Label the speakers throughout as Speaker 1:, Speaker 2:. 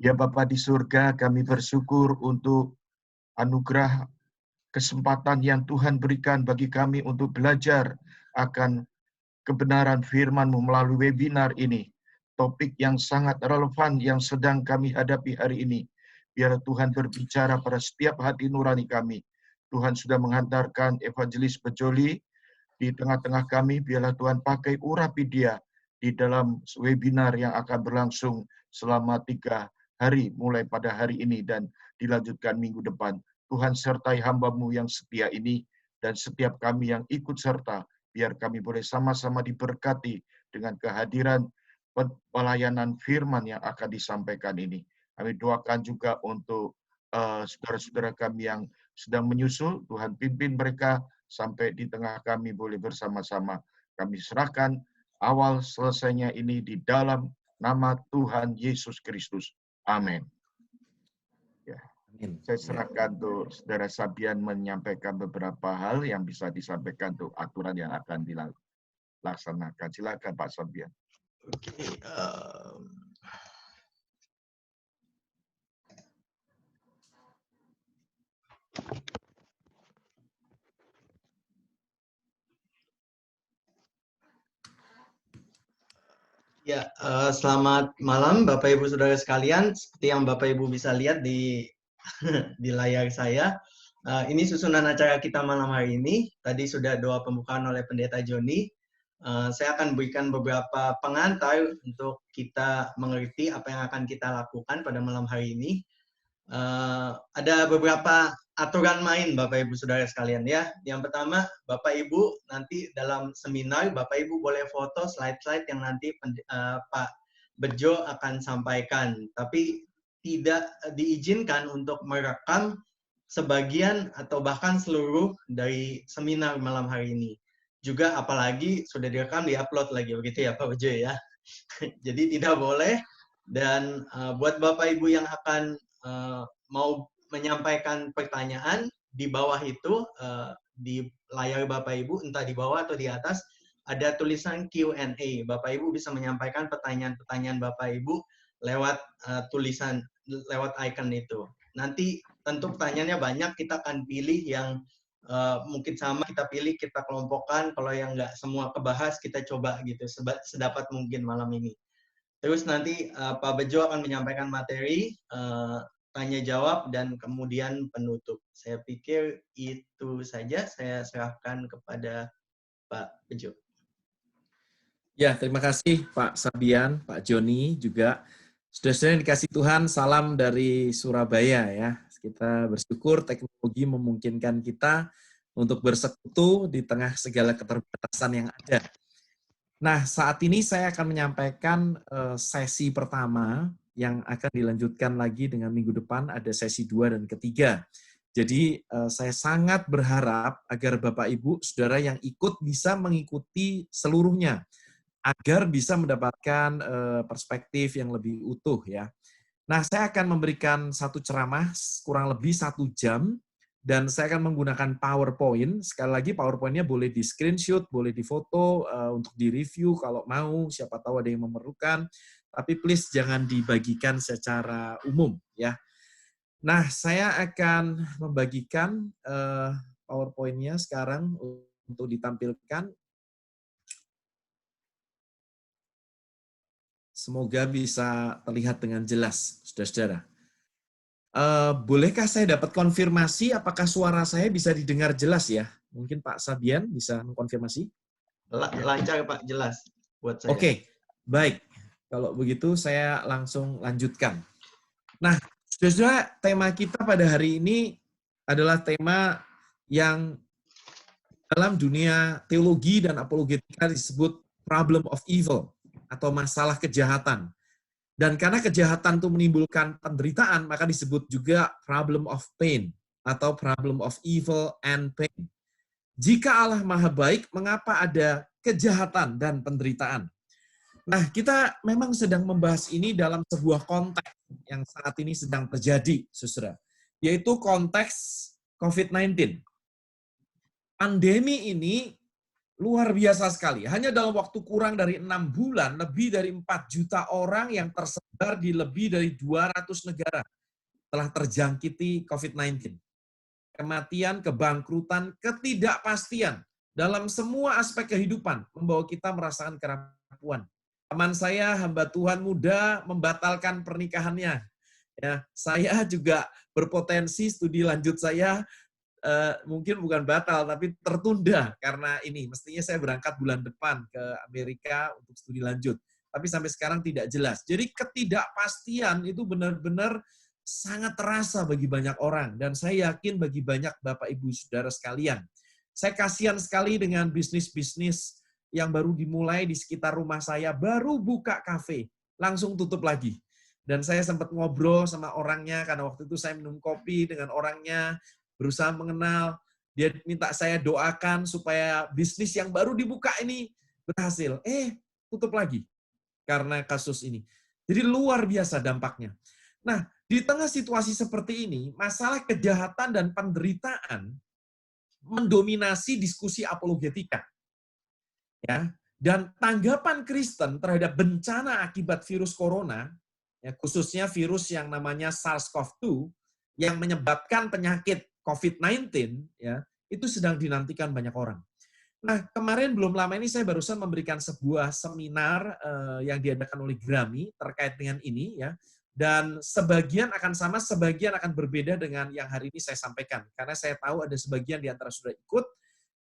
Speaker 1: Ya Bapa di surga, kami bersyukur untuk anugerah kesempatan yang Tuhan berikan bagi kami untuk belajar akan kebenaran firman-Mu melalui webinar ini. Topik yang sangat relevan yang sedang kami hadapi hari ini. Biar Tuhan berbicara pada setiap hati nurani kami. Tuhan sudah menghantarkan Evangelis Bejoli di tengah-tengah kami. Biarlah Tuhan pakai urapi dia di dalam webinar yang akan berlangsung selama 3 hari, mulai pada hari ini dan dilanjutkan minggu depan. Tuhan sertai hamba-Mu yang setia ini dan setiap kami yang ikut serta, biar kami boleh sama-sama diberkati dengan kehadiran pelayanan firman yang akan disampaikan ini. Kami doakan juga untuk saudara-saudara kami yang sedang menyusul, Tuhan pimpin mereka sampai di tengah kami boleh bersama-sama. Kami serahkan awal selesainya ini di dalam nama Tuhan Yesus Kristus. Amin. Ya. Saya serahkan untuk Saudara Sabian menyampaikan beberapa hal yang bisa disampaikan untuk aturan yang akan dilaksanakan. Silakan Pak Sabian.
Speaker 2: Oke, ya, selamat malam Bapak Ibu Saudara sekalian. Seperti yang Bapak Ibu bisa lihat di di layar saya, ini susunan acara kita malam hari ini. Tadi sudah doa pembukaan oleh Pendeta Joni. Saya akan berikan beberapa pengantar untuk kita mengerti apa yang akan kita lakukan pada malam hari ini. Ada beberapa aturan main Bapak Ibu Saudara sekalian ya. Yang pertama, Bapak Ibu nanti dalam seminar Bapak Ibu boleh foto slide-slide yang nanti Pak Bejo akan sampaikan, tapi tidak diizinkan untuk merekam sebagian atau bahkan seluruh dari seminar malam hari ini. Juga apalagi sudah direkam diupload lagi begitu ya Pak Bejo ya. Jadi tidak boleh. Dan buat Bapak Ibu yang akan mau menyampaikan pertanyaan, di bawah itu di layar Bapak Ibu, entah di bawah atau di atas, ada tulisan Q&A. Bapak Ibu bisa menyampaikan pertanyaan-pertanyaan Bapak Ibu lewat tulisan, lewat icon itu. Nanti tentu pertanyaannya banyak, kita akan pilih yang mungkin sama, kita pilih, kita kelompokkan. Kalau yang nggak semua kebahas, kita coba gitu, sedapat mungkin malam ini. Terus nanti Pak Bejo akan menyampaikan materi, tanya jawab, dan kemudian penutup. Saya pikir itu saja, saya serahkan kepada Pak Bejo.
Speaker 3: Ya, terima kasih Pak Sabian, Pak Joni juga. Saudara-saudara yang dikasih Tuhan, salam dari Surabaya ya. Kita bersyukur teknologi memungkinkan kita untuk bersekutu di tengah segala keterbatasan yang ada. Nah, saat ini saya akan menyampaikan sesi pertama yang akan dilanjutkan lagi dengan minggu depan, ada sesi 2 dan ketiga. Jadi saya sangat berharap agar Bapak Ibu, Saudara yang ikut bisa mengikuti seluruhnya, agar bisa mendapatkan perspektif yang lebih utuh ya. Nah, saya akan memberikan satu ceramah kurang lebih 1 jam, dan saya akan menggunakan PowerPoint. Sekali lagi PowerPoint-nya boleh di screenshot, boleh difoto untuk di-review kalau mau, siapa tahu ada yang memerlukan. Tapi please jangan dibagikan secara umum ya. Nah, saya akan membagikan PowerPoint-nya sekarang untuk ditampilkan. Semoga bisa terlihat dengan jelas, saudara-saudara. Bolehkah saya dapat konfirmasi apakah suara saya bisa didengar jelas ya? Mungkin Pak Sabian bisa mengkonfirmasi?
Speaker 2: Lancar Pak, jelas buat saya.
Speaker 3: Oke, baik. Kalau begitu saya langsung lanjutkan. Nah, saudara-saudara, tema kita pada hari ini adalah tema yang dalam dunia teologi dan apologetika disebut problem of evil atau masalah kejahatan. Dan karena kejahatan itu menimbulkan penderitaan, maka disebut juga problem of pain atau problem of evil and pain. Jika Allah Maha Baik, mengapa ada kejahatan dan penderitaan? Nah, kita memang sedang membahas ini dalam sebuah konteks yang saat ini sedang terjadi, saudara, yaitu konteks COVID-19. Pandemi ini Luar biasa sekali. Hanya dalam waktu kurang dari 6 bulan, lebih dari 4 juta orang yang tersebar di lebih dari 200 negara telah terjangkiti COVID-19. Kematian, kebangkrutan, ketidakpastian dalam semua aspek kehidupan membawa kita merasakan kerapuan. Teman saya, hamba Tuhan muda, membatalkan pernikahannya. Ya, saya juga berpotensi studi lanjut saya mungkin bukan batal, tapi tertunda karena ini. Mestinya saya berangkat bulan depan ke Amerika untuk studi lanjut. Tapi sampai sekarang tidak jelas. Jadi ketidakpastian itu benar-benar sangat terasa bagi banyak orang. Dan saya yakin bagi banyak Bapak, Ibu, Saudara sekalian. Saya kasihan sekali dengan bisnis-bisnis yang baru dimulai di sekitar rumah saya. Baru buka kafe, langsung tutup lagi. Dan saya sempat ngobrol sama orangnya, karena waktu itu saya minum kopi dengan orangnya, berusaha mengenal, dia minta saya doakan supaya bisnis yang baru dibuka ini berhasil. Tutup lagi karena kasus ini. Jadi luar biasa dampaknya. Nah, di tengah situasi seperti ini, masalah kejahatan dan penderitaan mendominasi diskusi apologetika. Ya, dan tanggapan Kristen terhadap bencana akibat virus corona, ya, khususnya virus yang namanya SARS-CoV-2 yang menyebabkan penyakit COVID-19, ya, itu sedang dinantikan banyak orang. Nah, kemarin belum lama ini saya barusan memberikan sebuah seminar yang diadakan oleh Grammy terkait dengan ini, ya. Dan sebagian akan sama, sebagian akan berbeda dengan yang hari ini saya sampaikan. Karena saya tahu ada sebagian di antara sudah ikut,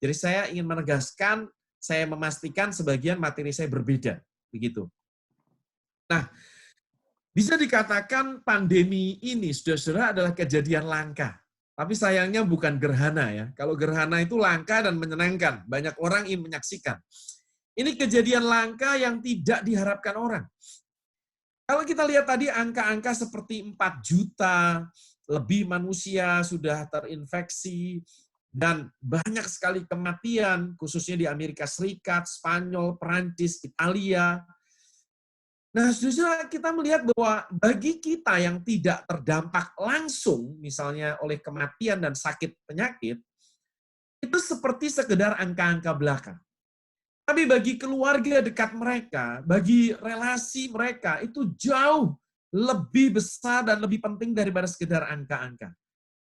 Speaker 3: jadi saya ingin menegaskan, saya memastikan sebagian materi saya berbeda, begitu. Nah, bisa dikatakan pandemi ini, saudara-saudara, adalah kejadian langka. Tapi sayangnya bukan gerhana ya. Kalau gerhana itu langka dan menyenangkan. Banyak orang ingin menyaksikan. Ini kejadian langka yang tidak diharapkan orang. Kalau kita lihat tadi angka-angka seperti 4 juta lebih manusia sudah terinfeksi, dan banyak sekali kematian, khususnya di Amerika Serikat, Spanyol, Perancis, Italia. Nah, saudara, kita melihat bahwa bagi kita yang tidak terdampak langsung, misalnya oleh kematian dan sakit penyakit, itu seperti sekedar angka-angka belaka. Tapi bagi keluarga dekat mereka, bagi relasi mereka, itu jauh lebih besar dan lebih penting daripada sekedar angka-angka.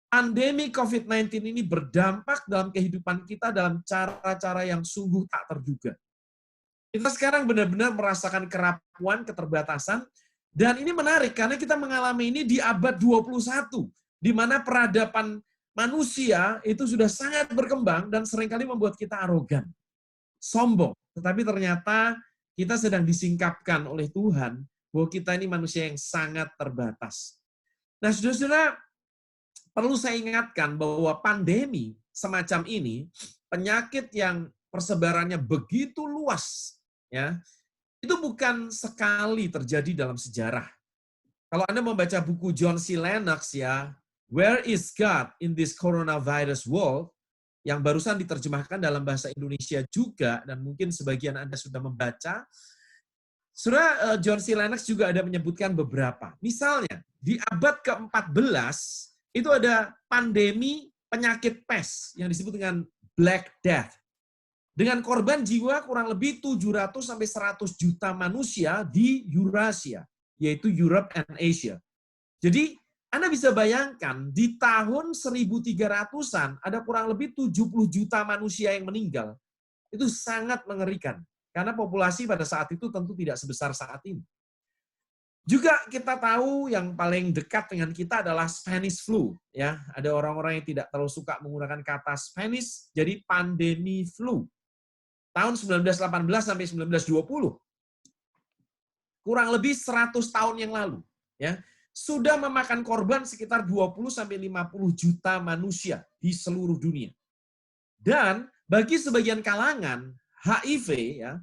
Speaker 3: Pandemi COVID-19 ini berdampak dalam kehidupan kita dalam cara-cara yang sungguh tak terduga. Kita sekarang benar-benar merasakan kerapuan, keterbatasan, dan ini menarik karena kita mengalami ini di abad 21, di mana peradaban manusia itu sudah sangat berkembang dan seringkali membuat kita arogan, sombong. Tetapi ternyata kita sedang disingkapkan oleh Tuhan bahwa kita ini manusia yang sangat terbatas. Nah, saudara-saudara, perlu saya ingatkan bahwa pandemi semacam ini, penyakit yang persebarannya begitu luas, ya, itu bukan sekali terjadi dalam sejarah. Kalau Anda membaca buku John C. Lennox, ya, Where is God in this Coronavirus World, yang barusan diterjemahkan dalam bahasa Indonesia juga, dan mungkin sebagian Anda sudah membaca, Saudara, John C. Lennox juga ada menyebutkan beberapa. Misalnya, di abad ke-14, itu ada pandemi penyakit pes yang disebut dengan Black Death. Dengan korban jiwa kurang lebih 700-100 juta manusia di Eurasia, yaitu Europe and Asia. Jadi, Anda bisa bayangkan, di tahun 1300-an, ada kurang lebih 70 juta manusia yang meninggal. Itu sangat mengerikan, karena populasi pada saat itu tentu tidak sebesar saat ini. Juga kita tahu yang paling dekat dengan kita adalah Spanish flu. Ya, ada orang-orang yang tidak terlalu suka menggunakan kata Spanish, jadi pandemi flu. Tahun 1918 sampai 1920. Kurang lebih 100 tahun yang lalu. Ya, sudah memakan korban sekitar 20-50 juta manusia di seluruh dunia. Dan bagi sebagian kalangan, HIV ya,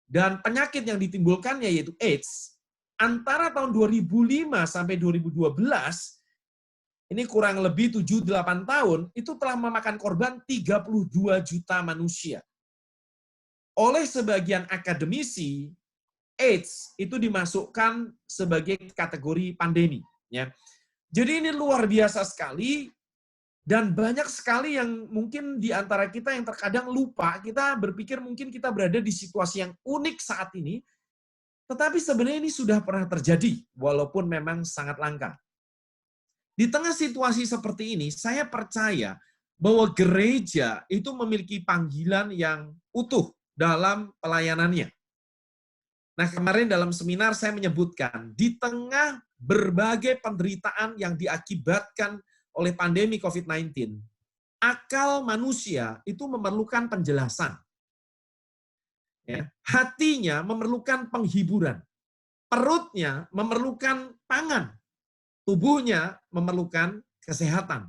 Speaker 3: dan penyakit yang ditimbulkannya yaitu AIDS, antara tahun 2005 sampai 2012, ini kurang lebih 7-8 tahun, itu telah memakan korban 32 juta manusia. Oleh sebagian akademisi, AIDS itu dimasukkan sebagai kategori pandemi. Ya. Jadi ini luar biasa sekali, Dan banyak sekali yang mungkin di antara kita yang terkadang lupa, kita berpikir mungkin kita berada di situasi yang unik saat ini, tetapi sebenarnya ini sudah pernah terjadi, walaupun memang sangat langka. Di tengah situasi seperti ini, saya percaya bahwa gereja itu memiliki panggilan yang utuh dalam pelayanannya. Nah, kemarin dalam seminar saya menyebutkan, di tengah berbagai penderitaan yang diakibatkan oleh pandemi COVID-19, akal manusia itu memerlukan penjelasan. Ya. Hatinya memerlukan penghiburan. Perutnya memerlukan pangan. Tubuhnya memerlukan kesehatan.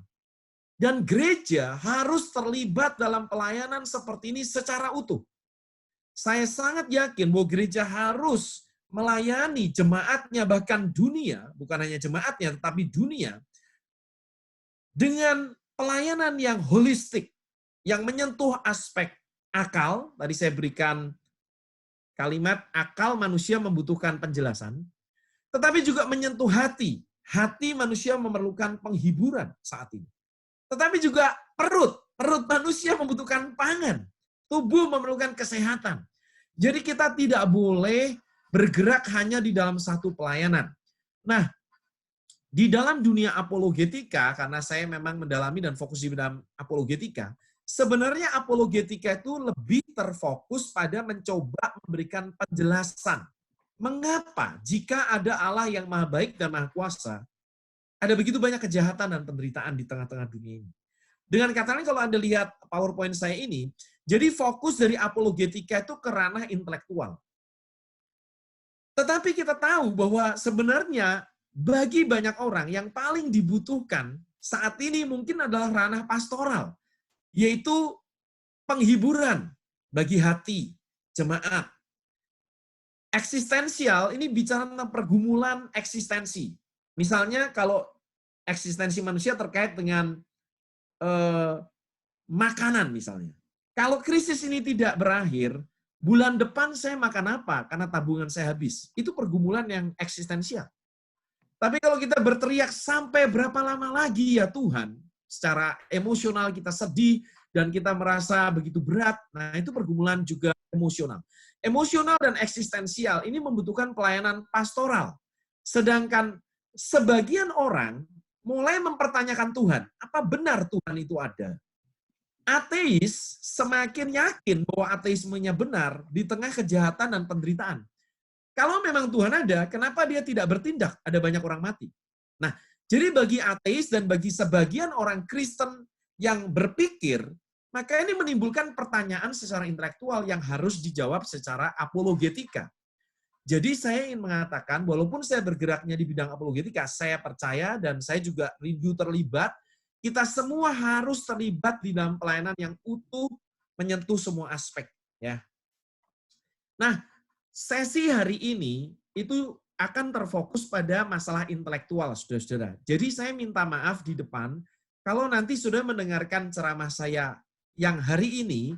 Speaker 3: Dan gereja harus terlibat dalam pelayanan seperti ini secara utuh. Saya sangat yakin bahwa gereja harus melayani jemaatnya, bahkan dunia, bukan hanya jemaatnya, tetapi dunia, dengan pelayanan yang holistik, yang menyentuh aspek akal. Tadi saya berikan kalimat akal manusia membutuhkan penjelasan, tetapi juga menyentuh hati. Hati manusia memerlukan penghiburan saat ini. Tetapi juga perut manusia membutuhkan pangan. Tubuh memerlukan kesehatan. Jadi kita tidak boleh bergerak hanya di dalam satu pelayanan. Nah, di dalam dunia apologetika, karena saya memang mendalami dan fokus di dalam apologetika, sebenarnya apologetika itu lebih terfokus pada mencoba memberikan penjelasan. Mengapa jika ada Allah yang maha baik dan maha kuasa, ada begitu banyak kejahatan dan penderitaan di tengah-tengah dunia ini. Dengan kata lain, kalau Anda lihat PowerPoint saya ini, jadi fokus dari apologetika itu ke ranah intelektual. Tetapi kita tahu bahwa sebenarnya bagi banyak orang yang paling dibutuhkan saat ini mungkin adalah ranah pastoral, yaitu penghiburan bagi hati jemaat. Eksistensial ini bicara tentang pergumulan eksistensi. Misalnya kalau eksistensi manusia terkait dengan makanan misalnya. Kalau krisis ini tidak berakhir, bulan depan saya makan apa karena tabungan saya habis. Itu pergumulan yang eksistensial. Tapi kalau kita berteriak sampai berapa lama lagi ya Tuhan, secara emosional kita sedih dan kita merasa begitu berat, nah itu pergumulan juga emosional. Emosional dan eksistensial ini membutuhkan pelayanan pastoral. Sedangkan sebagian orang mulai mempertanyakan Tuhan, apa benar Tuhan itu ada? Ateis semakin yakin bahwa ateismenya benar di tengah kejahatan dan penderitaan. Kalau memang Tuhan ada, kenapa dia tidak bertindak? Ada banyak orang mati. Nah, jadi bagi ateis dan bagi sebagian orang Kristen yang berpikir, maka ini menimbulkan pertanyaan secara intelektual yang harus dijawab secara apologetika. Jadi saya ingin mengatakan, walaupun saya bergeraknya di bidang apologetika, saya percaya dan saya juga rindu terlibat, kita semua harus terlibat di dalam pelayanan yang utuh, menyentuh semua aspek. Ya. Nah, sesi hari ini itu akan terfokus pada masalah intelektual, saudara-saudara. Jadi saya minta maaf di depan, kalau nanti sudah mendengarkan ceramah saya yang hari ini,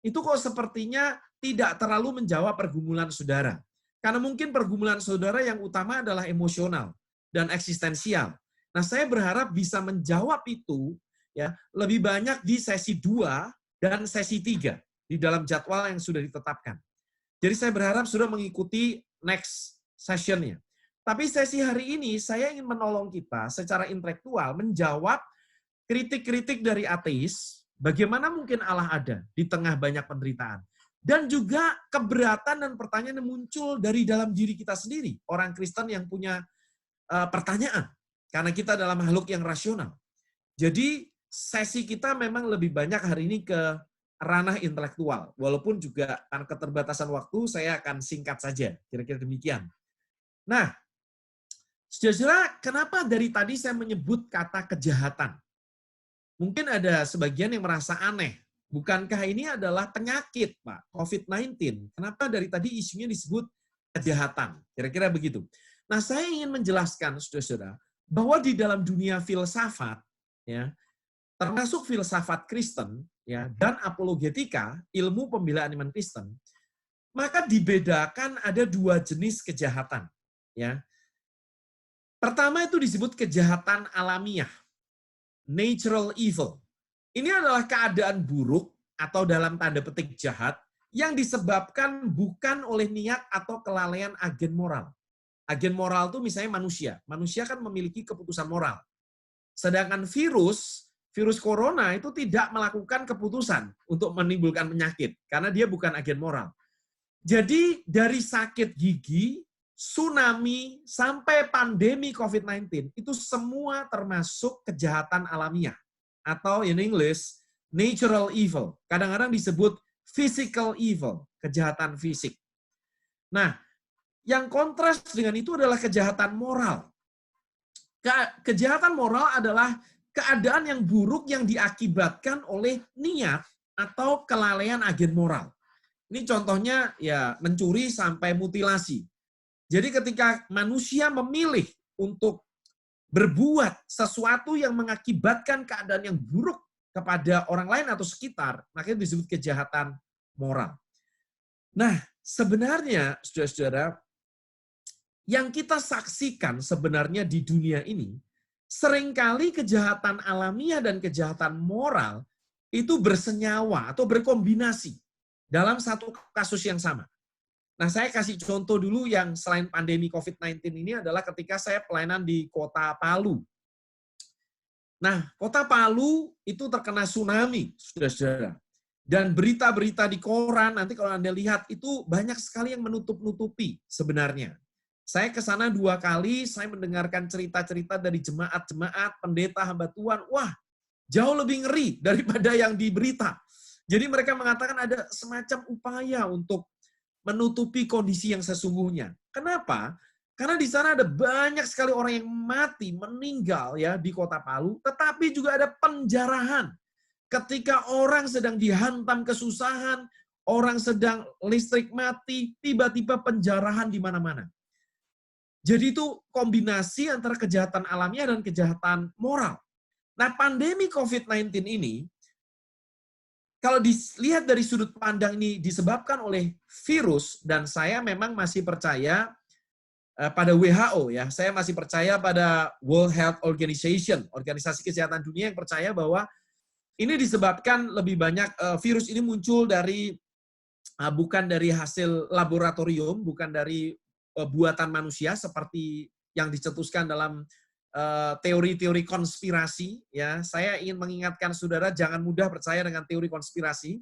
Speaker 3: itu kok sepertinya tidak terlalu menjawab pergumulan saudara. Karena mungkin pergumulan saudara yang utama adalah emosional dan eksistensial. Nah, saya berharap bisa menjawab itu ya lebih banyak di sesi 2 dan sesi 3 di dalam jadwal yang sudah ditetapkan. Jadi saya berharap sudah mengikuti next session-nya. Tapi sesi hari ini saya ingin menolong kita secara intelektual menjawab kritik-kritik dari ateis, bagaimana mungkin Allah ada di tengah banyak penderitaan. Dan juga keberatan dan pertanyaan yang muncul dari dalam diri kita sendiri, orang Kristen yang punya pertanyaan. Karena kita adalah makhluk yang rasional. Jadi sesi kita memang lebih banyak hari ini ke ranah intelektual. Walaupun juga karena keterbatasan waktu, saya akan singkat saja. Kira-kira demikian. Nah, saudara-saudara, kenapa dari tadi saya menyebut kata kejahatan? Mungkin ada sebagian yang merasa aneh. Bukankah ini adalah penyakit, Pak? COVID-19. Kenapa dari tadi isunya disebut kejahatan? Kira-kira begitu. Nah, saya ingin menjelaskan, saudara-saudara, bahwa di dalam dunia filsafat, ya, termasuk filsafat Kristen, ya, dan apologetika, ilmu pembelaan iman Kristen, maka dibedakan ada 2 jenis kejahatan. Ya. Pertama itu disebut kejahatan alamiah. natural evil. Ini adalah keadaan buruk atau dalam tanda petik jahat yang disebabkan bukan oleh niat atau kelalaian agen moral. Agen moral itu misalnya manusia. Manusia kan memiliki keputusan moral. Sedangkan virus corona itu tidak melakukan keputusan untuk menimbulkan penyakit karena dia bukan agen moral. Jadi dari sakit gigi, tsunami, sampai pandemi COVID-19, itu semua termasuk kejahatan alamiah. Atau in English, natural evil. Kadang-kadang disebut physical evil, kejahatan fisik. Nah, yang kontras dengan itu adalah kejahatan moral. Kejahatan moral adalah keadaan yang buruk yang diakibatkan oleh niat atau kelalaian agen moral. Ini contohnya ya mencuri sampai mutilasi. Jadi ketika manusia memilih untuk berbuat sesuatu yang mengakibatkan keadaan yang buruk kepada orang lain atau sekitar, makanya disebut kejahatan moral. Nah, sebenarnya saudara-saudara, yang kita saksikan sebenarnya di dunia ini, seringkali kejahatan alamiah dan kejahatan moral itu bersenyawa atau berkombinasi dalam satu kasus yang sama. Nah, saya kasih contoh dulu yang selain pandemi COVID-19 ini adalah ketika saya pelayanan di Kota Palu. Nah, Kota Palu itu terkena tsunami, saudara-saudara. Dan berita-berita di koran, nanti kalau Anda lihat, itu banyak sekali yang menutup-nutupi sebenarnya. Saya ke sana 2 kali, saya mendengarkan cerita-cerita dari jemaat-jemaat, pendeta, hamba Tuhan. Wah, jauh lebih ngeri daripada yang di berita. Jadi mereka mengatakan ada semacam upaya untuk menutupi kondisi yang sesungguhnya. Kenapa? Karena di sana ada banyak sekali orang yang mati, meninggal ya di Kota Palu, tetapi juga ada penjarahan. Ketika orang sedang dihantam kesusahan, orang sedang listrik mati, tiba-tiba penjarahan di mana-mana. Jadi itu kombinasi antara kejahatan alamiah dan kejahatan moral. Nah, pandemi COVID-19 ini, kalau dilihat dari sudut pandang ini disebabkan oleh virus, dan saya memang masih percaya pada WHO, ya. Saya masih percaya pada World Health Organization, Organisasi Kesehatan Dunia, yang percaya bahwa ini disebabkan lebih banyak virus ini muncul dari bukan dari hasil laboratorium, bukan dari buatan manusia seperti yang dicetuskan dalam teori-teori konspirasi. Ya, saya ingin mengingatkan saudara jangan mudah percaya dengan teori konspirasi.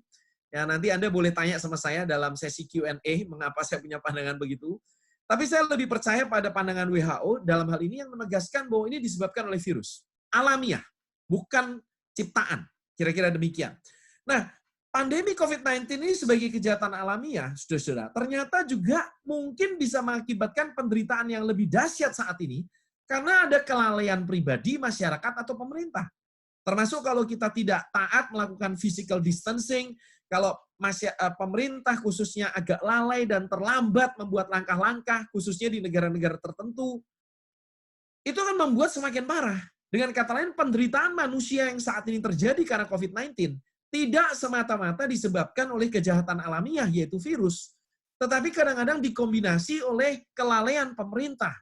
Speaker 3: Ya, nanti Anda boleh tanya sama saya dalam sesi Q&A mengapa saya punya pandangan begitu. Tapi saya lebih percaya pada pandangan WHO dalam hal ini yang menegaskan bahwa ini disebabkan oleh virus alamiah, bukan ciptaan. Kira-kira demikian. Nah, pandemi COVID-19 ini sebagai kejahatan alamiah, saudara-saudara, ternyata juga mungkin bisa mengakibatkan penderitaan yang lebih dahsyat saat ini karena ada kelalaian pribadi, masyarakat, atau pemerintah. Termasuk kalau kita tidak taat melakukan physical distancing, kalau pemerintah khususnya agak lalai dan terlambat membuat langkah-langkah, khususnya di negara-negara tertentu, itu akan membuat semakin parah. Dengan kata lain, penderitaan manusia yang saat ini terjadi karena COVID-19 tidak semata-mata disebabkan oleh kejahatan alamiah, yaitu virus. Tetapi kadang-kadang dikombinasi oleh kelalaian pemerintah,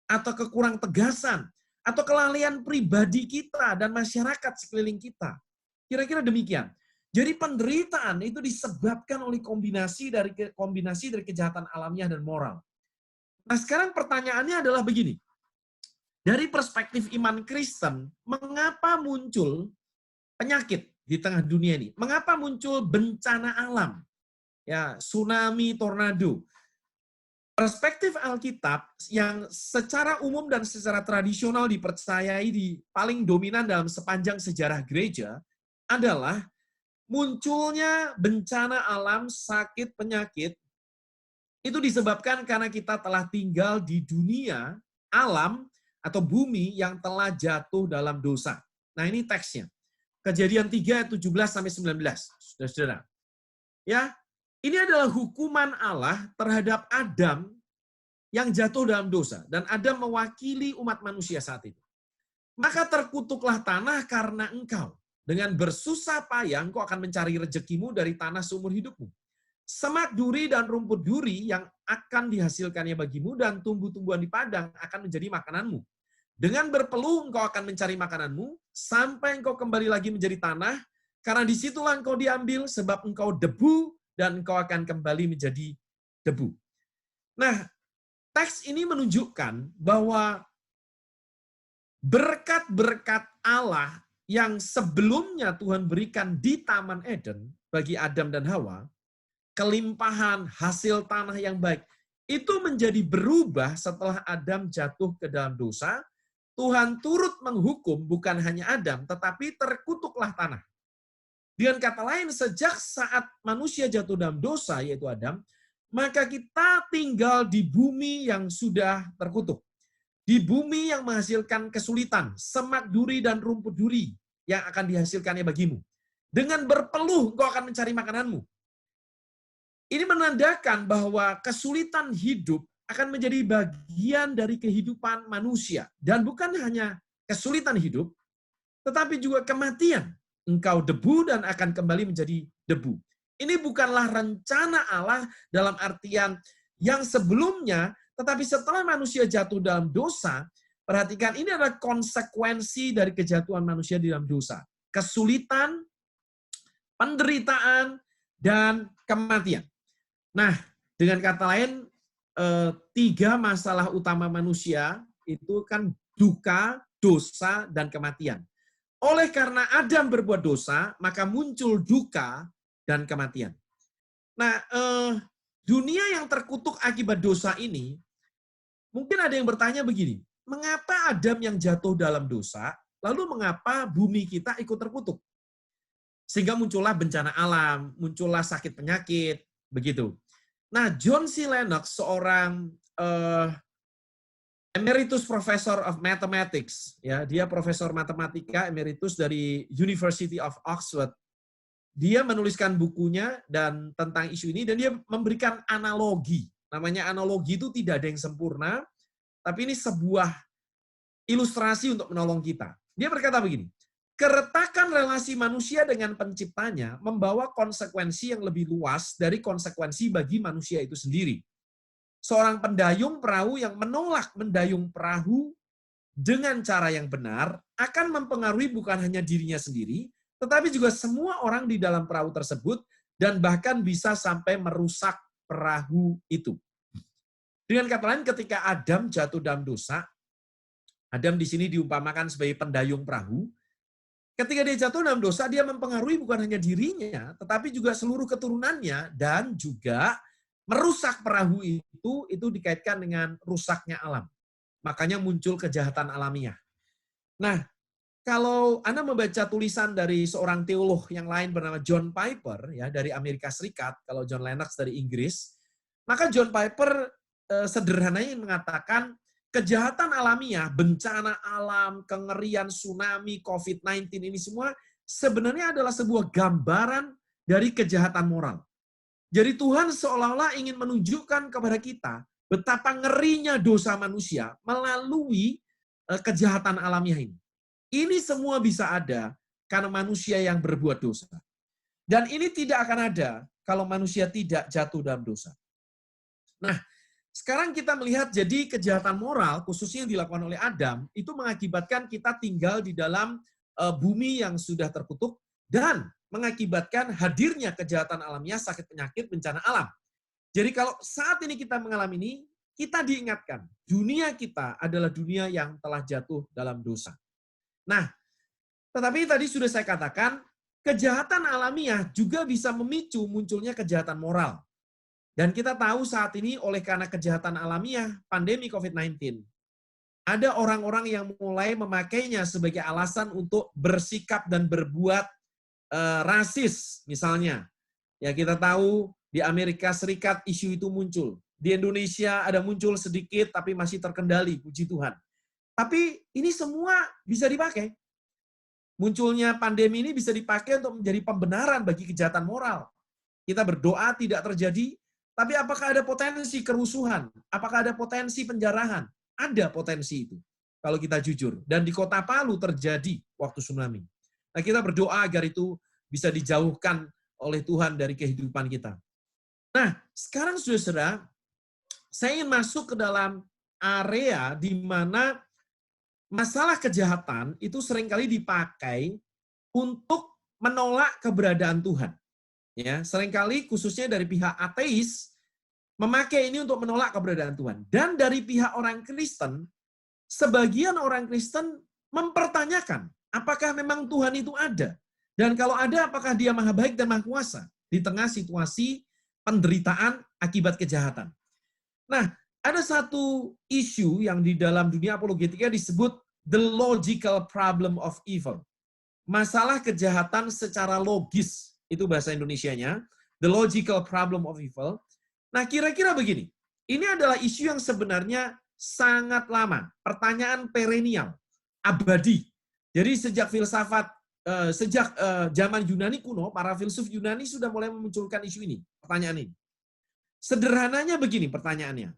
Speaker 3: atau kekurang tegasan, atau kelalaian pribadi kita dan masyarakat sekeliling kita. Kira-kira demikian. Jadi penderitaan itu disebabkan oleh kombinasi dari kejahatan alamiah dan moral. Nah, sekarang pertanyaannya adalah begini. Dari perspektif iman Kristen, mengapa muncul penyakit di tengah dunia ini? Mengapa muncul bencana alam? Ya, tsunami, tornado. Perspektif Alkitab yang secara umum dan secara tradisional dipercayai paling dominan dalam sepanjang sejarah gereja adalah munculnya bencana alam, sakit, penyakit, itu disebabkan karena kita telah tinggal di dunia, alam, atau bumi yang telah jatuh dalam dosa. Nah, ini teksnya. Kejadian 3 ayat 17-19. Saudara-saudara. Ya, ini adalah hukuman Allah terhadap Adam yang jatuh dalam dosa, dan Adam mewakili umat manusia saat itu. Maka terkutuklah tanah karena engkau. Dengan bersusah payah engkau akan mencari rezekimu dari tanah seumur hidupmu. Semak duri dan rumput duri yang akan dihasilkannya bagimu dan tumbuh-tumbuhan di padang akan menjadi makananmu. Dengan berpeluh engkau akan mencari makananmu, sampai engkau kembali lagi menjadi tanah, karena disitulah engkau diambil, sebab engkau debu, dan engkau akan kembali menjadi debu. Nah, teks ini menunjukkan bahwa berkat-berkat Allah yang sebelumnya Tuhan berikan di Taman Eden bagi Adam dan Hawa, kelimpahan hasil tanah yang baik, itu menjadi berubah setelah Adam jatuh ke dalam dosa. Tuhan turut menghukum bukan hanya Adam, tetapi terkutuklah tanah. Dengan kata lain, sejak saat manusia jatuh dalam dosa, yaitu Adam, maka kita tinggal di bumi yang sudah terkutuk. Di bumi yang menghasilkan kesulitan, semak duri dan rumput duri yang akan dihasilkannya bagimu. Dengan berpeluh, engkau akan mencari makananmu. Ini menandakan bahwa kesulitan hidup akan menjadi bagian dari kehidupan manusia. Dan bukan hanya kesulitan hidup, tetapi juga kematian. Engkau debu dan akan kembali menjadi debu. Ini bukanlah rencana Allah dalam artian yang sebelumnya, tetapi setelah manusia jatuh dalam dosa, perhatikan ini adalah konsekuensi dari kejatuhan manusia di dalam dosa. Kesulitan, penderitaan, dan kematian. Nah, dengan kata lain, 3 masalah utama manusia itu kan duka, dosa, dan kematian. Oleh karena Adam berbuat dosa, maka muncul duka dan kematian. Nah, dunia yang terkutuk akibat dosa ini, mungkin ada yang bertanya begini, mengapa Adam yang jatuh dalam dosa, lalu mengapa bumi kita ikut terkutuk? Sehingga muncullah bencana alam, muncullah sakit penyakit, begitu. Nah, John C. Lennox, seorang Emeritus Professor of Mathematics, ya, dia profesor matematika emeritus dari University of Oxford. Dia menuliskan bukunya dan tentang isu ini, dan dia memberikan analogi. Namanya analogi itu tidak ada yang sempurna, tapi ini sebuah ilustrasi untuk menolong kita. Dia berkata begini, keretakan relasi manusia dengan penciptanya membawa konsekuensi yang lebih luas dari konsekuensi bagi manusia itu sendiri. Seorang pendayung perahu yang menolak mendayung perahu dengan cara yang benar akan mempengaruhi bukan hanya dirinya sendiri, tetapi juga semua orang di dalam perahu tersebut, dan bahkan bisa sampai merusak perahu itu. Dengan kata lain, ketika Adam jatuh dalam dosa, Adam di sini diumpamakan sebagai pendayung perahu. Ketika dia jatuh dalam dosa, dia mempengaruhi bukan hanya dirinya, tetapi juga seluruh keturunannya, dan juga merusak perahu itu dikaitkan dengan rusaknya alam. Makanya muncul kejahatan alamiah. Nah, kalau Anda membaca tulisan dari seorang teolog yang lain bernama John Piper, ya, dari Amerika Serikat, kalau John Lennox dari Inggris, maka John Piper sederhananya mengatakan kejahatan alamiah, bencana alam, kengerian, tsunami, COVID-19 ini semua sebenarnya adalah sebuah gambaran dari kejahatan moral. Jadi Tuhan seolah-olah ingin menunjukkan kepada kita betapa ngerinya dosa manusia melalui kejahatan alamiah ini. Ini semua bisa ada karena manusia yang berbuat dosa. Dan ini tidak akan ada kalau manusia tidak jatuh dalam dosa. Nah, sekarang kita melihat jadi kejahatan moral, khususnya yang dilakukan oleh Adam, itu mengakibatkan kita tinggal di dalam bumi yang sudah terkutuk, dan mengakibatkan hadirnya kejahatan alamiah, sakit penyakit, bencana alam. Jadi kalau saat ini kita mengalami ini, kita diingatkan, dunia kita adalah dunia yang telah jatuh dalam dosa. Nah, tetapi tadi sudah saya katakan, kejahatan alamiah juga bisa memicu munculnya kejahatan moral. Dan kita tahu saat ini oleh karena kejahatan alamiah, pandemi COVID-19, ada orang-orang yang mulai memakainya sebagai alasan untuk bersikap dan berbuat rasis, misalnya. Ya, kita tahu di Amerika Serikat isu itu muncul. Di Indonesia ada muncul sedikit, tapi masih terkendali, puji Tuhan. Tapi ini semua bisa dipakai. Munculnya pandemi ini bisa dipakai untuk menjadi pembenaran bagi kejahatan moral. Kita berdoa tidak terjadi, tapi apakah ada potensi kerusuhan? Apakah ada potensi penjarahan? Ada potensi itu, kalau kita jujur. Dan di kota Palu terjadi waktu tsunami. Nah, kita berdoa agar itu bisa dijauhkan oleh Tuhan dari kehidupan kita. Nah, sekarang saudara, saya ingin masuk ke dalam area di mana masalah kejahatan itu seringkali dipakai untuk menolak keberadaan Tuhan. Ya, seringkali khususnya dari pihak ateis memakai ini untuk menolak keberadaan Tuhan. Dan dari pihak orang Kristen, sebagian orang Kristen mempertanyakan apakah memang Tuhan itu ada. Dan kalau ada, apakah dia maha baik dan maha kuasa di tengah situasi penderitaan akibat kejahatan. Nah, ada satu isu yang di dalam dunia apologetika disebut the logical problem of evil. Masalah kejahatan secara logis, itu bahasa Indonesianya, the logical problem of evil. Nah, kira-kira begini, ini adalah isu yang sebenarnya sangat lama, pertanyaan perennial, abadi. Jadi sejak filsafat, zaman Yunani kuno, para filsuf Yunani sudah mulai memunculkan isu ini, pertanyaan ini. Sederhananya begini pertanyaannya.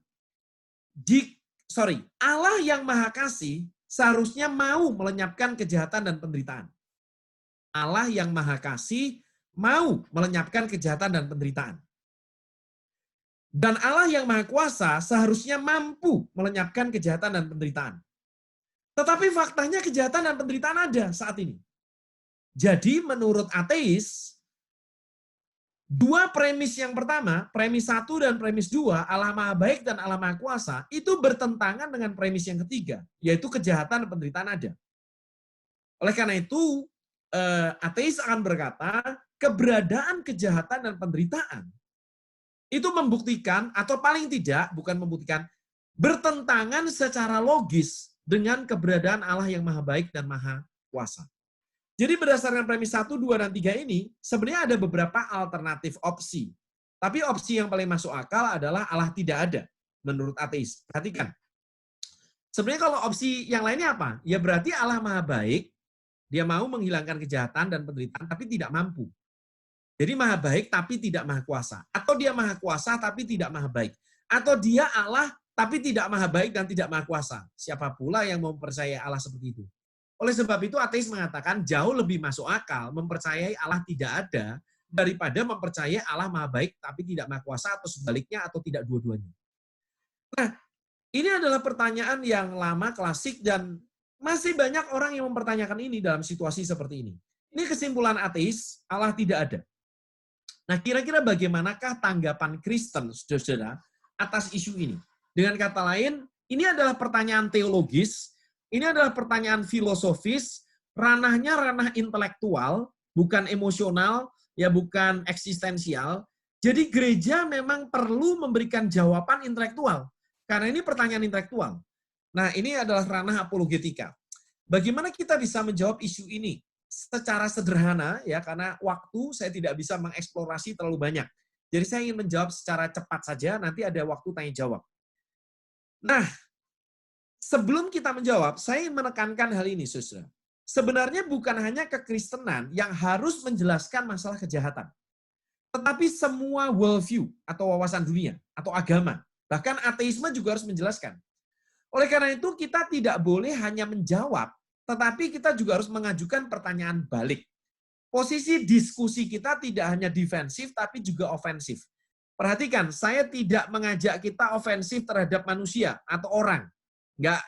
Speaker 3: Allah yang Maha Kasih seharusnya mau melenyapkan kejahatan dan penderitaan. Allah yang Maha Kasih mau melenyapkan kejahatan dan penderitaan. Dan Allah yang Maha Kuasa seharusnya mampu melenyapkan kejahatan dan penderitaan. Tetapi faktanya kejahatan dan penderitaan ada saat ini. Jadi menurut ateis, dua premis yang pertama, premis 1 dan premis 2, Allah Maha Baik dan Allah Maha Kuasa, itu bertentangan dengan premis yang ketiga, yaitu kejahatan dan penderitaan ada. Oleh karena itu, ateis akan berkata, keberadaan kejahatan dan penderitaan itu membuktikan, atau paling tidak, bukan membuktikan, bertentangan secara logis dengan keberadaan Allah yang Maha Baik dan Maha Kuasa. Jadi berdasarkan premis 1, 2, dan 3 ini, sebenarnya ada beberapa alternatif opsi. Tapi opsi yang paling masuk akal adalah Allah tidak ada, menurut ateis. Perhatikan. Sebenarnya kalau opsi yang lainnya apa? Ya berarti Allah Maha Baik, dia mau menghilangkan kejahatan dan penderitaan, tapi tidak mampu. Jadi Maha Baik, tapi tidak Maha Kuasa. Atau dia Maha Kuasa, tapi tidak Maha Baik. Atau dia Allah, tapi tidak Maha Baik dan tidak Maha Kuasa. Siapa pula yang mau mempercayai Allah seperti itu? Oleh sebab itu, ateis mengatakan jauh lebih masuk akal mempercayai Allah tidak ada daripada mempercayai Allah Maha Baik tapi tidak Maha Kuasa, atau sebaliknya, atau tidak dua-duanya. Nah, ini adalah pertanyaan yang lama, klasik, dan masih banyak orang yang mempertanyakan ini dalam situasi seperti ini. Ini kesimpulan ateis, Allah tidak ada. Nah, kira-kira bagaimanakah tanggapan Kristen, saudara-saudara, atas isu ini? Dengan kata lain, ini adalah pertanyaan teologis. Ini adalah pertanyaan filosofis, ranahnya ranah intelektual, bukan emosional, ya bukan eksistensial. Jadi gereja memang perlu memberikan jawaban intelektual, karena ini pertanyaan intelektual. Nah, ini adalah ranah apologetika. Bagaimana kita bisa menjawab isu ini secara sederhana, ya karena waktu saya tidak bisa mengeksplorasi terlalu banyak. Jadi saya ingin menjawab secara cepat saja, nanti ada waktu tanya jawab. Nah, sebelum kita menjawab, saya menekankan hal ini, saudara. Sebenarnya bukan hanya kekristenan yang harus menjelaskan masalah kejahatan. Tetapi semua worldview atau wawasan dunia atau agama, bahkan ateisme juga harus menjelaskan. Oleh karena itu, kita tidak boleh hanya menjawab, tetapi kita juga harus mengajukan pertanyaan balik. Posisi diskusi kita tidak hanya defensif, tapi juga ofensif. Perhatikan, saya tidak mengajak kita ofensif terhadap manusia atau orang.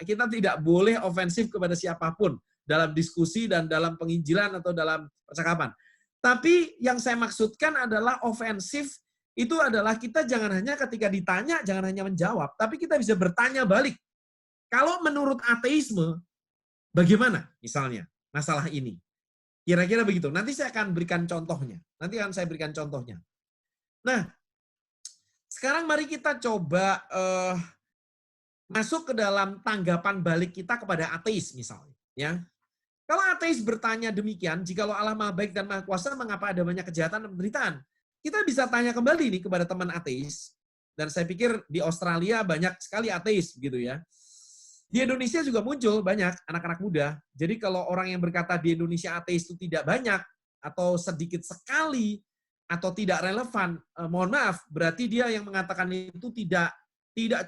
Speaker 3: Kita tidak boleh ofensif kepada siapapun dalam diskusi dan dalam penginjilan atau dalam percakapan. Tapi yang saya maksudkan adalah ofensif itu adalah kita jangan hanya ketika ditanya, jangan hanya menjawab, tapi kita bisa bertanya balik. Kalau menurut ateisme, bagaimana misalnya masalah ini? Kira-kira begitu. Nanti saya akan berikan contohnya. Nah, sekarang mari kita coba masuk ke dalam tanggapan balik kita kepada ateis misalnya. Ya, kalau ateis bertanya demikian, jikalau Allah Maha Baik dan Maha Kuasa, mengapa ada banyak kejahatan dan penderitaan? Kita bisa tanya kembali nih kepada teman ateis. Dan saya pikir di Australia banyak sekali ateis gitu ya. Di Indonesia juga muncul banyak anak-anak muda. Jadi kalau orang yang berkata di Indonesia ateis itu tidak banyak atau sedikit sekali atau tidak relevan, mohon maaf, berarti dia yang mengatakan itu tidak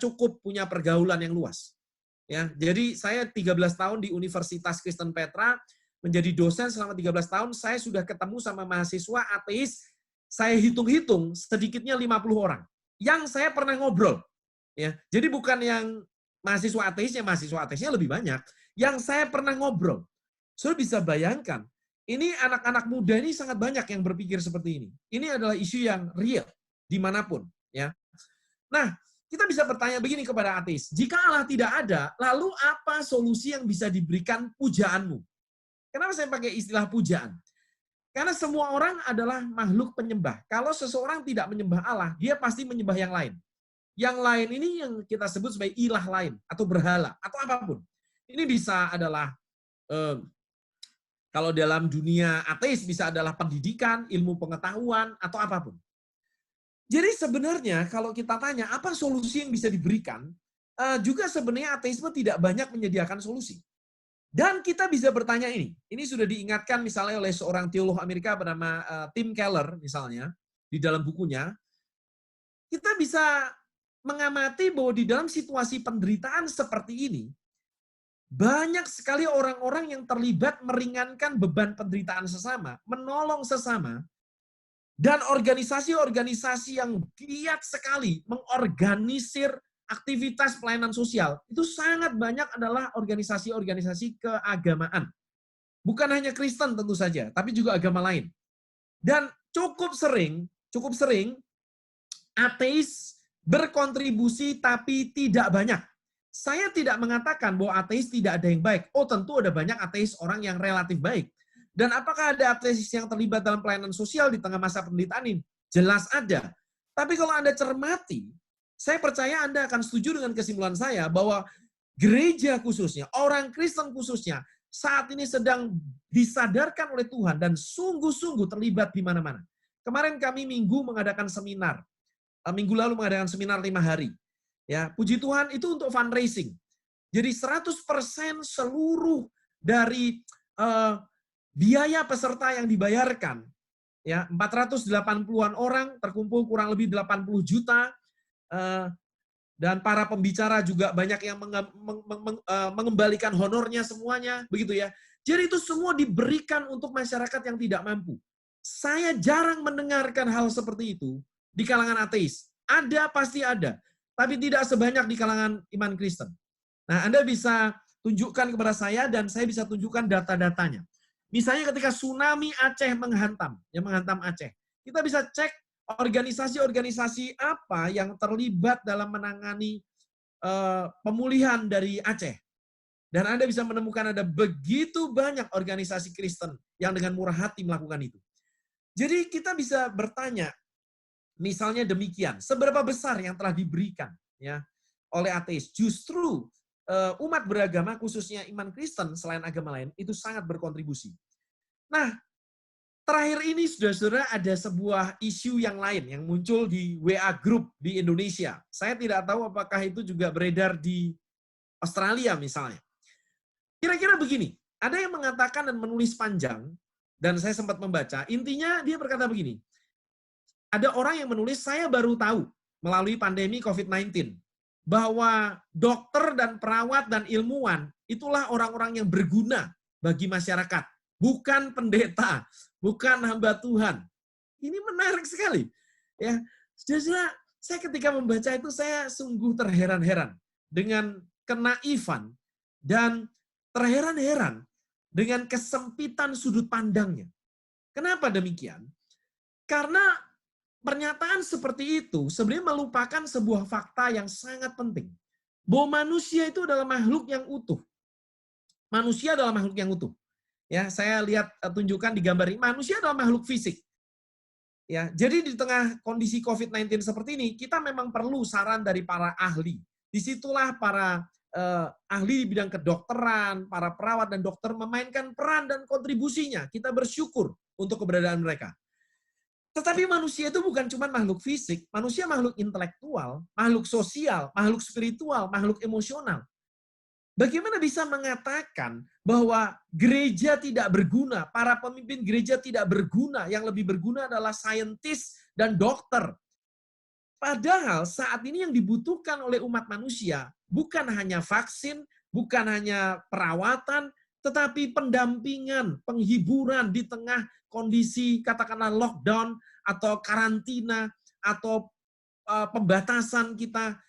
Speaker 3: cukup punya pergaulan yang luas. Ya, jadi saya 13 tahun di Universitas Kristen Petra, menjadi dosen selama 13 tahun, saya sudah ketemu sama mahasiswa ateis, saya hitung-hitung sedikitnya 50 orang yang saya pernah ngobrol. Ya, jadi bukan yang mahasiswa ateisnya lebih banyak. yang saya pernah ngobrol. Saudara bisa bayangkan, ini anak-anak muda ini sangat banyak yang berpikir seperti ini. Ini adalah isu yang real, dimanapun. Ya. Nah, kita bisa bertanya begini kepada ateis, jika Allah tidak ada, lalu apa solusi yang bisa diberikan pujaanmu? Kenapa saya pakai istilah pujaan? Karena semua orang adalah makhluk penyembah. Kalau seseorang tidak menyembah Allah, dia pasti menyembah yang lain. Yang lain ini yang kita sebut sebagai ilah lain, atau berhala, atau apapun. Ini bisa adalah, kalau dalam dunia ateis bisa adalah pendidikan, ilmu pengetahuan, atau apapun. Jadi sebenarnya kalau kita tanya apa solusi yang bisa diberikan, juga sebenarnya ateisme tidak banyak menyediakan solusi. Dan kita bisa bertanya ini sudah diingatkan misalnya oleh seorang teolog Amerika bernama Tim Keller misalnya, di dalam bukunya, kita bisa mengamati bahwa di dalam situasi penderitaan seperti ini, banyak sekali orang-orang yang terlibat meringankan beban penderitaan sesama, menolong sesama, dan organisasi-organisasi yang giat sekali mengorganisir aktivitas pelayanan sosial, itu sangat banyak adalah organisasi-organisasi keagamaan. Bukan hanya Kristen tentu saja, tapi juga agama lain. Dan cukup sering ateis berkontribusi tapi tidak banyak. Saya tidak mengatakan bahwa ateis tidak ada yang baik. Oh, tentu ada banyak ateis orang yang relatif baik. Dan apakah ada ateis yang terlibat dalam pelayanan sosial di tengah masa penderitaan ini? Jelas ada. Tapi kalau Anda cermati, saya percaya Anda akan setuju dengan kesimpulan saya bahwa gereja khususnya, orang Kristen khususnya, saat ini sedang disadarkan oleh Tuhan dan sungguh-sungguh terlibat di mana-mana. Kemarin kami minggu lalu mengadakan seminar 5 hari. Ya, puji Tuhan itu untuk fundraising. Jadi 100% seluruh dari biaya peserta yang dibayarkan, ya 480-an orang, terkumpul kurang lebih 80 juta, dan para pembicara juga banyak yang mengembalikan honornya semuanya, begitu ya. Jadi itu semua diberikan untuk masyarakat yang tidak mampu. Saya jarang mendengarkan hal seperti itu di kalangan ateis. Ada, pasti ada. Tapi tidak sebanyak di kalangan iman Kristen. Nah, Anda bisa tunjukkan kepada saya dan saya bisa tunjukkan data-datanya. Misalnya ketika tsunami Aceh menghantam Aceh. Kita bisa cek organisasi-organisasi apa yang terlibat dalam menangani pemulihan dari Aceh. Dan Anda bisa menemukan ada begitu banyak organisasi Kristen yang dengan murah hati melakukan itu. Jadi kita bisa bertanya, misalnya demikian, seberapa besar yang telah diberikan ya oleh ateis? Justru umat beragama, khususnya iman Kristen selain agama lain, itu sangat berkontribusi. Nah, terakhir ini, saudara-saudara, ada sebuah isu yang lain yang muncul di WA Group di Indonesia. Saya tidak tahu apakah itu juga beredar di Australia misalnya. Kira-kira begini, ada yang mengatakan dan menulis panjang, dan saya sempat membaca, intinya dia berkata begini, ada orang yang menulis, saya baru tahu melalui pandemi COVID-19, bahwa dokter dan perawat dan ilmuwan, itulah orang-orang yang berguna bagi masyarakat. Bukan pendeta, bukan hamba Tuhan. Ini menarik sekali. Ya, saudara, saya ketika membaca itu saya sungguh terheran-heran dengan kenaifan dan terheran-heran dengan kesempitan sudut pandangnya. Kenapa demikian? Karena pernyataan seperti itu sebenarnya melupakan sebuah fakta yang sangat penting. Bahwa manusia itu adalah makhluk yang utuh. Manusia adalah makhluk yang utuh. Ya, saya lihat tunjukkan di gambar ini, manusia adalah makhluk fisik. Ya, jadi di tengah kondisi COVID-19 seperti ini, kita memang perlu saran dari para ahli. Disitulah para ahli di bidang kedokteran, para perawat dan dokter memainkan peran dan kontribusinya. Kita bersyukur untuk keberadaan mereka. Tetapi manusia itu bukan cuma makhluk fisik, manusia makhluk intelektual, makhluk sosial, makhluk spiritual, makhluk emosional. Bagaimana bisa mengatakan bahwa gereja tidak berguna, para pemimpin gereja tidak berguna, yang lebih berguna adalah saintis dan dokter. Padahal saat ini yang dibutuhkan oleh umat manusia bukan hanya vaksin, bukan hanya perawatan, tetapi pendampingan, penghiburan di tengah kondisi katakanlah lockdown atau karantina atau pembatasan kita.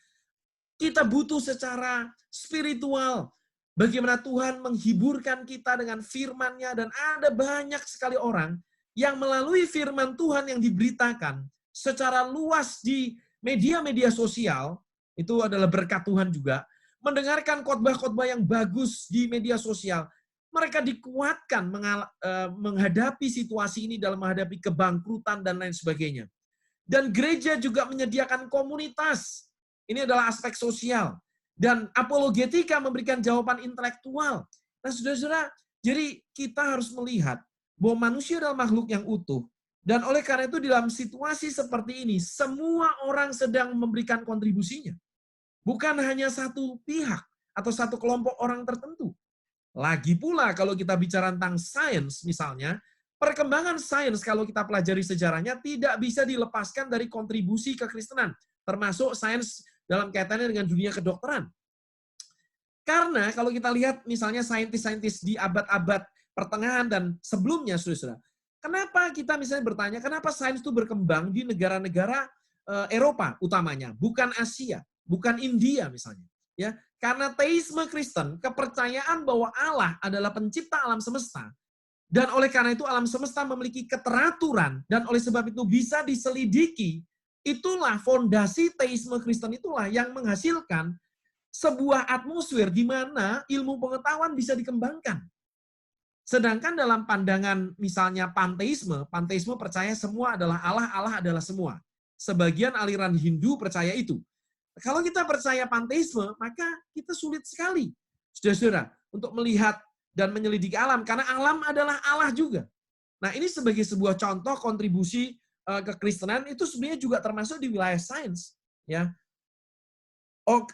Speaker 3: Kita butuh secara spiritual, bagaimana Tuhan menghiburkan kita dengan firman-Nya, dan ada banyak sekali orang yang melalui firman Tuhan yang diberitakan secara luas di media-media sosial, itu adalah berkat Tuhan juga, mendengarkan khotbah-khotbah yang bagus di media sosial, mereka dikuatkan menghadapi situasi ini dalam menghadapi kebangkrutan dan lain sebagainya. Dan gereja juga menyediakan komunitas. Ini adalah aspek sosial. Dan apologetika memberikan jawaban intelektual. Nah, saudara-saudara, jadi kita harus melihat bahwa manusia adalah makhluk yang utuh. Dan oleh karena itu dalam situasi seperti ini, semua orang sedang memberikan kontribusinya. Bukan hanya satu pihak atau satu kelompok orang tertentu. Lagi pula kalau kita bicara tentang sains misalnya, perkembangan sains kalau kita pelajari sejarahnya tidak bisa dilepaskan dari kontribusi kekristenan, termasuk sains dalam kaitannya dengan dunia kedokteran. Karena kalau kita lihat misalnya saintis-saintis di abad-abad pertengahan dan sebelumnya, saudara-saudara, kenapa kita misalnya bertanya, kenapa sains itu berkembang di negara-negara Eropa utamanya, bukan Asia, bukan India misalnya. Ya, karena teisme Kristen, kepercayaan bahwa Allah adalah pencipta alam semesta, dan oleh karena itu alam semesta memiliki keteraturan, dan oleh sebab itu bisa diselidiki, itulah fondasi teisme Kristen, itulah yang menghasilkan sebuah atmosfer di mana ilmu pengetahuan bisa dikembangkan. Sedangkan dalam pandangan misalnya panteisme percaya semua adalah Allah, Allah adalah semua. Sebagian aliran Hindu percaya itu. Kalau kita percaya panteisme, maka kita sulit sekali, saudara-saudara, untuk melihat dan menyelidiki alam, karena alam adalah Allah juga. Nah, ini sebagai sebuah contoh kontribusi kekristenan, itu sebenarnya juga termasuk di wilayah sains. Ya.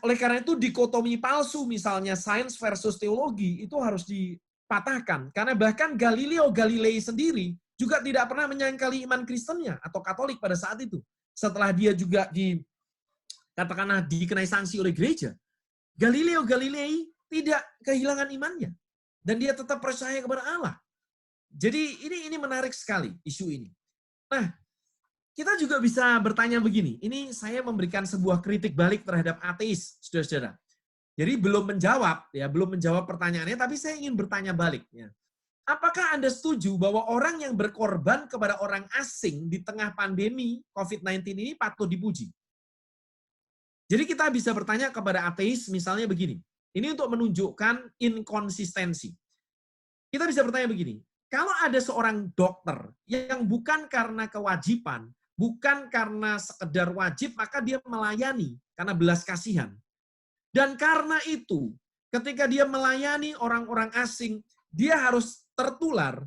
Speaker 3: Oleh karena itu, dikotomi palsu, misalnya sains versus teologi, itu harus dipatahkan. Karena bahkan Galileo Galilei sendiri juga tidak pernah menyangkali iman Kristennya atau Katolik pada saat itu. Setelah dia juga katakanlah dikenai sanksi oleh gereja, Galileo Galilei tidak kehilangan imannya. Dan dia tetap percaya kepada Allah. Jadi ini menarik sekali isu ini. Nah, kita juga bisa bertanya begini. Ini saya memberikan sebuah kritik balik terhadap ateis, saudara-saudara. Jadi belum menjawab pertanyaannya, tapi saya ingin bertanya balik. Ya. Apakah Anda setuju bahwa orang yang berkorban kepada orang asing di tengah pandemi COVID-19 ini patut dipuji? Jadi kita bisa bertanya kepada ateis misalnya begini. Ini untuk menunjukkan inkonsistensi. Kita bisa bertanya begini. Kalau ada seorang dokter yang bukan karena kewajiban, bukan karena sekedar wajib, maka dia melayani karena belas kasihan. Dan karena itu, ketika dia melayani orang-orang asing, dia harus tertular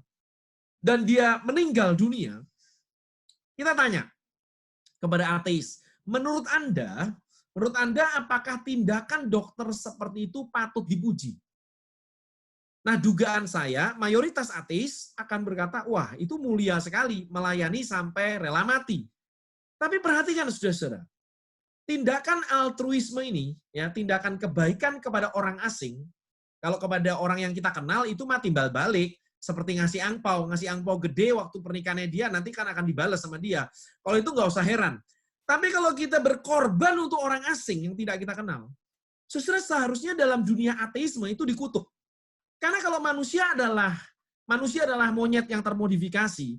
Speaker 3: dan dia meninggal dunia. Kita tanya kepada ateis, menurut Anda apakah tindakan dokter seperti itu patut dipuji? Nah, dugaan saya, mayoritas ateis akan berkata, wah, itu mulia sekali, melayani sampai rela mati. Tapi perhatikan, saudara-saudara, tindakan altruisme ini, ya, tindakan kebaikan kepada orang asing, kalau kepada orang yang kita kenal, itu mah timbal balik, seperti ngasih angpau gede waktu pernikahannya dia, nanti kan akan dibalas sama dia. Kalau itu nggak usah heran. Tapi kalau kita berkorban untuk orang asing yang tidak kita kenal, saudara, seharusnya dalam dunia ateisme itu dikutuk. Karena kalau manusia adalah monyet yang termodifikasi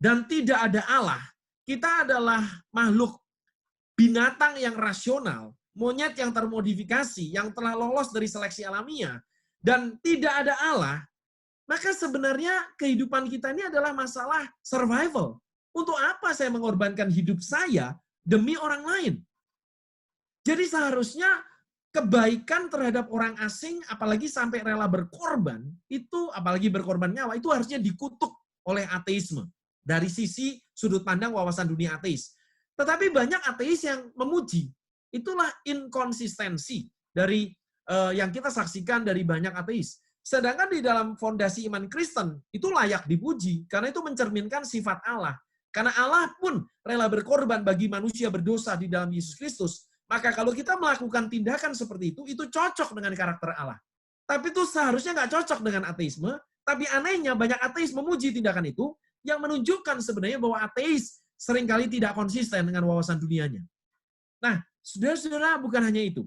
Speaker 3: dan tidak ada Allah, kita adalah makhluk binatang yang rasional, monyet yang termodifikasi, yang telah lolos dari seleksi alamiah, dan tidak ada Allah, maka sebenarnya kehidupan kita ini adalah masalah survival. Untuk apa saya mengorbankan hidup saya demi orang lain? Jadi seharusnya kebaikan terhadap orang asing, apalagi sampai rela berkorban, itu apalagi berkorban nyawa, itu harusnya dikutuk oleh ateisme. Dari sisi sudut pandang wawasan dunia ateis. Tetapi banyak ateis yang memuji. Itulah inkonsistensi dari yang kita saksikan dari banyak ateis. Sedangkan di dalam fondasi iman Kristen, itu layak dipuji, karena itu mencerminkan sifat Allah. Karena Allah pun rela berkorban bagi manusia berdosa di dalam Yesus Kristus. Maka kalau kita melakukan tindakan seperti itu cocok dengan karakter Allah. Tapi itu seharusnya nggak cocok dengan ateisme, tapi anehnya banyak ateis memuji tindakan itu, yang menunjukkan sebenarnya bahwa ateis seringkali tidak konsisten dengan wawasan dunianya. Nah, saudara-saudara, bukan hanya itu.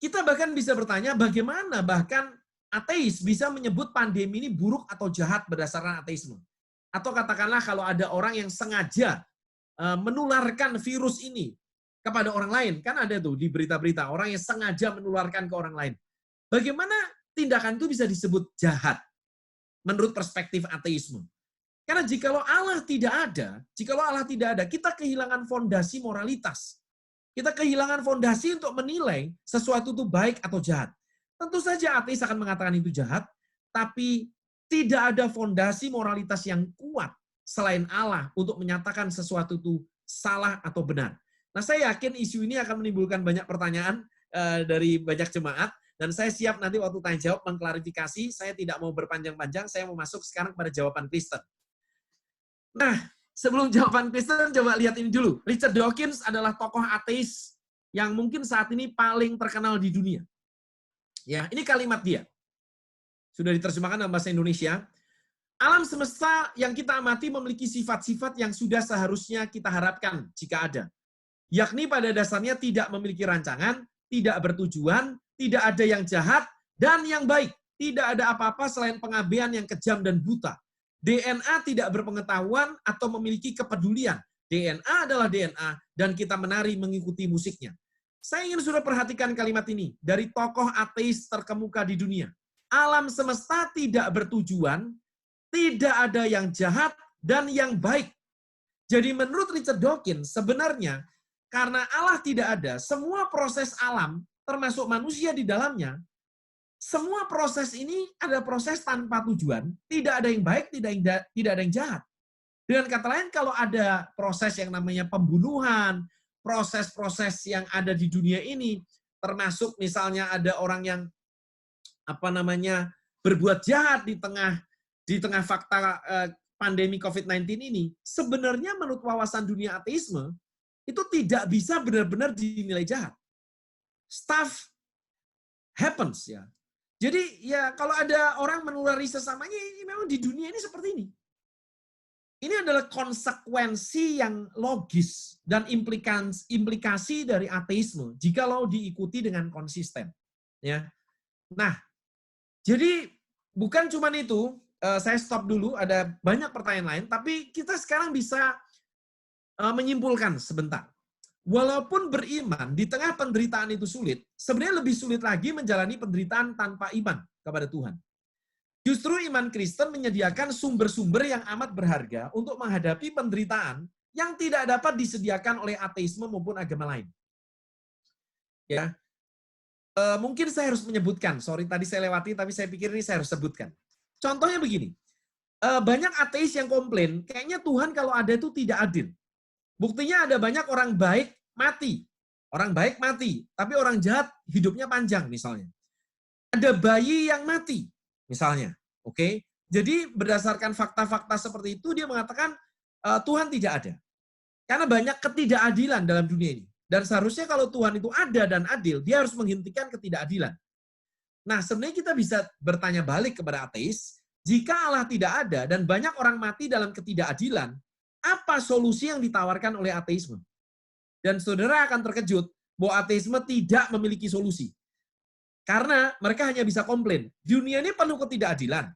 Speaker 3: Kita bahkan bisa bertanya bagaimana bahkan ateis bisa menyebut pandemi ini buruk atau jahat berdasarkan ateisme. Atau katakanlah kalau ada orang yang sengaja menularkan virus ini kepada orang lain. Kan ada tuh di berita-berita orang yang sengaja menularkan ke orang lain. Bagaimana tindakan itu bisa disebut jahat menurut perspektif ateisme? Karena jikalau Allah tidak ada, kita kehilangan fondasi moralitas. Kita kehilangan fondasi untuk menilai sesuatu itu baik atau jahat. Tentu saja ateis akan mengatakan itu jahat, tapi tidak ada fondasi moralitas yang kuat selain Allah untuk menyatakan sesuatu itu salah atau benar. Nah, saya yakin isu ini akan menimbulkan banyak pertanyaan dari banyak jemaat, dan saya siap nanti waktu tanya jawab mengklarifikasi. Saya tidak mau berpanjang-panjang, saya mau masuk sekarang pada jawaban Kristen. Nah, sebelum jawaban Kristen, coba lihat ini dulu. Richard Dawkins adalah tokoh ateis yang mungkin saat ini paling terkenal di dunia. Ya, ini kalimat dia. Sudah diterjemahkan dalam bahasa Indonesia. Alam semesta yang kita amati memiliki sifat-sifat yang sudah seharusnya kita harapkan jika ada. Yakni pada dasarnya tidak memiliki rancangan, tidak bertujuan, tidak ada yang jahat, dan yang baik. Tidak ada apa-apa selain pengabaian yang kejam dan buta. DNA tidak berpengetahuan atau memiliki kepedulian. DNA adalah DNA, dan kita menari mengikuti musiknya. Saya ingin sudah perhatikan kalimat ini dari tokoh ateis terkemuka di dunia. Alam semesta tidak bertujuan, tidak ada yang jahat, dan yang baik. Jadi menurut Richard Dawkins, sebenarnya karena Allah tidak ada, semua proses alam, termasuk manusia di dalamnya, semua proses ini ada proses tanpa tujuan, tidak ada yang baik, tidak ada yang jahat. Dengan kata lain, kalau ada proses yang namanya pembunuhan, proses-proses yang ada di dunia ini, termasuk misalnya ada orang yang berbuat jahat di tengah fakta pandemi COVID-19 ini, sebenarnya menurut wawasan dunia ateisme itu tidak bisa benar-benar dinilai jahat. Stuff happens ya. Jadi ya kalau ada orang menulari sesamanya, ini memang di dunia ini seperti ini. Ini adalah konsekuensi yang logis dan implikasi dari ateisme jikalau diikuti dengan konsisten. Ya. Nah, jadi bukan cuma itu, saya stop dulu, ada banyak pertanyaan lain, tapi kita sekarang bisa menyimpulkan sebentar. Walaupun beriman di tengah penderitaan itu sulit, sebenarnya lebih sulit lagi menjalani penderitaan tanpa iman kepada Tuhan. Justru iman Kristen menyediakan sumber-sumber yang amat berharga untuk menghadapi penderitaan yang tidak dapat disediakan oleh ateisme maupun agama lain. Ya, mungkin saya harus menyebutkan, sorry tadi saya lewati, tapi saya pikir ini saya harus sebutkan. Contohnya begini, banyak ateis yang komplain, kayaknya Tuhan kalau ada itu tidak adil. Buktinya ada banyak orang baik mati. Orang baik mati, tapi orang jahat hidupnya panjang misalnya. Ada bayi yang mati misalnya. Oke. Jadi berdasarkan fakta-fakta seperti itu dia mengatakan Tuhan tidak ada. Karena banyak ketidakadilan dalam dunia ini. Dan seharusnya kalau Tuhan itu ada dan adil, dia harus menghentikan ketidakadilan. Nah, sebenarnya kita bisa bertanya balik kepada ateis, jika Allah tidak ada dan banyak orang mati dalam ketidakadilan, apa solusi yang ditawarkan oleh ateisme? Dan saudara akan terkejut bahwa ateisme tidak memiliki solusi. Karena mereka hanya bisa komplain. Dunia ini penuh ketidakadilan.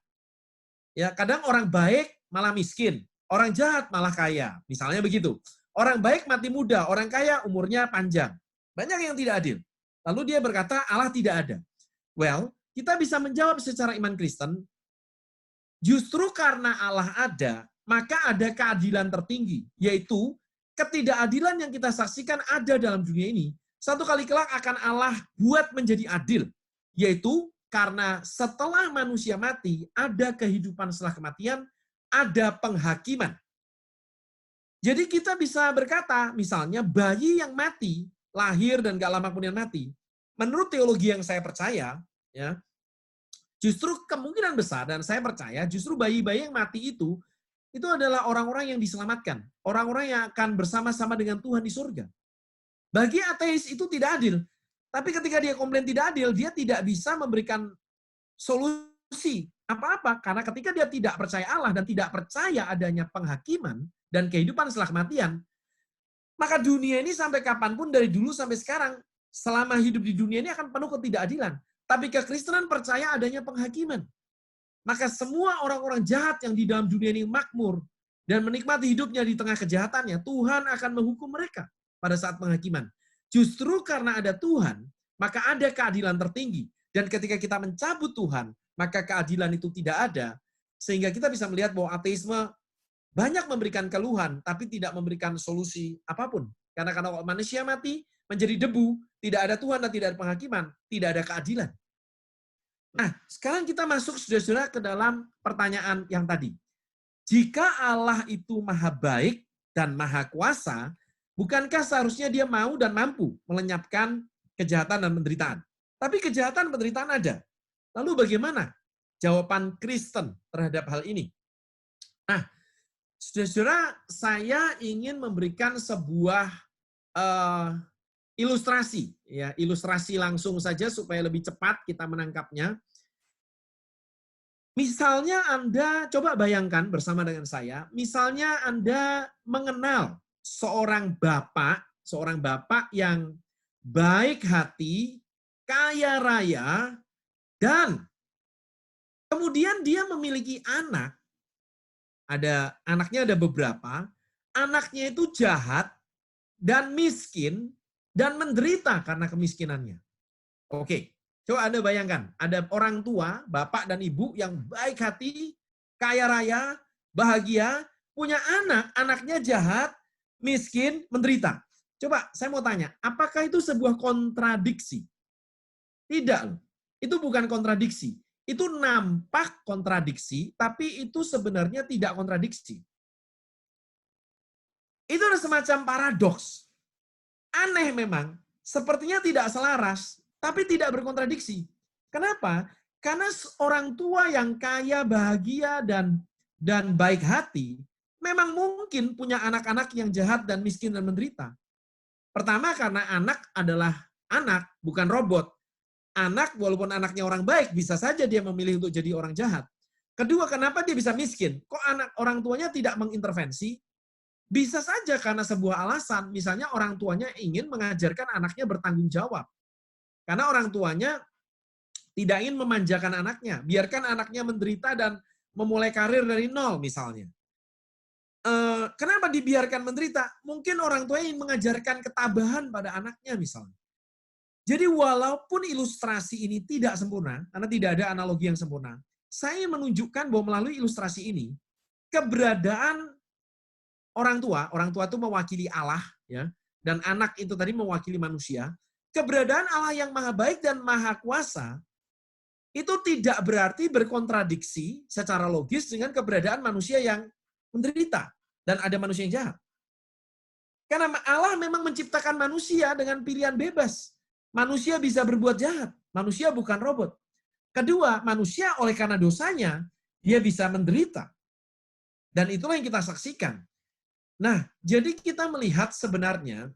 Speaker 3: Ya, kadang orang baik malah miskin, orang jahat malah kaya. Misalnya begitu. Orang baik mati muda, orang kaya umurnya panjang. Banyak yang tidak adil. Lalu dia berkata Allah tidak ada. Well, kita bisa menjawab secara iman Kristen, justru karena Allah ada, maka ada keadilan tertinggi, yaitu ketidakadilan yang kita saksikan ada dalam dunia ini, satu kali kelak akan Allah buat menjadi adil, yaitu karena setelah manusia mati, ada kehidupan setelah kematian, ada penghakiman. Jadi kita bisa berkata, misalnya bayi yang mati, lahir dan gak lama kemudian mati, menurut teologi yang saya percaya, ya, justru kemungkinan besar, dan saya percaya justru bayi-bayi yang mati itu adalah orang-orang yang diselamatkan. Orang-orang yang akan bersama-sama dengan Tuhan di surga. Bagi ateis itu tidak adil. Tapi ketika dia komplain tidak adil, dia tidak bisa memberikan solusi apa-apa. Karena ketika dia tidak percaya Allah dan tidak percaya adanya penghakiman dan kehidupan setelah kematian, maka dunia ini sampai kapanpun dari dulu sampai sekarang selama hidup di dunia ini akan penuh ketidakadilan. Tapi kekristenan percaya adanya penghakiman. Maka semua orang-orang jahat yang di dalam dunia ini makmur dan menikmati hidupnya di tengah kejahatannya, Tuhan akan menghukum mereka pada saat penghakiman. Justru karena ada Tuhan, maka ada keadilan tertinggi. Dan ketika kita mencabut Tuhan, maka keadilan itu tidak ada. Sehingga kita bisa melihat bahwa ateisme banyak memberikan keluhan, tapi tidak memberikan solusi apapun. Karena kalau manusia mati, menjadi debu, tidak ada Tuhan dan tidak ada penghakiman, tidak ada keadilan. Nah, sekarang kita masuk saudara-saudara ke dalam pertanyaan yang tadi. Jika Allah itu maha baik dan maha kuasa, bukankah seharusnya dia mau dan mampu melenyapkan kejahatan dan penderitaan? Tapi kejahatan dan penderitaan ada. Lalu bagaimana jawaban Kristen terhadap hal ini? Nah, saudara-saudara, saya ingin memberikan sebuah ilustrasi, ya, ilustrasi langsung saja supaya lebih cepat kita menangkapnya. Misalnya Anda, coba bayangkan bersama dengan saya, misalnya Anda mengenal seorang bapak yang baik hati, kaya raya, dan kemudian dia memiliki anak. Anaknya ada beberapa, anaknya itu jahat dan miskin dan menderita karena kemiskinannya. Oke, coba Anda bayangkan, ada orang tua, bapak dan ibu yang baik hati, kaya raya, bahagia, punya anak, anaknya jahat, miskin, menderita. Coba saya mau tanya, apakah itu sebuah kontradiksi? Tidak loh. Itu bukan kontradiksi. Itu nampak kontradiksi, tapi itu sebenarnya tidak kontradiksi. Itu ada semacam paradoks. Aneh memang, sepertinya tidak selaras, tapi tidak berkontradiksi. Kenapa? Karena orang tua yang kaya, bahagia, dan baik hati, memang mungkin punya anak-anak yang jahat dan miskin dan menderita. Pertama, karena anak adalah anak, bukan robot. Anak, walaupun anaknya orang baik, bisa saja dia memilih untuk jadi orang jahat. Kedua, kenapa dia bisa miskin? Kok anak orang tuanya tidak mengintervensi? Bisa saja karena sebuah alasan, misalnya orang tuanya ingin mengajarkan anaknya bertanggung jawab. Karena orang tuanya tidak ingin memanjakan anaknya, biarkan anaknya menderita dan memulai karir dari nol misalnya. Kenapa dibiarkan menderita? Mungkin orang tua ingin mengajarkan ketabahan pada anaknya misalnya. Jadi walaupun ilustrasi ini tidak sempurna, karena tidak ada analogi yang sempurna, saya menunjukkan bahwa melalui ilustrasi ini, keberadaan orang tua itu mewakili Allah, ya, dan anak itu tadi mewakili manusia. Keberadaan Allah yang maha baik dan maha kuasa itu tidak berarti berkontradiksi secara logis dengan keberadaan manusia yang menderita dan ada manusia yang jahat. Karena Allah memang menciptakan manusia dengan pilihan bebas. Manusia bisa berbuat jahat, manusia bukan robot. Kedua, manusia oleh karena dosanya dia bisa menderita. Dan itulah yang kita saksikan. Nah, jadi kita melihat sebenarnya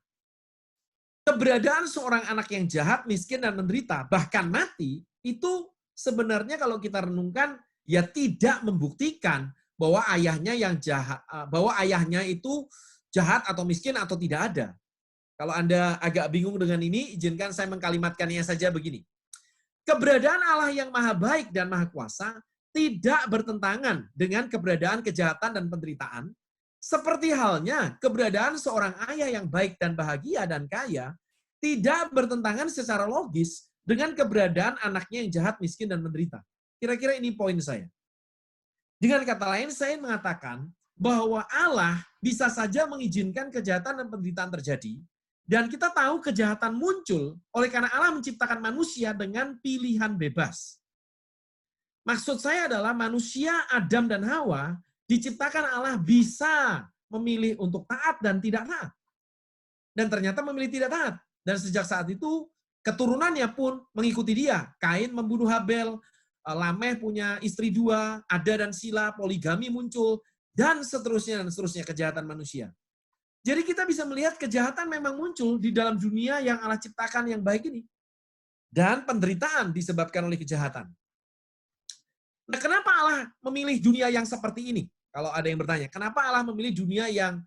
Speaker 3: keberadaan seorang anak yang jahat, miskin, dan menderita, bahkan mati, itu sebenarnya kalau kita renungkan, ya tidak membuktikan bahwa ayahnya yang jahat, bahwa ayahnya itu jahat atau miskin atau tidak ada. Kalau Anda agak bingung dengan ini, izinkan saya mengkalimatkannya saja begini. Keberadaan Allah yang maha baik dan maha kuasa tidak bertentangan dengan keberadaan kejahatan dan penderitaan. Seperti halnya keberadaan seorang ayah yang baik dan bahagia dan kaya tidak bertentangan secara logis dengan keberadaan anaknya yang jahat, miskin, dan menderita. Kira-kira ini poin saya. Dengan kata lain, saya mengatakan bahwa Allah bisa saja mengizinkan kejahatan dan penderitaan terjadi, dan kita tahu kejahatan muncul oleh karena Allah menciptakan manusia dengan pilihan bebas. Maksud saya adalah manusia, Adam dan Hawa, diciptakan Allah bisa memilih untuk taat dan tidak taat. Dan ternyata memilih tidak taat. Dan sejak saat itu, keturunannya pun mengikuti dia. Kain membunuh Habel, Lameh punya istri 2, Ada dan Sila, poligami muncul, dan seterusnya kejahatan manusia. Jadi kita bisa melihat kejahatan memang muncul di dalam dunia yang Allah ciptakan yang baik ini. Dan penderitaan disebabkan oleh kejahatan. Nah, kenapa Allah memilih dunia yang seperti ini? Kalau ada yang bertanya, kenapa Allah memilih dunia yang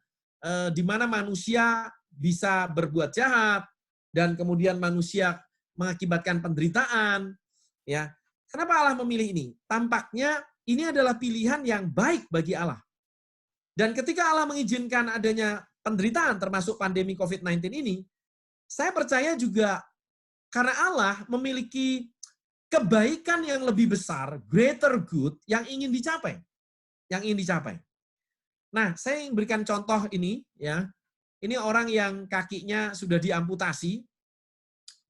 Speaker 3: di mana manusia bisa berbuat jahat, dan kemudian manusia mengakibatkan penderitaan, ya. Kenapa Allah memilih ini? Tampaknya ini adalah pilihan yang baik bagi Allah. Dan ketika Allah mengizinkan adanya penderitaan termasuk pandemi COVID-19 ini, saya percaya juga karena Allah memiliki kebaikan yang lebih besar, greater good, yang ingin dicapai. Yang ingin dicapai. Nah, saya ingin berikan contoh ini, ya. Ini orang yang kakinya sudah diamputasi,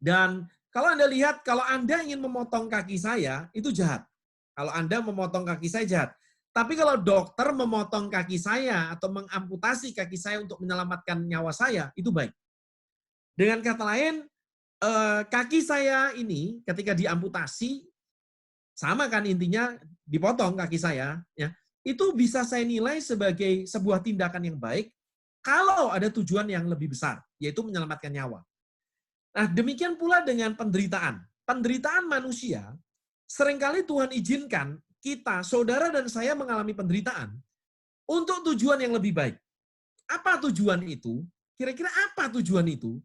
Speaker 3: dan kalau Anda lihat, kalau Anda ingin memotong kaki saya, itu jahat. Kalau Anda memotong kaki saya, jahat. Tapi kalau dokter memotong kaki saya atau mengamputasi kaki saya untuk menyelamatkan nyawa saya, itu baik. Dengan kata lain, kaki saya ini ketika diamputasi, sama kan intinya dipotong kaki saya, ya, itu bisa saya nilai sebagai sebuah tindakan yang baik kalau ada tujuan yang lebih besar, yaitu menyelamatkan nyawa. Nah, demikian pula dengan penderitaan. Penderitaan manusia, seringkali Tuhan izinkan kita, saudara dan saya mengalami penderitaan untuk tujuan yang lebih baik. Apa tujuan itu? Kira-kira apa tujuan itu?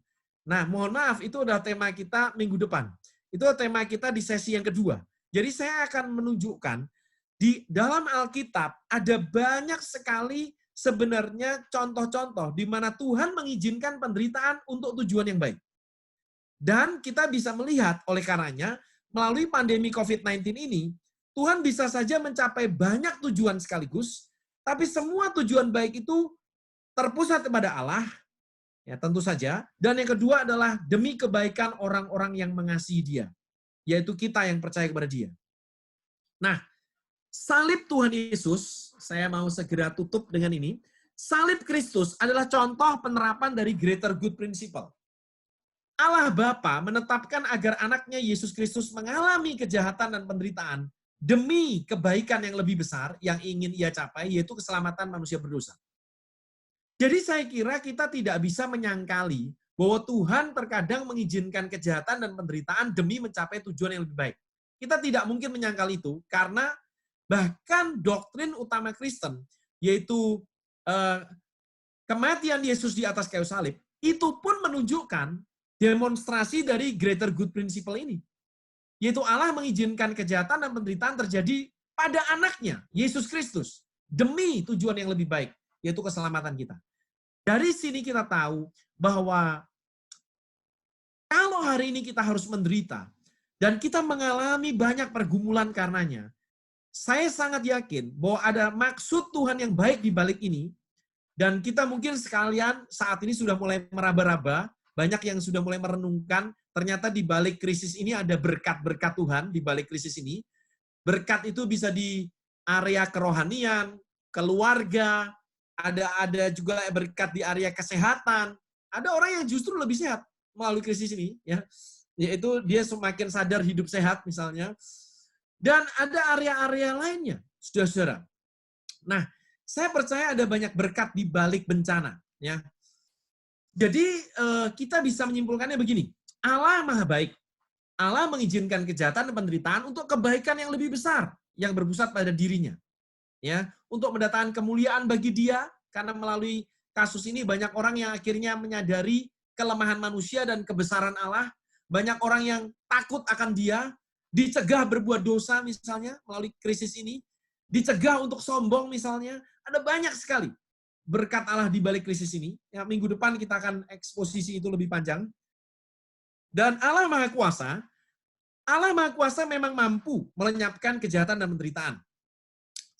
Speaker 3: Nah, mohon maaf, itu adalah tema kita minggu depan. Itu tema kita di sesi yang kedua. Jadi saya akan menunjukkan di dalam Alkitab ada banyak sekali sebenarnya contoh-contoh di mana Tuhan mengizinkan penderitaan untuk tujuan yang baik. Dan kita bisa melihat oleh karenanya, melalui pandemi COVID-19 ini, Tuhan bisa saja mencapai banyak tujuan sekaligus, tapi semua tujuan baik itu terpusat kepada Allah, ya tentu saja. Dan yang kedua adalah demi kebaikan orang-orang yang mengasihi Dia, yaitu kita yang percaya kepada Dia. Nah, salib Tuhan Yesus, saya mau segera tutup dengan ini. Salib Kristus adalah contoh penerapan dari greater good principle. Allah Bapa menetapkan agar anaknya Yesus Kristus mengalami kejahatan dan penderitaan demi kebaikan yang lebih besar yang ingin Ia capai, yaitu keselamatan manusia berdosa. Jadi saya kira kita tidak bisa menyangkali bahwa Tuhan terkadang mengizinkan kejahatan dan penderitaan demi mencapai tujuan yang lebih baik. Kita tidak mungkin menyangkal itu, karena bahkan doktrin utama Kristen, yaitu kematian Yesus di atas kayu salib, itu pun menunjukkan demonstrasi dari greater good principle ini. Yaitu Allah mengizinkan kejahatan dan penderitaan terjadi pada anaknya, Yesus Kristus, demi tujuan yang lebih baik, yaitu keselamatan kita. Dari sini kita tahu bahwa kalau hari ini kita harus menderita, dan kita mengalami banyak pergumulan karenanya, saya sangat yakin bahwa ada maksud Tuhan yang baik di balik ini, dan kita mungkin sekalian saat ini sudah mulai meraba-raba, banyak yang sudah mulai merenungkan, ternyata di balik krisis ini ada berkat-berkat Tuhan di balik krisis ini. Berkat itu bisa di area kerohanian, keluarga, ada juga berkat di area kesehatan. Ada orang yang justru lebih sehat melalui krisis ini, ya. Yaitu dia semakin sadar hidup sehat misalnya. Dan ada area-area lainnya, saudara-saudara. Nah, saya percaya ada banyak berkat di balik bencana, ya. Jadi kita bisa menyimpulkannya begini, Allah Maha Baik. Allah mengizinkan kejahatan dan penderitaan untuk kebaikan yang lebih besar yang berpusat pada dirinya. Ya, untuk mendatangkan kemuliaan bagi Dia, karena melalui kasus ini banyak orang yang akhirnya menyadari kelemahan manusia dan kebesaran Allah. Banyak orang yang takut akan Dia, dicegah berbuat dosa misalnya melalui krisis ini, dicegah untuk sombong misalnya. Ada banyak sekali berkat Allah di balik krisis ini. Ya, minggu depan kita akan eksposisi itu lebih panjang. Dan Allah Maha Kuasa memang mampu melenyapkan kejahatan dan penderitaan.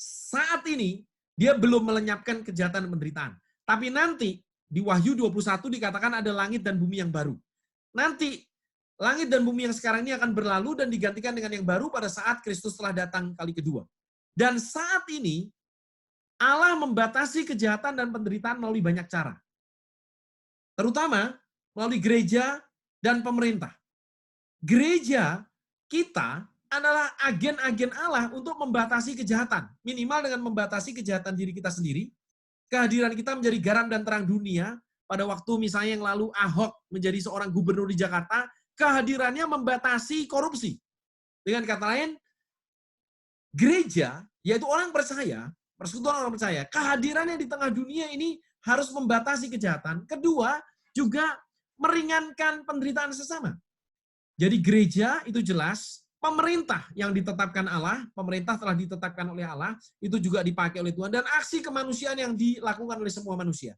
Speaker 3: Saat ini, Dia belum melenyapkan kejahatan dan penderitaan. Tapi nanti, di Wahyu 21 dikatakan ada langit dan bumi yang baru. Nanti, langit dan bumi yang sekarang ini akan berlalu dan digantikan dengan yang baru pada saat Kristus telah datang kali kedua. Dan saat ini, Allah membatasi kejahatan dan penderitaan melalui banyak cara. Terutama melalui gereja dan pemerintah. Gereja kita adalah agen-agen Allah untuk membatasi kejahatan. Minimal dengan membatasi kejahatan diri kita sendiri. Kehadiran kita menjadi garam dan terang dunia. Pada waktu misalnya yang lalu Ahok menjadi seorang gubernur di Jakarta, kehadirannya membatasi korupsi. Dengan kata lain, gereja, yaitu orang percaya, persekutuan orang percaya, kehadirannya di tengah dunia ini harus membatasi kejahatan. Kedua, juga meringankan penderitaan sesama. Jadi gereja itu jelas, pemerintah yang ditetapkan Allah, pemerintah telah ditetapkan oleh Allah, itu juga dipakai oleh Tuhan, dan aksi kemanusiaan yang dilakukan oleh semua manusia.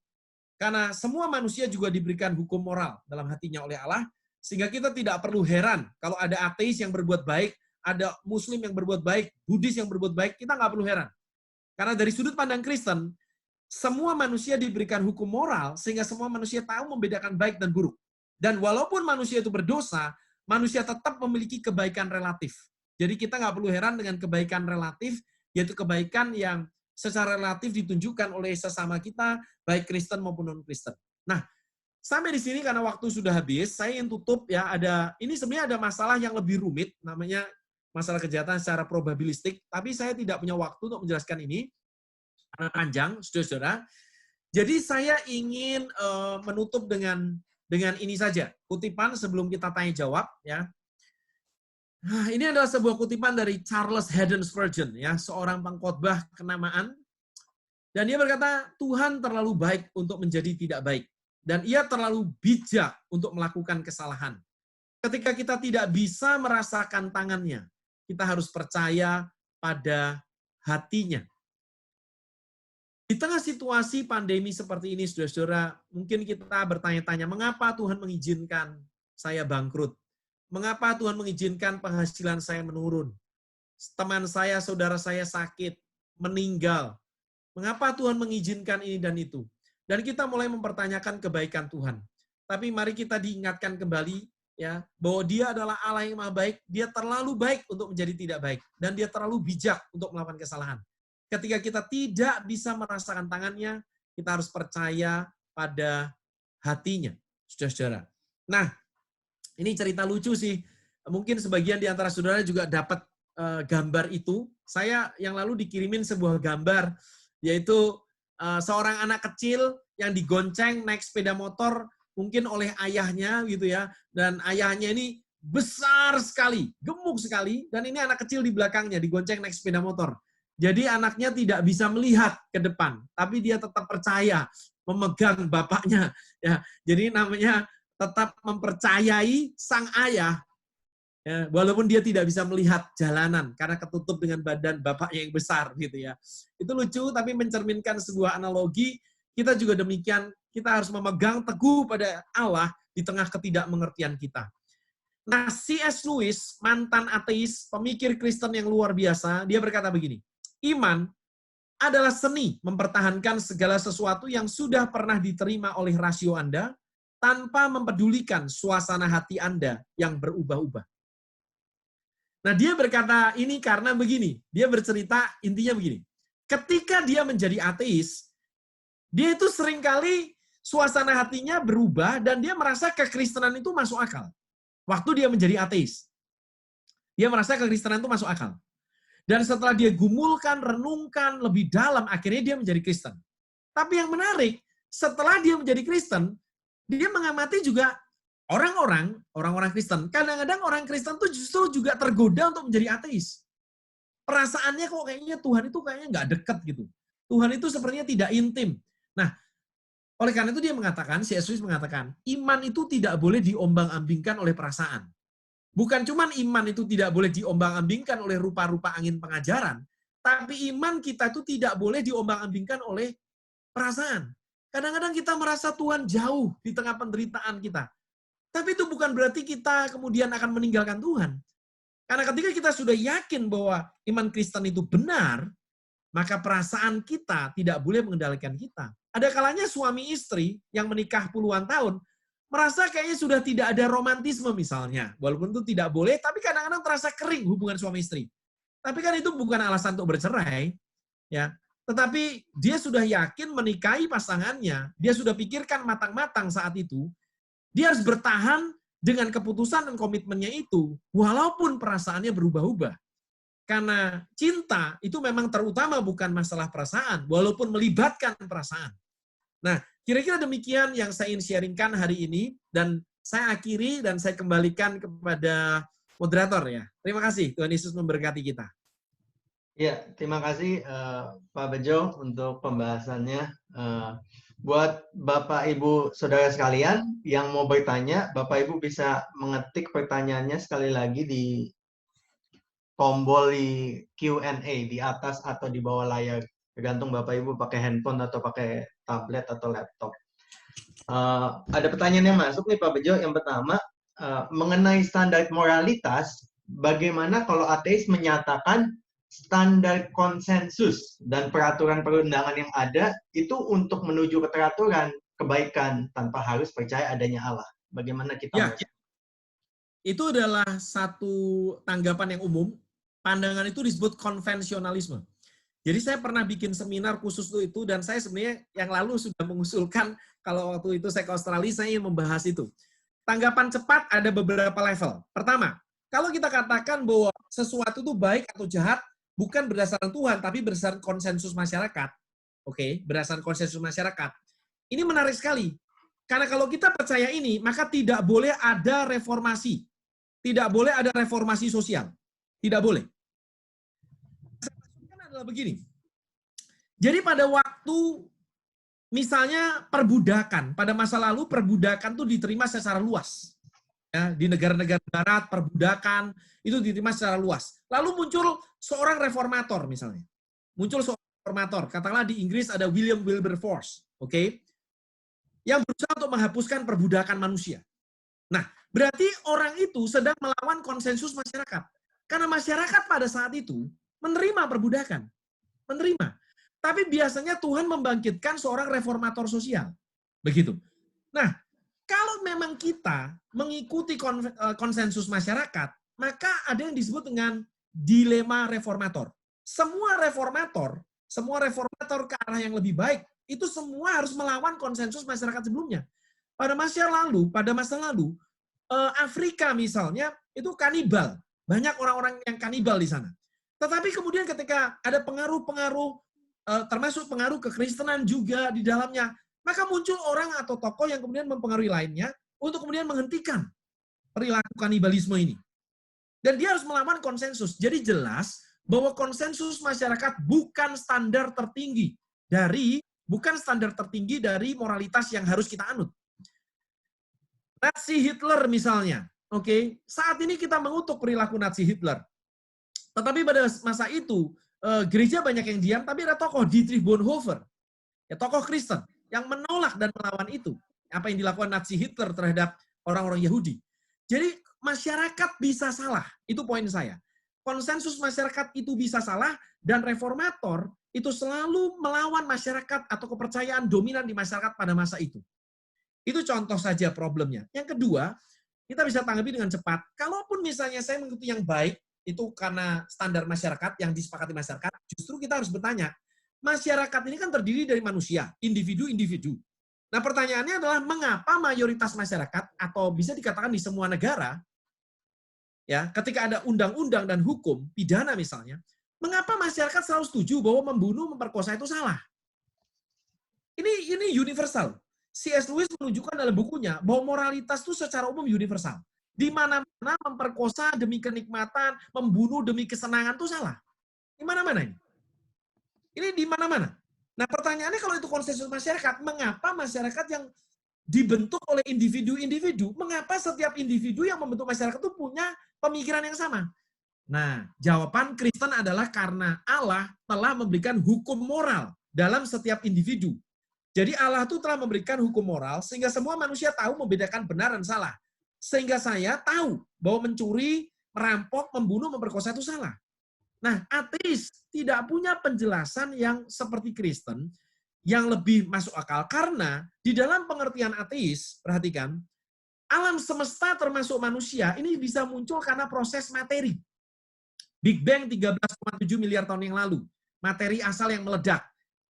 Speaker 3: Karena semua manusia juga diberikan hukum moral dalam hatinya oleh Allah, sehingga kita tidak perlu heran kalau ada ateis yang berbuat baik, ada muslim yang berbuat baik, Buddhis yang berbuat baik, kita nggak perlu heran. Karena dari sudut pandang Kristen, semua manusia diberikan hukum moral, sehingga semua manusia tahu membedakan baik dan buruk. Dan walaupun manusia itu berdosa, manusia tetap memiliki kebaikan relatif. Jadi kita nggak perlu heran dengan kebaikan relatif, yaitu kebaikan yang secara relatif ditunjukkan oleh sesama kita, baik Kristen maupun non-Kristen. Nah, sampai di sini karena waktu sudah habis, saya ingin tutup ya. Ini sebenarnya ada masalah yang lebih rumit, namanya masalah kejahatan secara probabilistik, tapi saya tidak punya waktu untuk menjelaskan ini, karena panjang, saudara-saudara. Jadi saya ingin menutup dengan ini saja, kutipan sebelum kita tanya jawab ya. Ini adalah sebuah kutipan dari Charles Haddon Spurgeon, ya, seorang pengkhotbah kenamaan. Dan dia berkata, Tuhan terlalu baik untuk menjadi tidak baik. Dan ia terlalu bijak untuk melakukan kesalahan. Ketika kita tidak bisa merasakan tangannya, kita harus percaya pada hatinya. Di tengah situasi pandemi seperti ini, saudara-saudara, mungkin kita bertanya-tanya, mengapa Tuhan mengizinkan saya bangkrut? Mengapa Tuhan mengizinkan penghasilan saya menurun? Teman saya, saudara saya sakit, meninggal. Mengapa Tuhan mengizinkan ini dan itu? Dan kita mulai mempertanyakan kebaikan Tuhan. Tapi mari kita diingatkan kembali ya bahwa Dia adalah Allah yang Maha Baik. Dia terlalu baik untuk menjadi tidak baik. Dan Dia terlalu bijak untuk melakukan kesalahan. Ketika kita tidak bisa merasakan tangannya, kita harus percaya pada hatinya. Saudara-saudara. Nah, ini cerita lucu sih. Mungkin sebagian di antara saudara juga dapat gambar itu. Saya yang lalu dikirimin sebuah gambar, yaitu seorang anak kecil yang digonceng naik sepeda motor, mungkin oleh ayahnya gitu ya. Dan ayahnya ini besar sekali, gemuk sekali, dan ini anak kecil di belakangnya digonceng naik sepeda motor. Jadi anaknya tidak bisa melihat ke depan, tapi dia tetap percaya memegang bapaknya. Ya, jadi namanya tetap mempercayai sang ayah, ya, walaupun dia tidak bisa melihat jalanan karena ketutup dengan badan bapaknya yang besar gitu ya. Itu lucu tapi mencerminkan sebuah analogi. Kita juga demikian, kita harus memegang teguh pada Allah di tengah ketidakmengertian kita. Nah, C.S. Lewis, mantan ateis, pemikir Kristen yang luar biasa, dia berkata begini, iman adalah seni mempertahankan segala sesuatu yang sudah pernah diterima oleh rasio Anda, tanpa mempedulikan suasana hati Anda yang berubah-ubah. Nah, dia berkata ini karena begini. Dia bercerita intinya begini. Ketika dia menjadi ateis, dia itu seringkali suasana hatinya berubah dan dia merasa kekristenan itu masuk akal. Waktu dia menjadi ateis. Dia merasa kekristenan itu masuk akal. Dan setelah dia gumulkan, renungkan lebih dalam, akhirnya dia menjadi Kristen. Tapi yang menarik, setelah dia menjadi Kristen, dia mengamati juga orang-orang Kristen. Kadang-kadang orang Kristen tuh justru juga tergoda untuk menjadi ateis. Perasaannya kok kayaknya Tuhan itu kayaknya nggak dekat gitu. Tuhan itu sepertinya tidak intim. Nah, oleh karena itu dia mengatakan, C.S. Lewis mengatakan, iman itu tidak boleh diombang-ambingkan oleh perasaan. Bukan cuma iman itu tidak boleh diombang-ambingkan oleh rupa-rupa angin pengajaran, tapi iman kita itu tidak boleh diombang-ambingkan oleh perasaan. Kadang-kadang kita merasa Tuhan jauh di tengah penderitaan kita. Tapi itu bukan berarti kita kemudian akan meninggalkan Tuhan. Karena ketika kita sudah yakin bahwa iman Kristen itu benar, maka perasaan kita tidak boleh mengendalikan kita. Ada kalanya suami istri yang menikah puluhan tahun, merasa kayaknya sudah tidak ada romantisme misalnya. Walaupun itu tidak boleh, tapi kadang-kadang terasa kering hubungan suami istri. Tapi kan itu bukan alasan untuk bercerai. Ya. Tetapi dia sudah yakin menikahi pasangannya, dia sudah pikirkan matang-matang saat itu, dia harus bertahan dengan keputusan dan komitmennya itu, walaupun perasaannya berubah-ubah. Karena cinta itu memang terutama bukan masalah perasaan, walaupun melibatkan perasaan. Nah, kira-kira demikian yang saya ingin sharingkan hari ini, dan saya akhiri dan saya kembalikan kepada moderator ya. Terima kasih, Tuhan Yesus memberkati kita.
Speaker 2: Ya, terima kasih Pak Bejo untuk pembahasannya. Buat Bapak Ibu Saudara sekalian yang mau bertanya, Bapak Ibu bisa mengetik pertanyaannya sekali lagi di tombol di Q&A di atas atau di bawah layar. Tergantung Bapak Ibu pakai handphone atau pakai tablet atau laptop. Ada pertanyaan yang masuk nih Pak Bejo. Yang pertama, mengenai standar moralitas, bagaimana kalau ateis menyatakan standar konsensus dan peraturan perundangan yang ada itu untuk menuju keteraturan, kebaikan, tanpa harus percaya adanya Allah. Bagaimana kita
Speaker 3: Itu adalah satu tanggapan yang umum. Pandangan itu disebut konvensionalisme. Jadi saya pernah bikin seminar khusus itu, dan saya sebenarnya yang lalu sudah mengusulkan, kalau waktu itu saya ke Australia, saya ingin membahas itu. Tanggapan cepat ada beberapa level. Pertama, kalau kita katakan bahwa sesuatu itu baik atau jahat, bukan berdasarkan Tuhan, tapi berdasarkan konsensus masyarakat. Oke, berdasarkan konsensus masyarakat. Ini menarik sekali. Karena kalau kita percaya ini, maka tidak boleh ada reformasi. Tidak boleh ada reformasi sosial. Tidak boleh. Saya maksudkan adalah begini. Jadi pada waktu, misalnya perbudakan, pada masa lalu perbudakan itu diterima secara luas. Ya, di negara-negara barat, perbudakan itu diterima secara luas. Lalu muncul seorang reformator misalnya. Muncul seorang reformator. Katakanlah di Inggris ada William Wilberforce. Oke? Yang berusaha untuk menghapuskan perbudakan manusia. Nah, berarti orang itu sedang melawan konsensus masyarakat. Karena masyarakat pada saat itu menerima perbudakan. Menerima. Tapi biasanya Tuhan membangkitkan seorang reformator sosial. Begitu. Nah, kalau memang kita mengikuti konsensus masyarakat, maka ada yang disebut dengan dilema reformator. Semua reformator ke arah yang lebih baik, itu semua harus melawan konsensus masyarakat sebelumnya. Pada masa lalu, Afrika misalnya, itu kanibal. Banyak orang-orang yang kanibal di sana. Tetapi kemudian ketika ada pengaruh-pengaruh, termasuk pengaruh kekristenan juga di dalamnya, maka muncul orang atau tokoh yang kemudian mempengaruhi lainnya untuk kemudian menghentikan perilaku kanibalisme ini. Dan dia harus melawan konsensus. Jadi jelas bahwa konsensus masyarakat bukan standar tertinggi dari moralitas yang harus kita anut. Nazi Hitler misalnya, oke, saat ini kita mengutuk perilaku Nazi Hitler. Tetapi pada masa itu gereja banyak yang diam, tapi ada tokoh Dietrich Bonhoeffer, ya tokoh Kristen yang menolak dan melawan itu. Apa yang dilakukan Nazi Hitler terhadap orang-orang Yahudi. Jadi masyarakat bisa salah, itu poin saya. Konsensus masyarakat itu bisa salah, dan reformator itu selalu melawan masyarakat atau kepercayaan dominan di masyarakat pada masa itu. Itu contoh saja problemnya. Yang kedua, kita bisa tanggapi dengan cepat. Kalaupun misalnya saya mengikuti yang baik, itu karena standar masyarakat yang disepakati masyarakat, justru kita harus bertanya, masyarakat ini kan terdiri dari manusia, individu-individu. Nah, pertanyaannya adalah mengapa mayoritas masyarakat, atau bisa dikatakan di semua negara, ya, ketika ada undang-undang dan hukum pidana misalnya, mengapa masyarakat selalu setuju bahwa membunuh, memperkosa itu salah? Ini universal. C.S. Lewis menunjukkan dalam bukunya bahwa moralitas itu secara umum universal. Di mana-mana memperkosa demi kenikmatan, membunuh demi kesenangan itu salah. Di mana-mana ini. Ini di mana-mana. Nah, pertanyaannya kalau itu konsensus masyarakat, mengapa masyarakat yang dibentuk oleh individu-individu, mengapa setiap individu yang membentuk masyarakat itu punya pemikiran yang sama? Nah, jawaban Kristen adalah karena Allah telah memberikan hukum moral dalam setiap individu. Jadi Allah itu telah memberikan hukum moral sehingga semua manusia tahu membedakan benar dan salah. Sehingga saya tahu bahwa mencuri, merampok, membunuh, memperkosa itu salah. Nah, ateis tidak punya penjelasan yang seperti Kristen, yang lebih masuk akal. Karena di dalam pengertian ateis, perhatikan, alam semesta termasuk manusia, ini bisa muncul karena proses materi. Big Bang 13,7 miliar tahun yang lalu. Materi asal yang meledak.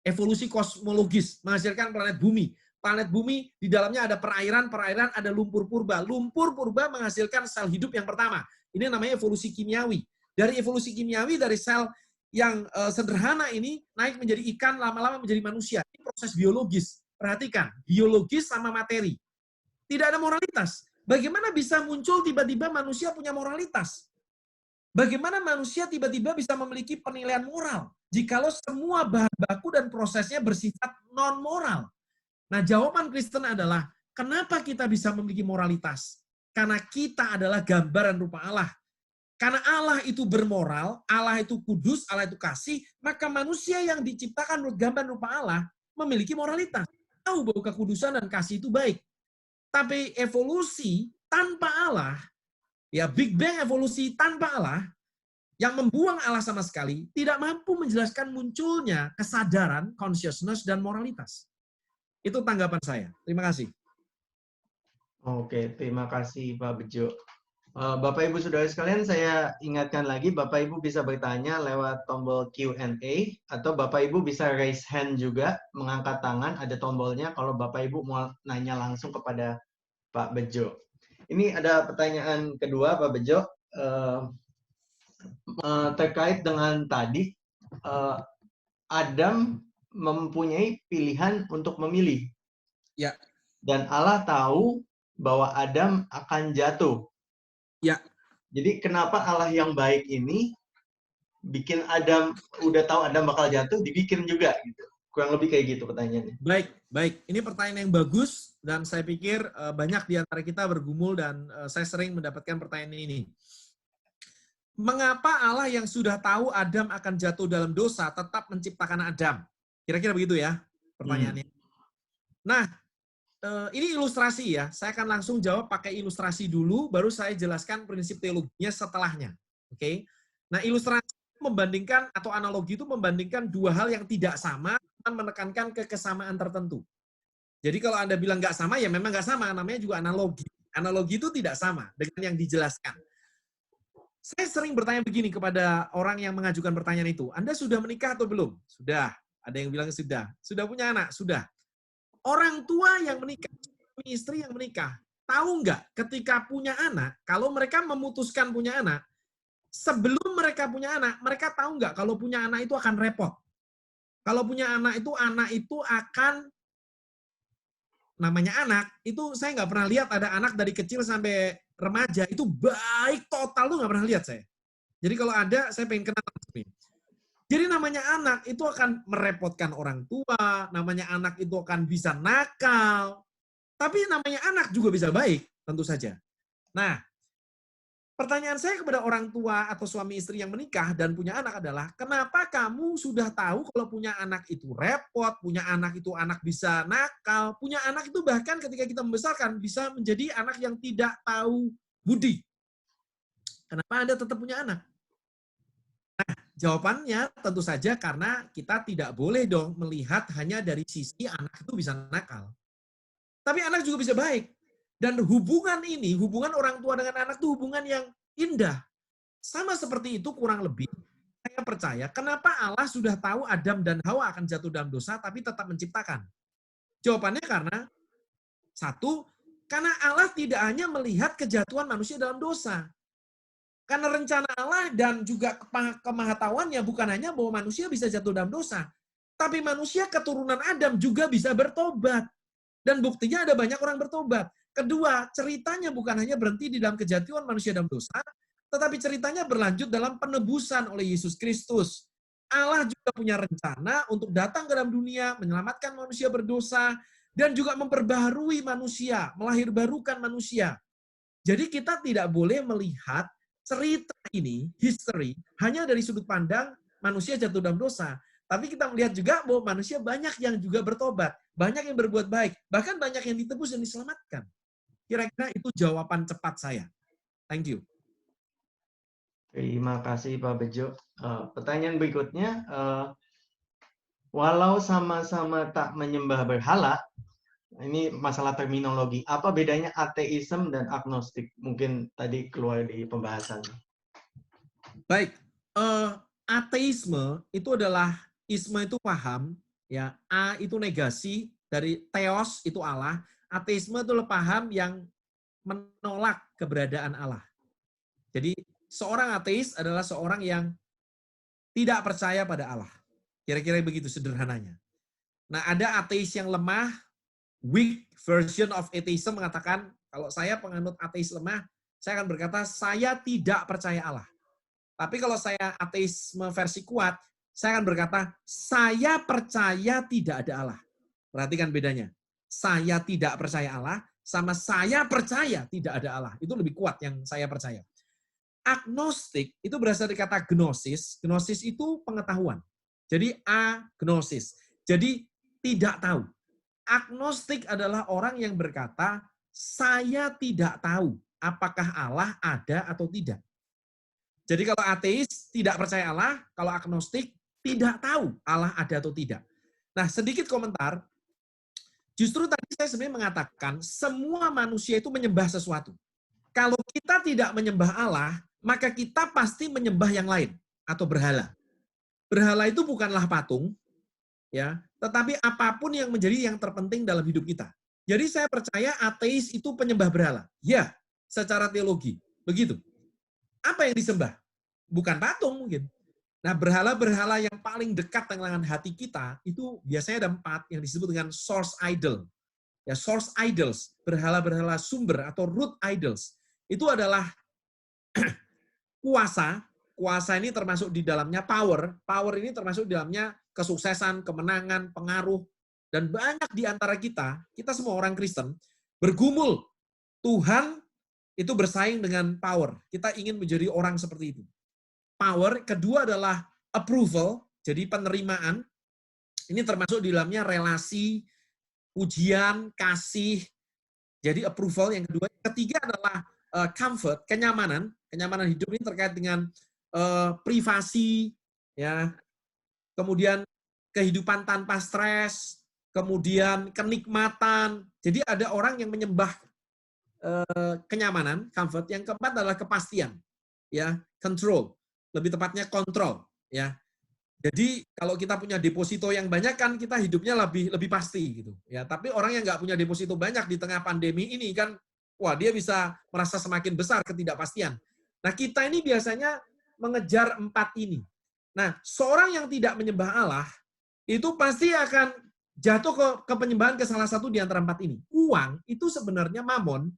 Speaker 3: Evolusi kosmologis, menghasilkan planet bumi. Planet bumi, di dalamnya ada perairan ada lumpur purba. Lumpur purba menghasilkan sel hidup yang pertama. Ini namanya evolusi kimiawi. Dari evolusi kimiawi, dari sel yang sederhana ini, naik menjadi ikan, lama-lama menjadi manusia. Ini proses biologis. Perhatikan, biologis sama materi. Tidak ada moralitas. Bagaimana bisa muncul tiba-tiba manusia punya moralitas? Bagaimana manusia tiba-tiba bisa memiliki penilaian moral? Jikalau semua bahan baku dan prosesnya bersifat non-moral. Nah, jawaban Kristen adalah, kenapa kita bisa memiliki moralitas? Karena kita adalah gambaran rupa Allah. Karena Allah itu bermoral, Allah itu kudus, Allah itu kasih, maka manusia yang diciptakan menurut gambar rupa Allah memiliki moralitas. Tahu bahwa kekudusan dan kasih itu baik. Tapi evolusi tanpa Allah, ya Big Bang evolusi tanpa Allah, yang membuang Allah sama sekali, tidak mampu menjelaskan munculnya kesadaran, consciousness, dan moralitas. Itu tanggapan saya. Terima kasih.
Speaker 2: Oke, terima kasih Pak Bejo. Bapak Ibu Saudara sekalian, saya ingatkan lagi, Bapak Ibu bisa bertanya lewat tombol Q&A, atau Bapak Ibu bisa raise hand juga, mengangkat tangan, ada tombolnya kalau Bapak Ibu mau nanya langsung kepada Pak Bejo. Ini ada pertanyaan kedua, Pak Bejo, terkait dengan tadi, Adam mempunyai pilihan untuk memilih.
Speaker 3: Ya.
Speaker 2: Dan Allah tahu bahwa Adam akan jatuh.
Speaker 3: Ya.
Speaker 2: Jadi kenapa Allah yang baik ini bikin Adam, udah tahu Adam bakal jatuh, dibikin juga gitu. Kurang lebih kayak gitu pertanyaannya.
Speaker 3: Baik. Ini pertanyaan yang bagus dan saya pikir banyak di antara kita bergumul dan saya sering mendapatkan pertanyaan ini. Mengapa Allah yang sudah tahu Adam akan jatuh dalam dosa tetap menciptakan Adam? Kira-kira begitu ya pertanyaannya. Nah, ini ilustrasi ya. Saya akan langsung jawab pakai ilustrasi dulu, baru saya jelaskan prinsip teologinya setelahnya. Oke? Nah, ilustrasi membandingkan atau analogi itu membandingkan dua hal yang tidak sama dan menekankan kesamaan tertentu. Jadi kalau Anda bilang nggak sama, ya memang nggak sama. Namanya juga analogi. Analogi itu tidak sama dengan yang dijelaskan. Saya sering bertanya begini kepada orang yang mengajukan pertanyaan itu. Anda sudah menikah atau belum? Sudah. Ada yang bilang sudah. Sudah punya anak? Sudah. Orang tua yang menikah, istri yang menikah, tahu nggak ketika punya anak, kalau mereka memutuskan punya anak, sebelum mereka punya anak, mereka tahu nggak kalau punya anak itu akan repot. Kalau punya anak itu akan, namanya anak, itu saya nggak pernah lihat ada anak dari kecil sampai remaja, itu baik total tuh nggak pernah lihat saya. Jadi kalau ada, saya pengen kenal langsung. Jadi namanya anak itu akan merepotkan orang tua, namanya anak itu akan bisa nakal, tapi namanya anak juga bisa baik, tentu saja. Nah, pertanyaan saya kepada orang tua atau suami istri yang menikah dan punya anak adalah, kenapa kamu sudah tahu kalau punya anak itu repot, punya anak itu anak bisa nakal, punya anak itu bahkan ketika kita membesarkan bisa menjadi anak yang tidak tahu budi. Kenapa Anda tetap punya anak? Nah, jawabannya tentu saja karena kita tidak boleh dong melihat hanya dari sisi anak itu bisa nakal. Tapi anak juga bisa baik. Dan hubungan ini, hubungan orang tua dengan anak itu hubungan yang indah. Sama seperti itu kurang lebih, saya percaya kenapa Allah sudah tahu Adam dan Hawa akan jatuh dalam dosa tapi tetap menciptakan. Jawabannya karena, satu, karena Allah tidak hanya melihat kejatuhan manusia dalam dosa. Karena rencana Allah dan juga kemahatauannya bukan hanya bahwa manusia bisa jatuh dalam dosa, tapi manusia keturunan Adam juga bisa bertobat. Dan buktinya ada banyak orang bertobat. Kedua, ceritanya bukan hanya berhenti di dalam kejatuhan manusia dalam dosa, tetapi ceritanya berlanjut dalam penebusan oleh Yesus Kristus. Allah juga punya rencana untuk datang ke dalam dunia, menyelamatkan manusia berdosa, dan juga memperbaharui manusia, melahirbarukan manusia. Jadi kita tidak boleh melihat cerita ini, history, hanya dari sudut pandang manusia jatuh dalam dosa. Tapi kita melihat juga bahwa manusia banyak yang juga bertobat, banyak yang berbuat baik, bahkan banyak yang ditebus dan diselamatkan. Kira-kira itu jawaban cepat saya. Thank you.
Speaker 2: Terima kasih Pak Bejo. Pertanyaan berikutnya, walau sama-sama tak menyembah berhala, ini masalah terminologi, apa bedanya ateisme dan agnostik? Mungkin tadi keluar di pembahasan.
Speaker 3: Baik, ateisme itu adalah, isme itu paham, ya, a itu negasi, dari theos itu Allah, ateisme itu paham yang menolak keberadaan Allah. Jadi seorang ateis adalah seorang yang tidak percaya pada Allah. Kira-kira begitu sederhananya. Nah, ada ateis yang lemah, weak version of atheism mengatakan, kalau saya penganut ateis lemah, saya akan berkata, saya tidak percaya Allah. Tapi kalau saya ateisme versi kuat, saya akan berkata, saya percaya tidak ada Allah. Perhatikan bedanya. saya tidak percaya Allah, sama saya percaya tidak ada Allah. Itu lebih kuat yang saya percaya. Agnostik itu berasal dari kata gnosis. Gnosis itu pengetahuan. Jadi agnosis. Jadi tidak tahu. Agnostik adalah orang yang berkata, saya tidak tahu apakah Allah ada atau tidak. Jadi kalau ateis tidak percaya Allah, kalau agnostik tidak tahu Allah ada atau tidak. Nah, sedikit komentar. Justru tadi saya sebenarnya mengatakan semua manusia itu menyembah sesuatu. Kalau kita tidak menyembah Allah, maka kita pasti menyembah yang lain atau berhala. Berhala itu bukanlah patung, ya, tetapi apapun yang menjadi yang terpenting dalam hidup kita. Jadi saya percaya ateis itu penyembah berhala. Ya, secara teologi. Begitu. Apa yang disembah? Bukan patung mungkin. Nah, berhala-berhala yang paling dekat dengan hati kita, itu biasanya ada 4 yang disebut dengan source idol. Ya, source idols, berhala-berhala sumber atau root idols. Itu adalah kuasa. Kuasa ini termasuk di dalamnya power. Power ini termasuk di dalamnya kesuksesan, kemenangan, pengaruh. Dan banyak di antara kita semua orang Kristen, bergumul. Tuhan itu bersaing dengan power. Kita ingin menjadi orang seperti itu. Power, kedua adalah approval, jadi penerimaan. Ini termasuk di dalamnya relasi, pujian, kasih. Jadi approval yang kedua. Ketiga adalah comfort, kenyamanan. Kenyamanan hidup ini terkait dengan privasi, ya. Kemudian kehidupan tanpa stres, kemudian kenikmatan. Jadi ada orang yang menyembah kenyamanan, comfort. Yang keempat adalah kepastian, ya, control. Lebih tepatnya kontrol, ya. Jadi kalau kita punya deposito yang banyak kan kita hidupnya lebih pasti gitu, ya. Tapi orang yang nggak punya deposito banyak di tengah pandemi ini kan, wah dia bisa merasa semakin besar ketidakpastian. Nah kita ini biasanya mengejar 4 ini. Nah seorang yang tidak menyembah Allah itu pasti akan jatuh ke penyembahan ke salah satu di antara 4 ini. Uang itu sebenarnya mamon,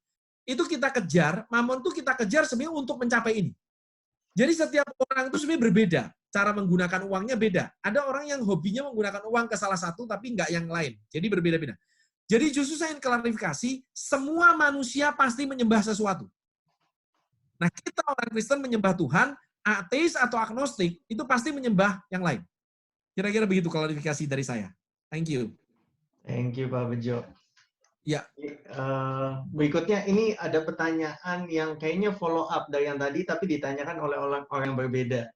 Speaker 3: itu kita kejar, mamon itu kita kejar sebenarnya untuk mencapai ini. Jadi setiap orang itu sebenarnya berbeda. Cara menggunakan uangnya beda. Ada orang yang hobinya menggunakan uang ke salah satu, tapi nggak yang lain. Jadi berbeda-beda. Jadi justru saya ingin klarifikasi, semua manusia pasti menyembah sesuatu. Nah kita orang Kristen menyembah Tuhan, ateis atau agnostik, itu pasti menyembah yang lain. Kira-kira begitu klarifikasi dari saya. Thank you.
Speaker 2: Thank you, Pak Bejo.
Speaker 3: Ya.
Speaker 2: Berikutnya ini ada pertanyaan yang kayaknya follow up dari yang tadi, tapi ditanyakan oleh orang yang berbeda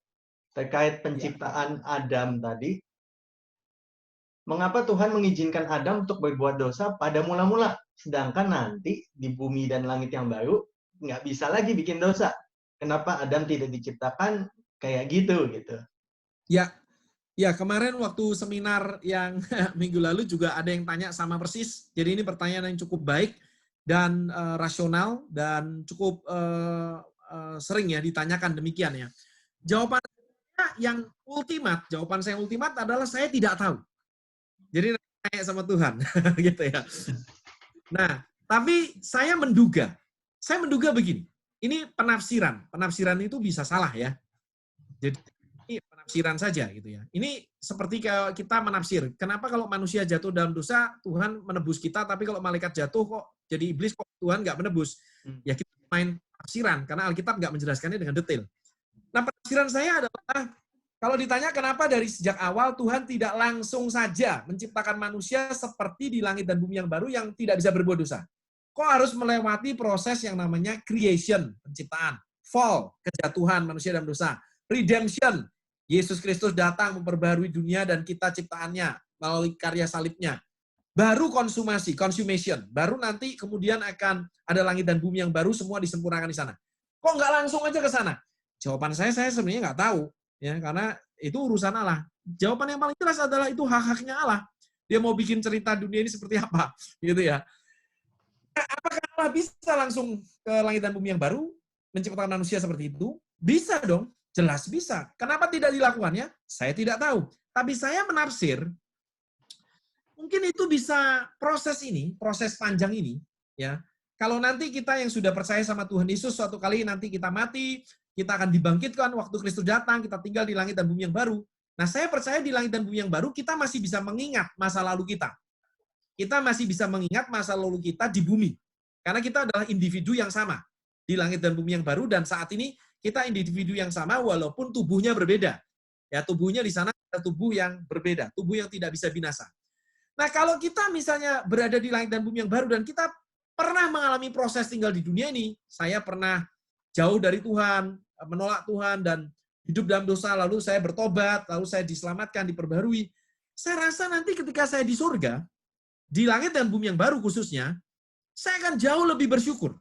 Speaker 2: terkait penciptaan Adam tadi. Mengapa Tuhan mengizinkan Adam untuk berbuat dosa pada mula-mula, sedangkan nanti di bumi dan langit yang baru nggak bisa lagi bikin dosa? Kenapa Adam tidak diciptakan kayak gitu?
Speaker 3: Ya, kemarin waktu seminar yang minggu lalu juga ada yang tanya sama persis. Jadi ini pertanyaan yang cukup baik dan rasional dan cukup sering ya ditanyakan demikian ya. Jawaban saya yang ultimat adalah saya tidak tahu. Jadi tanya sama Tuhan, gitu ya. Nah, tapi saya menduga begini. Ini penafsiran. Penafsiran itu bisa salah ya. Jadi ini penafsiran saja gitu ya. Ini seperti kita menafsir. Kenapa kalau manusia jatuh dalam dosa, Tuhan menebus kita, tapi kalau malaikat jatuh kok jadi iblis, kok Tuhan nggak menebus? Ya kita main penafsiran, karena Alkitab nggak menjelaskannya dengan detail. Nah penafsiran saya adalah, kalau ditanya kenapa dari sejak awal Tuhan tidak langsung saja menciptakan manusia seperti di langit dan bumi yang baru yang tidak bisa berbuat dosa. Kok harus melewati proses yang namanya creation, penciptaan, fall, kejatuhan manusia dalam dosa, redemption, Yesus Kristus datang memperbarui dunia dan kita ciptaannya melalui karya salibnya. Baru consummation. Baru nanti kemudian akan ada langit dan bumi yang baru, semua disempurnakan di sana. Kok nggak langsung aja ke sana? Jawaban saya sebenarnya nggak tahu. Ya, karena itu urusan Allah. Jawaban yang paling jelas adalah itu hak-haknya Allah. Dia mau bikin cerita dunia ini seperti apa. Gitu ya. Nah, apakah Allah bisa langsung ke langit dan bumi yang baru? Menciptakan manusia seperti itu? Bisa dong. Jelas bisa. Kenapa tidak dilakukannya? Saya tidak tahu. Tapi saya menafsir, mungkin itu bisa proses panjang ini, ya. Kalau nanti kita yang sudah percaya sama Tuhan Yesus, suatu kali nanti kita mati, kita akan dibangkitkan waktu Kristus datang, kita tinggal di langit dan bumi yang baru. Nah, saya percaya di langit dan bumi yang baru, kita masih bisa mengingat masa lalu kita. kita masih bisa mengingat masa lalu kita di bumi. Karena kita adalah individu yang sama di langit dan bumi yang baru, dan saat ini kita individu yang sama walaupun tubuhnya berbeda. Ya, tubuhnya di sana ada tubuh yang berbeda, tubuh yang tidak bisa binasa. Nah, kalau kita misalnya berada di langit dan bumi yang baru dan kita pernah mengalami proses tinggal di dunia ini, saya pernah jauh dari Tuhan, menolak Tuhan dan hidup dalam dosa, lalu saya bertobat, lalu saya diselamatkan, diperbarui. Saya rasa nanti ketika saya di surga, di langit dan bumi yang baru khususnya, saya akan jauh lebih bersyukur.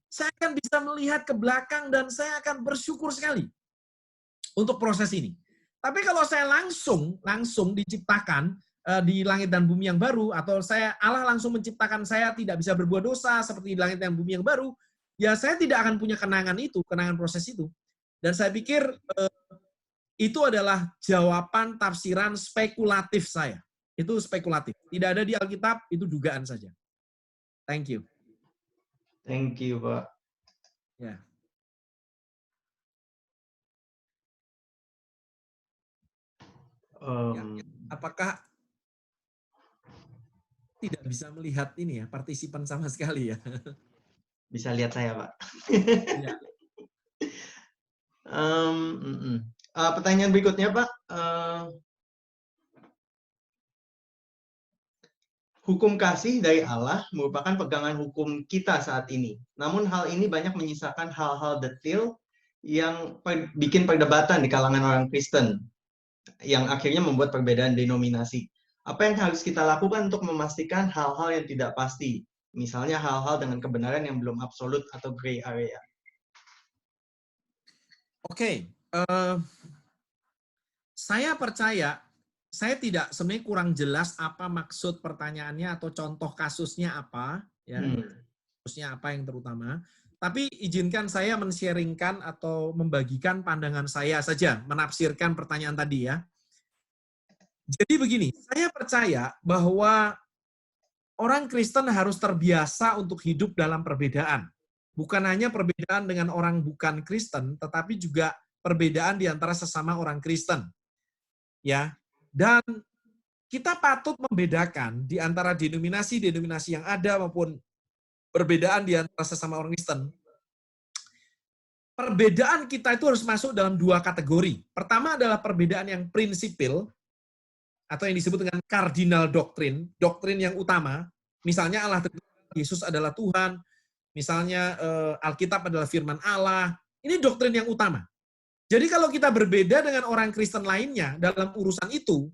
Speaker 3: Saya akan bisa melihat ke belakang dan saya akan bersyukur sekali untuk proses ini. Tapi kalau saya langsung diciptakan di langit dan bumi yang baru, atau Allah langsung menciptakan saya tidak bisa berbuat dosa seperti di langit dan bumi yang baru, ya saya tidak akan punya kenangan proses itu. Dan saya pikir itu adalah jawaban tafsiran spekulatif saya. Itu spekulatif. Tidak ada di Alkitab, itu dugaan saja. Thank you.
Speaker 2: Thank you, Pak.
Speaker 3: Ya. Apakah tidak bisa melihat ini ya, partisipan sama sekali ya?
Speaker 2: Bisa lihat saya, Pak.
Speaker 3: Ya.
Speaker 2: Pertanyaan berikutnya, Pak. Hukum kasih dari Allah merupakan pegangan hukum kita saat ini. Namun hal ini banyak menyisakan hal-hal detail yang bikin perdebatan di kalangan orang Kristen, yang akhirnya membuat perbedaan denominasi. Apa yang harus kita lakukan untuk memastikan hal-hal yang tidak pasti? Misalnya hal-hal dengan kebenaran yang belum absolut atau gray area.
Speaker 3: Oke. Saya percaya, saya tidak sebenarnya kurang jelas apa maksud pertanyaannya atau contoh kasusnya apa, ya. Kasusnya apa yang terutama. Tapi izinkan saya men-sharingkan atau membagikan pandangan saya saja, menafsirkan pertanyaan tadi ya. Jadi begini, saya percaya bahwa orang Kristen harus terbiasa untuk hidup dalam perbedaan. Bukan hanya perbedaan dengan orang bukan Kristen, tetapi juga perbedaan di antara sesama orang Kristen. Ya. Dan kita patut membedakan di antara denominasi-denominasi yang ada maupun perbedaan di antara sesama orang Kristen. Perbedaan kita itu harus masuk dalam dua kategori. Pertama adalah perbedaan yang prinsipil, atau yang disebut dengan cardinal doktrin, doktrin yang utama. Misalnya Allah Yesus adalah Tuhan, misalnya Alkitab adalah firman Allah. Ini doktrin yang utama. Jadi kalau kita berbeda dengan orang Kristen lainnya dalam urusan itu,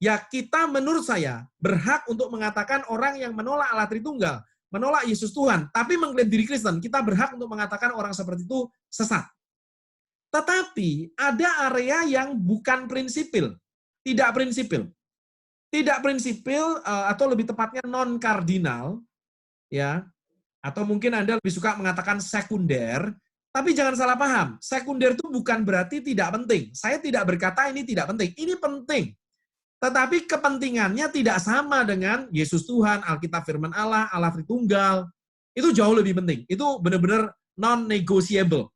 Speaker 3: ya kita menurut saya berhak untuk mengatakan orang yang menolak Allah Tritunggal, menolak Yesus Tuhan, tapi mengklaim diri Kristen, kita berhak untuk mengatakan orang seperti itu sesat. Tetapi ada area yang bukan prinsipil, tidak prinsipil. Tidak prinsipil atau lebih tepatnya non-kardinal, ya. Atau mungkin Anda lebih suka mengatakan sekunder. Tapi jangan salah paham, sekunder itu bukan berarti tidak penting. Saya tidak berkata ini tidak penting, ini penting. Tetapi kepentingannya tidak sama dengan Yesus Tuhan, Alkitab firman Allah, Allah Tritunggal. Itu jauh lebih penting. Itu benar-benar non-negotiable.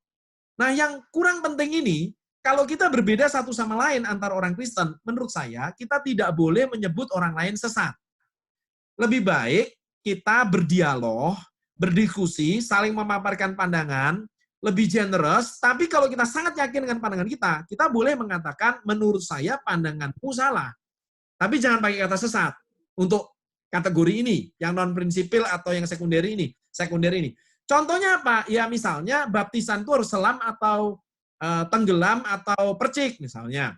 Speaker 3: Nah, yang kurang penting ini, kalau kita berbeda satu sama lain antar orang Kristen, menurut saya kita tidak boleh menyebut orang lain sesat. Lebih baik kita berdialog, berdiskusi, saling memaparkan pandangan, lebih generous, tapi kalau kita sangat yakin dengan pandangan kita boleh mengatakan, menurut saya pandanganmu salah. Tapi jangan pakai kata sesat untuk kategori ini, yang non-prinsipil atau yang sekunder ini. Contohnya apa? Ya misalnya baptisan itu harus selam atau tenggelam atau percik misalnya.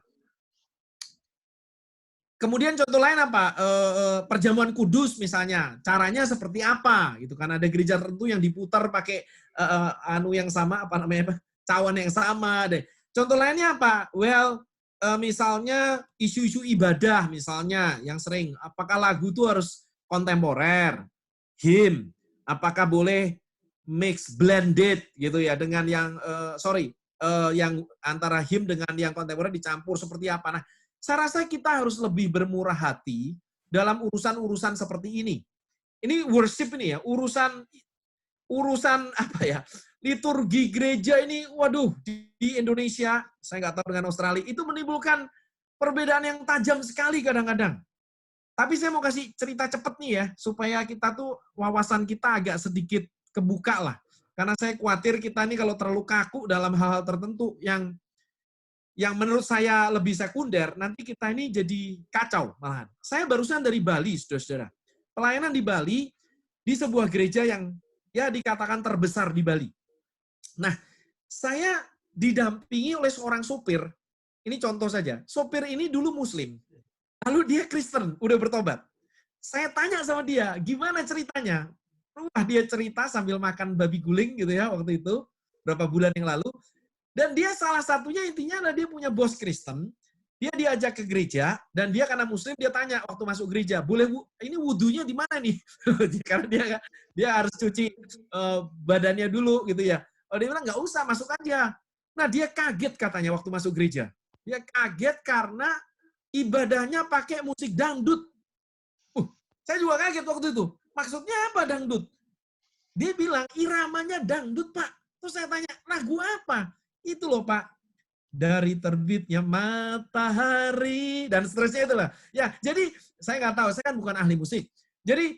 Speaker 3: Kemudian contoh lain apa? Perjamuan kudus misalnya, caranya seperti apa? Gitu kan ada gereja tertentu yang diputar pakai yang sama, cawan yang sama deh. Contoh lainnya apa? Misalnya isu-isu ibadah misalnya yang sering, apakah lagu itu harus kontemporer, hymn, apakah boleh mix blended gitu ya dengan yang yang antara hymn dengan yang kontemporer dicampur seperti apa? Nah, saya rasa kita harus lebih bermurah hati dalam urusan-urusan seperti ini. Ini worship ini ya, urusan apa ya? Liturgi gereja ini, waduh, di Indonesia, saya nggak tahu dengan Australia, itu menimbulkan perbedaan yang tajam sekali kadang-kadang. Tapi saya mau kasih cerita cepet nih ya, supaya kita tuh wawasan kita agak sedikit kebuka lah. Karena saya khawatir kita ini kalau terlalu kaku dalam hal-hal tertentu yang menurut saya lebih sekunder, nanti kita ini jadi kacau malahan. Saya barusan dari Bali, saudara-saudara. Pelayanan di Bali, di sebuah gereja yang ya dikatakan terbesar di Bali. Nah, saya didampingi oleh seorang sopir. Ini contoh saja. Sopir ini dulu Muslim. Lalu dia Kristen, udah bertobat. Saya tanya sama dia, gimana ceritanya? Wah, dia cerita sambil makan babi guling gitu ya waktu itu, berapa bulan yang lalu. Dan dia salah satunya intinya adalah dia punya bos Kristen, dia diajak ke gereja, dan dia karena Muslim, dia tanya waktu masuk gereja, boleh ini wudunya di mana nih? Karena dia harus cuci badannya dulu gitu ya. Oh, dia bilang, nggak usah, masuk aja. Nah, dia kaget katanya waktu masuk gereja. Dia kaget karena ibadahnya pakai musik dangdut. Saya juga kaget waktu itu. Maksudnya apa dangdut? Dia bilang, iramanya dangdut, Pak. Terus saya tanya, lagu apa? Itu loh, Pak. Dari terbitnya matahari, dan seterusnya itulah. Ya, jadi saya nggak tahu, saya kan bukan ahli musik. Jadi,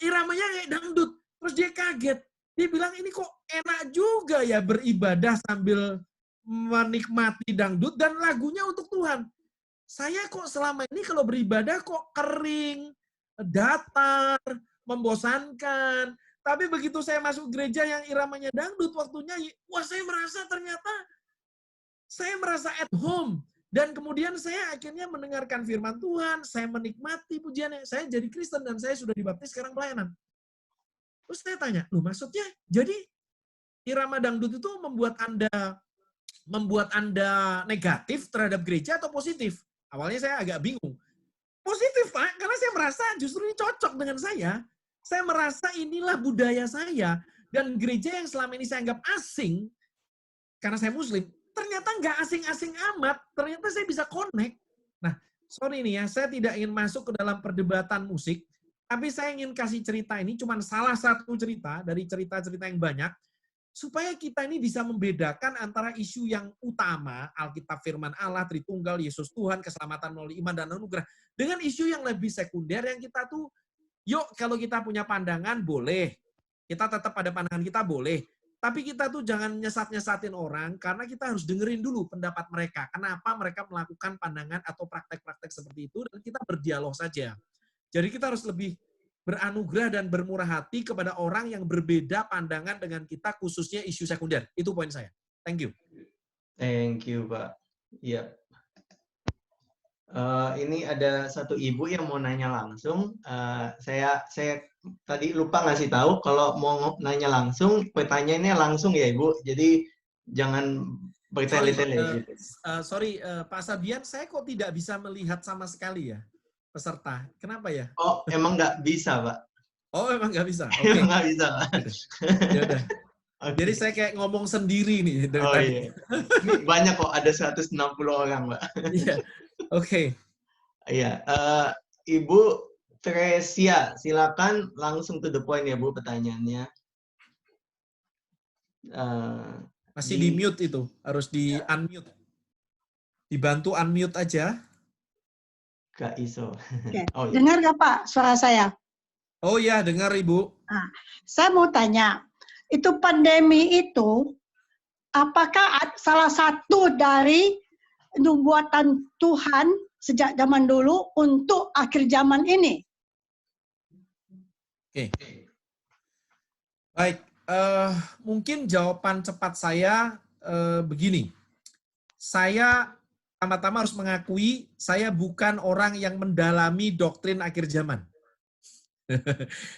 Speaker 3: iramanya kayak dangdut. Terus dia kaget. Dia bilang, ini kok enak juga ya beribadah sambil menikmati dangdut, dan lagunya untuk Tuhan. Saya kok selama ini kalau beribadah kok kering, datar, membosankan. Tapi begitu saya masuk gereja yang iramanya dangdut waktunya, wah saya merasa at home. Dan kemudian saya akhirnya mendengarkan firman Tuhan, saya menikmati pujiannya, saya jadi Kristen dan saya sudah dibaptis sekarang pelayanan. Terus saya tanya, loh maksudnya jadi irama dangdut itu membuat Anda negatif terhadap gereja atau positif? Awalnya saya agak bingung. Positif, Pak, karena saya merasa justru ini cocok dengan saya. Saya merasa inilah budaya saya. Dan gereja yang selama ini saya anggap asing, karena saya Muslim, ternyata nggak asing-asing amat. Ternyata saya bisa connect. Nah, sorry nih ya, saya tidak ingin masuk ke dalam perdebatan musik, tapi saya ingin kasih cerita ini, cuma salah satu cerita dari cerita-cerita yang banyak, supaya kita ini bisa membedakan antara isu yang utama, Alkitab firman Allah, Tritunggal, Yesus Tuhan, keselamatan melalui iman dan anugerah, dengan isu yang lebih sekunder yang kita tuh, yuk kalau kita punya pandangan boleh, kita tetap pada pandangan kita boleh, tapi kita tuh jangan nyesat-nyesatin orang, karena kita harus dengerin dulu pendapat mereka, kenapa mereka melakukan pandangan atau praktek-praktek seperti itu, dan kita berdialog saja. Jadi kita harus lebih beranugerah dan bermurah hati kepada orang yang berbeda pandangan dengan kita, khususnya isu sekunder. Itu poin saya. Thank you.
Speaker 2: Thank you, Pak. Iya. Ini ada satu ibu yang mau nanya langsung. Saya tadi lupa ngasih tahu kalau mau nanya langsung, pertanyaannya langsung ya, Ibu. Jadi jangan bertele-tele.
Speaker 3: Sorry, Pak Sabian, saya kok tidak bisa melihat sama sekali ya peserta. Kenapa ya?
Speaker 2: Oh, emang nggak bisa, Pak?
Speaker 3: Oh, emang nggak bisa? Oke.
Speaker 2: Emang nggak bisa, Pak.
Speaker 3: Ya udah. Okay. Jadi saya kayak ngomong sendiri nih dari tadi.
Speaker 2: Iya. Ini banyak kok, ada 160 orang, Pak.
Speaker 3: Iya. Oke.
Speaker 2: Iya. Ibu Tresia, silakan langsung to the point ya, Bu, pertanyaannya.
Speaker 3: Masih di mute itu, harus di unmute. Dibantu unmute aja.
Speaker 2: Kak Iso.
Speaker 4: Oke.
Speaker 2: Oh, iya.
Speaker 4: Dengar nggak Pak suara saya?
Speaker 3: Oh ya, dengar Ibu.
Speaker 4: Nah, saya mau tanya, itu pandemi itu, apakah salah satu dari nubuatan Tuhan sejak zaman dulu untuk akhir zaman ini?
Speaker 3: Oke. Baik, mungkin jawaban cepat saya begini. Saya pertama-tama harus mengakui saya bukan orang yang mendalami doktrin akhir zaman.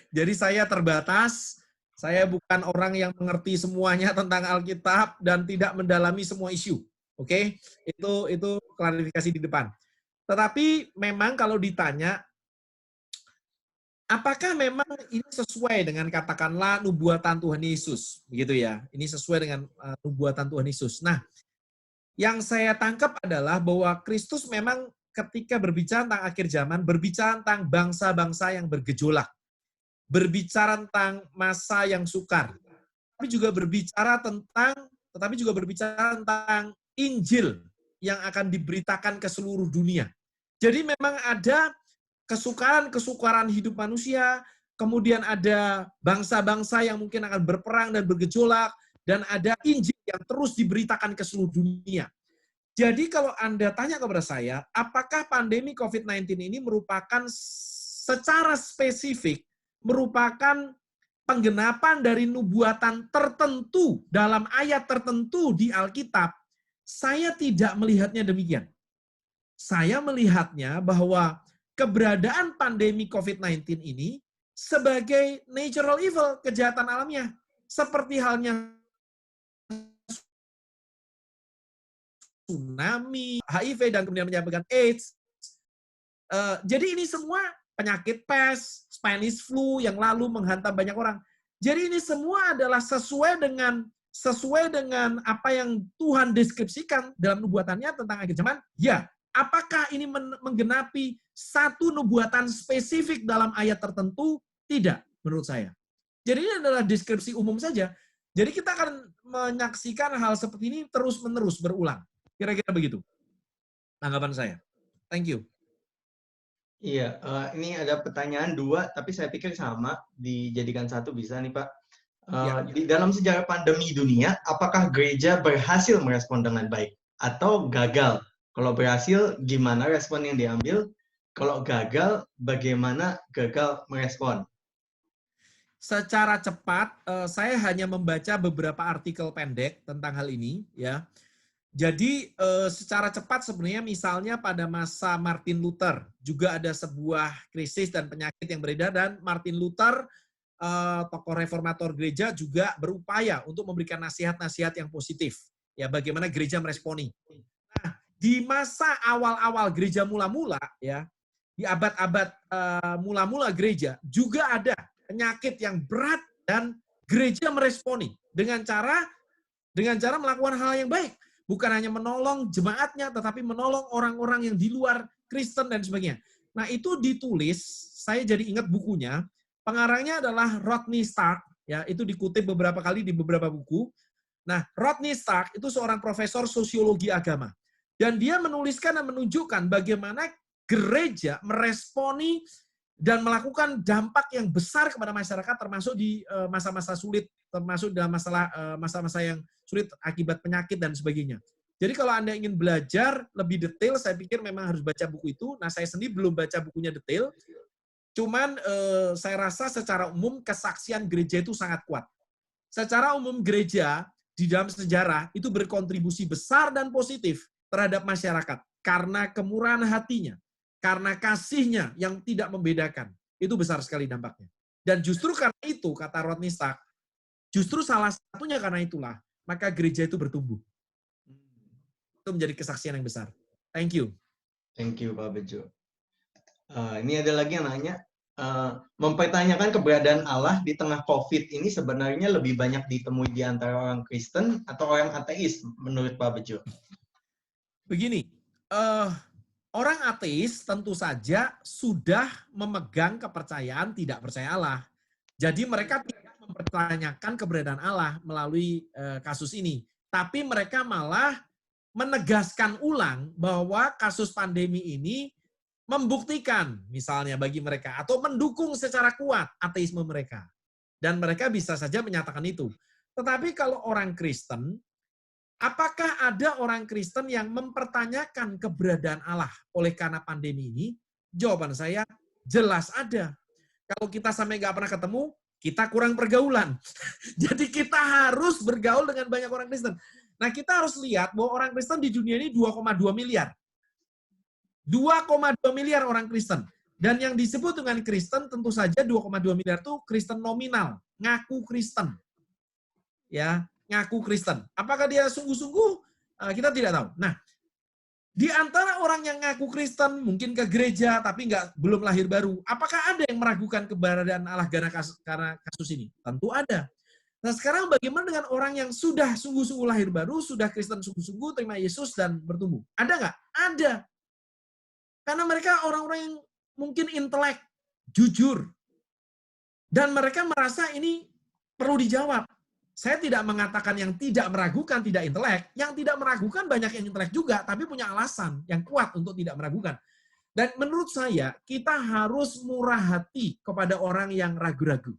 Speaker 3: Jadi saya terbatas, saya bukan orang yang mengerti semuanya tentang Alkitab dan tidak mendalami semua isu. Oke? Itu klarifikasi di depan. Tetapi memang kalau ditanya, apakah memang ini sesuai dengan katakanlah nubuatan Tuhan Yesus? Begitu ya, ini sesuai dengan nubuatan Tuhan Yesus. Nah, yang saya tangkap adalah bahwa Kristus memang ketika berbicara tentang akhir zaman, berbicara tentang bangsa-bangsa yang bergejolak, berbicara tentang masa yang sukar, tapi juga berbicara tentang Injil yang akan diberitakan ke seluruh dunia. Jadi memang ada kesukaran hidup manusia, kemudian ada bangsa-bangsa yang mungkin akan berperang dan bergejolak, dan ada Injil yang terus diberitakan ke seluruh dunia. Jadi kalau Anda tanya kepada saya, apakah pandemi COVID-19 ini merupakan secara spesifik, merupakan penggenapan dari nubuatan tertentu dalam ayat tertentu di Alkitab? Saya tidak melihatnya demikian. Saya melihatnya bahwa keberadaan pandemi COVID-19 ini sebagai natural evil, kejahatan alamiah. Seperti halnya tsunami, HIV, dan kemudian menyampaikan AIDS. Jadi ini semua penyakit pes, Spanish flu yang lalu menghantam banyak orang. Jadi ini semua adalah sesuai dengan apa yang Tuhan deskripsikan dalam nubuatannya tentang akhir zaman. Ya, apakah ini menggenapi satu nubuatan spesifik dalam ayat tertentu? Tidak, menurut saya. Jadi ini adalah deskripsi umum saja. Jadi kita akan menyaksikan hal seperti ini terus-menerus berulang. Kira-kira begitu tanggapan saya. Thank you.
Speaker 2: Iya, ini ada pertanyaan 2, tapi saya pikir sama, dijadikan satu bisa nih Pak. Di dalam sejarah pandemi dunia, apakah gereja berhasil merespon dengan baik atau gagal? Kalau berhasil, gimana respon yang diambil? Kalau gagal, bagaimana gagal merespon?
Speaker 3: Secara cepat, saya hanya membaca beberapa artikel pendek tentang hal ini, ya. Jadi secara cepat sebenarnya misalnya pada masa Martin Luther juga ada sebuah krisis dan penyakit yang beredar, dan Martin Luther, tokoh reformator gereja, juga berupaya untuk memberikan nasihat-nasihat yang positif, ya, bagaimana gereja meresponi. Nah, di masa awal-awal gereja mula-mula, ya, di abad-abad mula-mula gereja juga ada penyakit yang berat, dan gereja meresponi dengan cara melakukan hal yang baik. Bukan hanya menolong jemaatnya, tetapi menolong orang-orang yang di luar Kristen dan sebagainya. Nah, itu ditulis, saya jadi ingat bukunya, pengarangnya adalah Rodney Stark, ya, itu dikutip beberapa kali di beberapa buku. Nah, Rodney Stark itu seorang profesor sosiologi agama. Dan dia menuliskan dan menunjukkan bagaimana gereja meresponi dan melakukan dampak yang besar kepada masyarakat, termasuk di masa-masa sulit, termasuk dalam masa-masa yang sulit akibat penyakit dan sebagainya. Jadi kalau Anda ingin belajar lebih detail, saya pikir memang harus baca buku itu. Nah, saya sendiri belum baca bukunya detail, cuman saya rasa secara umum kesaksian gereja itu sangat kuat. Secara umum gereja di dalam sejarah itu berkontribusi besar dan positif terhadap masyarakat karena kemurahan hatinya, karena kasihnya yang tidak membedakan. Itu besar sekali dampaknya. Dan justru karena itu, kata Rodney Stark, justru salah satunya karena itulah, maka gereja itu bertumbuh. Itu menjadi kesaksian yang besar. Thank you.
Speaker 2: Thank you, Pak Bejo. Ini ada lagi yang nanya, mempertanyakan keberadaan Allah di tengah COVID ini sebenarnya lebih banyak ditemui di antara orang Kristen atau orang ateis, menurut Pak Bejo?
Speaker 3: Begini, orang ateis tentu saja sudah memegang kepercayaan tidak percaya Allah. Jadi mereka tidak mempertanyakan keberadaan Allah melalui kasus ini. Tapi mereka malah menegaskan ulang bahwa kasus pandemi ini membuktikan misalnya bagi mereka atau mendukung secara kuat ateisme mereka. Dan mereka bisa saja menyatakan itu. Tetapi kalau orang Kristen, apakah ada orang Kristen yang mempertanyakan keberadaan Allah oleh karena pandemi ini? Jawaban saya, jelas ada. Kalau kita sampai nggak pernah ketemu, kita kurang pergaulan. Jadi kita harus bergaul dengan banyak orang Kristen. Nah, kita harus lihat bahwa orang Kristen di dunia ini 2,2 miliar. 2,2 miliar orang Kristen. Dan yang disebut dengan Kristen tentu saja 2,2 miliar itu Kristen nominal, ngaku Kristen. Ya, ngaku Kristen. Apakah dia sungguh-sungguh? Kita tidak tahu. Nah, di antara orang yang ngaku Kristen, mungkin ke gereja tapi belum lahir baru, apakah ada yang meragukan keberadaan Allah karena kasus ini? Tentu ada. Nah, sekarang bagaimana dengan orang yang sudah sungguh-sungguh lahir baru, sudah Kristen sungguh-sungguh, terima Yesus dan bertumbuh? Ada nggak? Ada. Karena mereka orang-orang yang mungkin intelek, jujur. Dan mereka merasa ini perlu dijawab. Saya tidak mengatakan yang tidak meragukan, tidak intelek. Yang tidak meragukan banyak yang intelek juga, tapi punya alasan yang kuat untuk tidak meragukan. Dan menurut saya, kita harus murah hati kepada orang yang ragu-ragu.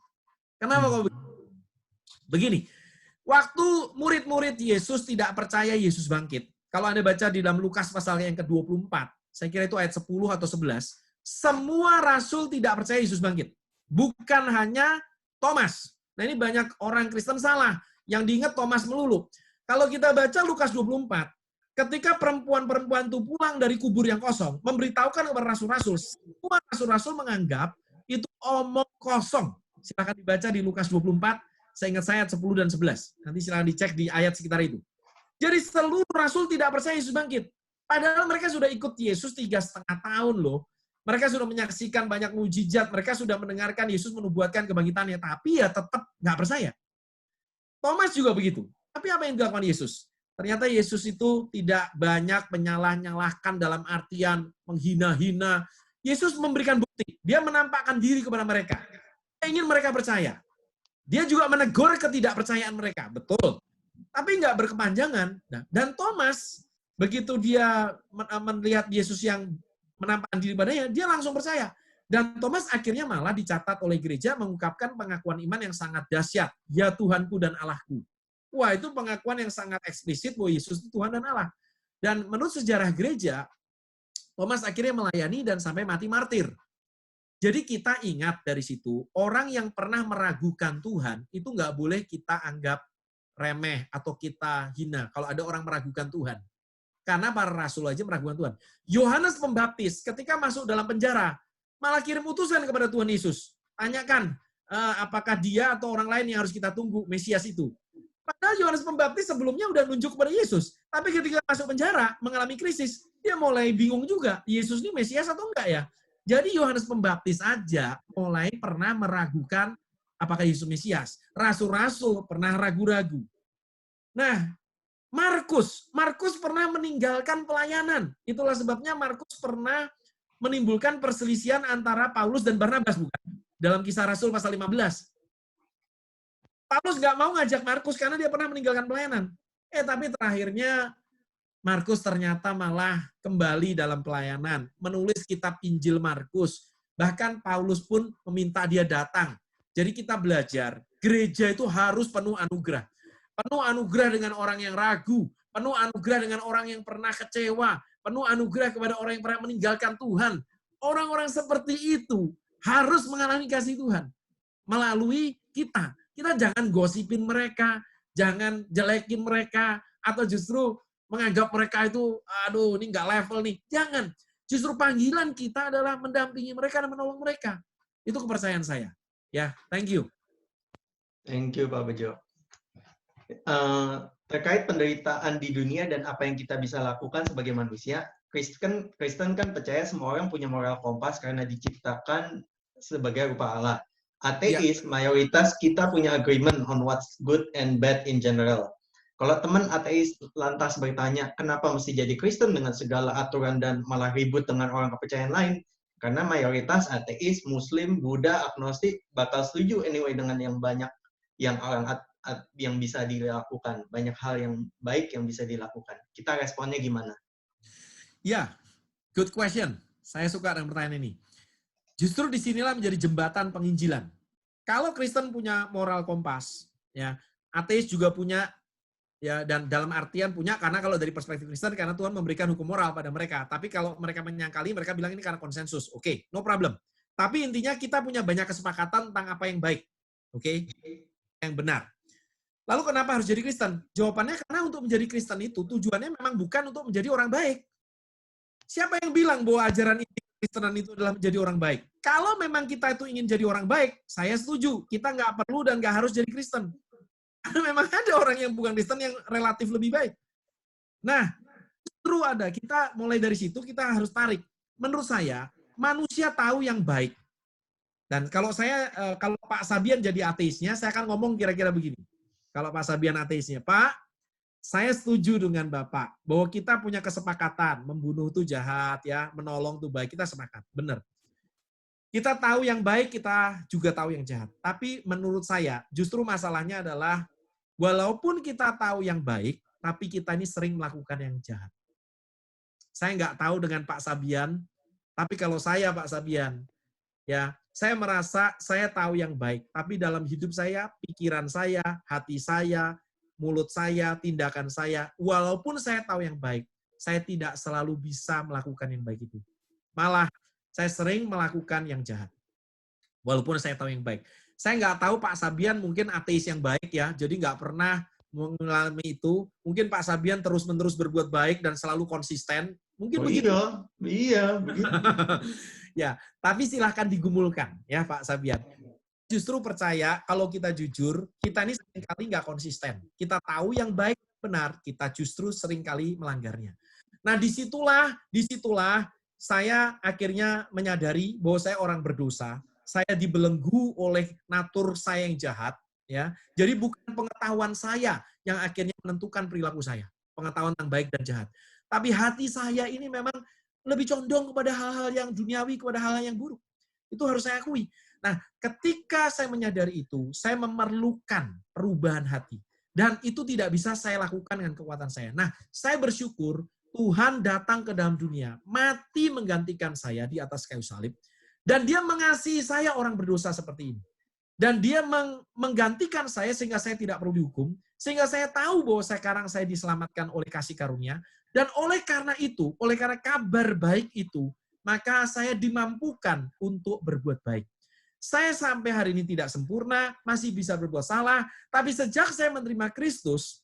Speaker 3: Kenapa kok begitu? Begini, waktu murid-murid Yesus tidak percaya Yesus bangkit, kalau Anda baca di dalam Lukas pasal yang ke-24, saya kira itu ayat 10 atau 11, semua rasul tidak percaya Yesus bangkit. Bukan hanya Thomas. Nah ini banyak orang Kristen salah, yang diingat Thomas melulu. Kalau kita baca Lukas 24, ketika perempuan-perempuan itu pulang dari kubur yang kosong, memberitahukan kepada rasul-rasul, semua rasul-rasul menganggap itu omong kosong. Silakan dibaca di Lukas 24, saya ingat saya ayat 10 dan 11. Nanti silakan dicek di ayat sekitar itu. Jadi seluruh rasul tidak percaya Yesus bangkit. Padahal mereka sudah ikut Yesus 3,5 tahun loh. Mereka sudah menyaksikan banyak mujizat, mereka sudah mendengarkan Yesus menubuatkan kebangkitannya, tapi ya tetap nggak percaya. Thomas juga begitu. Tapi apa yang dilakukan Yesus? Ternyata Yesus itu tidak banyak menyalah-nyalahkan dalam artian menghina-hina. Yesus memberikan bukti. Dia menampakkan diri kepada mereka. Dia ingin mereka percaya. Dia juga menegur ketidakpercayaan mereka. Betul. Tapi nggak berkepanjangan. Nah, dan Thomas, begitu dia melihat Yesus yang menampakkan diri padanya, dia langsung percaya. Dan Thomas akhirnya malah dicatat oleh gereja mengungkapkan pengakuan iman yang sangat dahsyat. Ya Tuhanku dan Allahku. Wah, itu pengakuan yang sangat eksplisit bahwa Yesus itu Tuhan dan Allah. Dan menurut sejarah gereja, Thomas akhirnya melayani dan sampai mati martir. Jadi kita ingat dari situ, orang yang pernah meragukan Tuhan, itu nggak boleh kita anggap remeh atau kita hina kalau ada orang meragukan Tuhan. Karena para rasul aja meragukan Tuhan. Yohanes Pembaptis ketika masuk dalam penjara, malah kirim utusan kepada Tuhan Yesus. Tanyakan, apakah dia atau orang lain yang harus kita tunggu, Mesias itu. Padahal Yohanes Pembaptis sebelumnya udah nunjuk kepada Yesus. Tapi ketika masuk penjara, mengalami krisis, dia mulai bingung juga, Yesus ini Mesias atau enggak ya? Jadi Yohanes Pembaptis aja mulai pernah meragukan apakah Yesus Mesias. Rasul-rasul pernah ragu-ragu. Nah, Markus pernah meninggalkan pelayanan. Itulah sebabnya Markus pernah menimbulkan perselisihan antara Paulus dan Barnabas, bukan? Dalam Kisah Rasul pasal 15. Paulus nggak mau ngajak Markus karena dia pernah meninggalkan pelayanan. Tapi terakhirnya Markus ternyata malah kembali dalam pelayanan, menulis kitab Injil Markus. Bahkan Paulus pun meminta dia datang. Jadi kita belajar, gereja itu harus penuh anugerah. Penuh anugerah dengan orang yang ragu, penuh anugerah dengan orang yang pernah kecewa, penuh anugerah kepada orang yang pernah meninggalkan Tuhan. Orang-orang seperti itu harus mengalami kasih Tuhan melalui kita. Kita jangan gosipin mereka, jangan jelekin mereka, atau justru menganggap mereka itu, aduh ini nggak level nih. Jangan. Justru panggilan kita adalah mendampingi mereka dan menolong mereka. Itu kepercayaan saya. Ya, thank you.
Speaker 2: Thank you, Pak Bejo. Terkait penderitaan di dunia dan apa yang kita bisa lakukan sebagai manusia, Kristen kan percaya semua orang punya moral kompas karena diciptakan sebagai rupa Allah. Ateis, mayoritas kita punya agreement on what's good and bad in general. Kalau teman ateis lantas bertanya, kenapa mesti jadi Kristen dengan segala aturan dan malah ribut dengan orang kepercayaan lain? Karena mayoritas ateis, Muslim, Buddha, agnostik bakal setuju anyway dengan yang banyak yang orang yang bisa dilakukan. Banyak hal yang baik yang bisa dilakukan. Kita responnya gimana?
Speaker 3: Ya, good question. Saya suka dengan pertanyaan ini. Justru disinilah menjadi jembatan penginjilan. Kalau Kristen punya moral kompas, ya, ateis juga punya, ya, dan dalam artian punya karena kalau dari perspektif Kristen karena Tuhan memberikan hukum moral pada mereka. Tapi kalau mereka menyangkali, mereka bilang ini karena konsensus. Oke, no problem. Tapi intinya kita punya banyak kesepakatan tentang apa yang baik, oke, yang benar. Lalu kenapa harus jadi Kristen? Jawabannya karena untuk menjadi Kristen itu tujuannya memang bukan untuk menjadi orang baik. Siapa yang bilang bahwa ajaran ini Kristenan itu adalah menjadi orang baik? Kalau memang kita itu ingin jadi orang baik, saya setuju. Kita nggak perlu dan nggak harus jadi Kristen. Karena memang ada orang yang bukan Kristen yang relatif lebih baik. Nah, justru ada. Kita mulai dari situ, kita harus tarik. Menurut saya, manusia tahu yang baik. Dan kalau Pak Sabian jadi ateisnya, saya akan ngomong kira-kira begini. Kalau Pak Sabian ateisnya, Pak, saya setuju dengan Bapak bahwa kita punya kesepakatan membunuh itu jahat, ya, menolong itu baik, kita sepakat, benar. Kita tahu yang baik, kita juga tahu yang jahat. Tapi menurut saya, justru masalahnya adalah walaupun kita tahu yang baik, tapi kita ini sering melakukan yang jahat. Saya nggak tahu dengan Pak Sabian, Tapi kalau saya, Pak Sabian, ya, saya merasa saya tahu yang baik, tapi dalam hidup saya, pikiran saya, hati saya, mulut saya, tindakan saya, walaupun saya tahu yang baik, saya tidak selalu bisa melakukan yang baik itu. Malah, saya sering melakukan yang jahat. Walaupun saya tahu yang baik. Saya nggak tahu Pak Sabian mungkin ateis yang baik ya, jadi nggak pernah mengalami itu. Mungkin Pak Sabian terus-menerus berbuat baik dan selalu konsisten. Mungkin begitu.
Speaker 2: Iya, begitu.
Speaker 3: Ya, tapi silahkan digumulkan ya Pak Sabian. Justru percaya kalau kita jujur, kita ini seringkali nggak konsisten. Kita tahu yang baik benar, kita justru seringkali melanggarnya. Nah, disitulah saya akhirnya menyadari bahwa saya orang berdosa. Saya dibelenggu oleh natur saya yang jahat, ya. Jadi bukan pengetahuan saya yang akhirnya menentukan perilaku saya, pengetahuan yang baik dan jahat. Tapi hati saya ini memang lebih condong kepada hal-hal yang duniawi, kepada hal-hal yang buruk. Itu harus saya akui. Nah, ketika saya menyadari itu, saya memerlukan perubahan hati. Dan itu tidak bisa saya lakukan dengan kekuatan saya. Nah, saya bersyukur Tuhan datang ke dalam dunia, mati menggantikan saya di atas kayu salib. Dan dia mengasihi saya orang berdosa seperti ini. Dan dia menggantikan saya sehingga saya tidak perlu dihukum. Sehingga saya tahu bahwa sekarang saya diselamatkan oleh kasih karunia. Dan oleh karena itu, oleh karena kabar baik itu, maka saya dimampukan untuk berbuat baik. Saya sampai hari ini tidak sempurna, masih bisa berbuat salah. Tapi sejak saya menerima Kristus,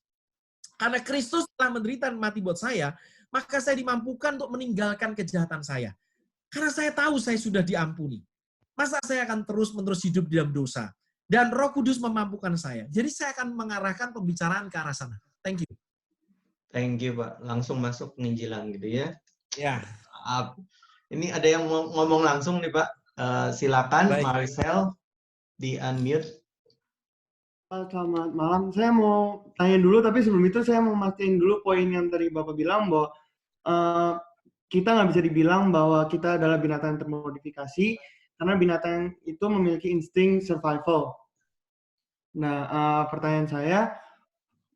Speaker 3: karena Kristus telah menderita dan mati buat saya, maka saya dimampukan untuk meninggalkan kejahatan saya. Karena saya tahu saya sudah diampuni. Masa saya akan terus-menerus hidup di dalam dosa? Dan Roh Kudus memampukan saya. Jadi saya akan mengarahkan pembicaraan ke arah sana. Thank you.
Speaker 2: Thank you, Pak. Langsung masuk penginjilan gitu ya.
Speaker 3: Ya.
Speaker 2: Ini ada yang mau ngomong langsung nih, Pak. Silakan,
Speaker 3: Baik.
Speaker 2: Marcel, di-unmute.
Speaker 5: Selamat malam. Saya mau tanya dulu, tapi sebelum itu saya mau mastiin dulu poin yang tadi Bapak bilang bahwa kita nggak bisa dibilang bahwa kita adalah binatang yang termodifikasi karena binatang itu memiliki insting survival. Nah, pertanyaan saya,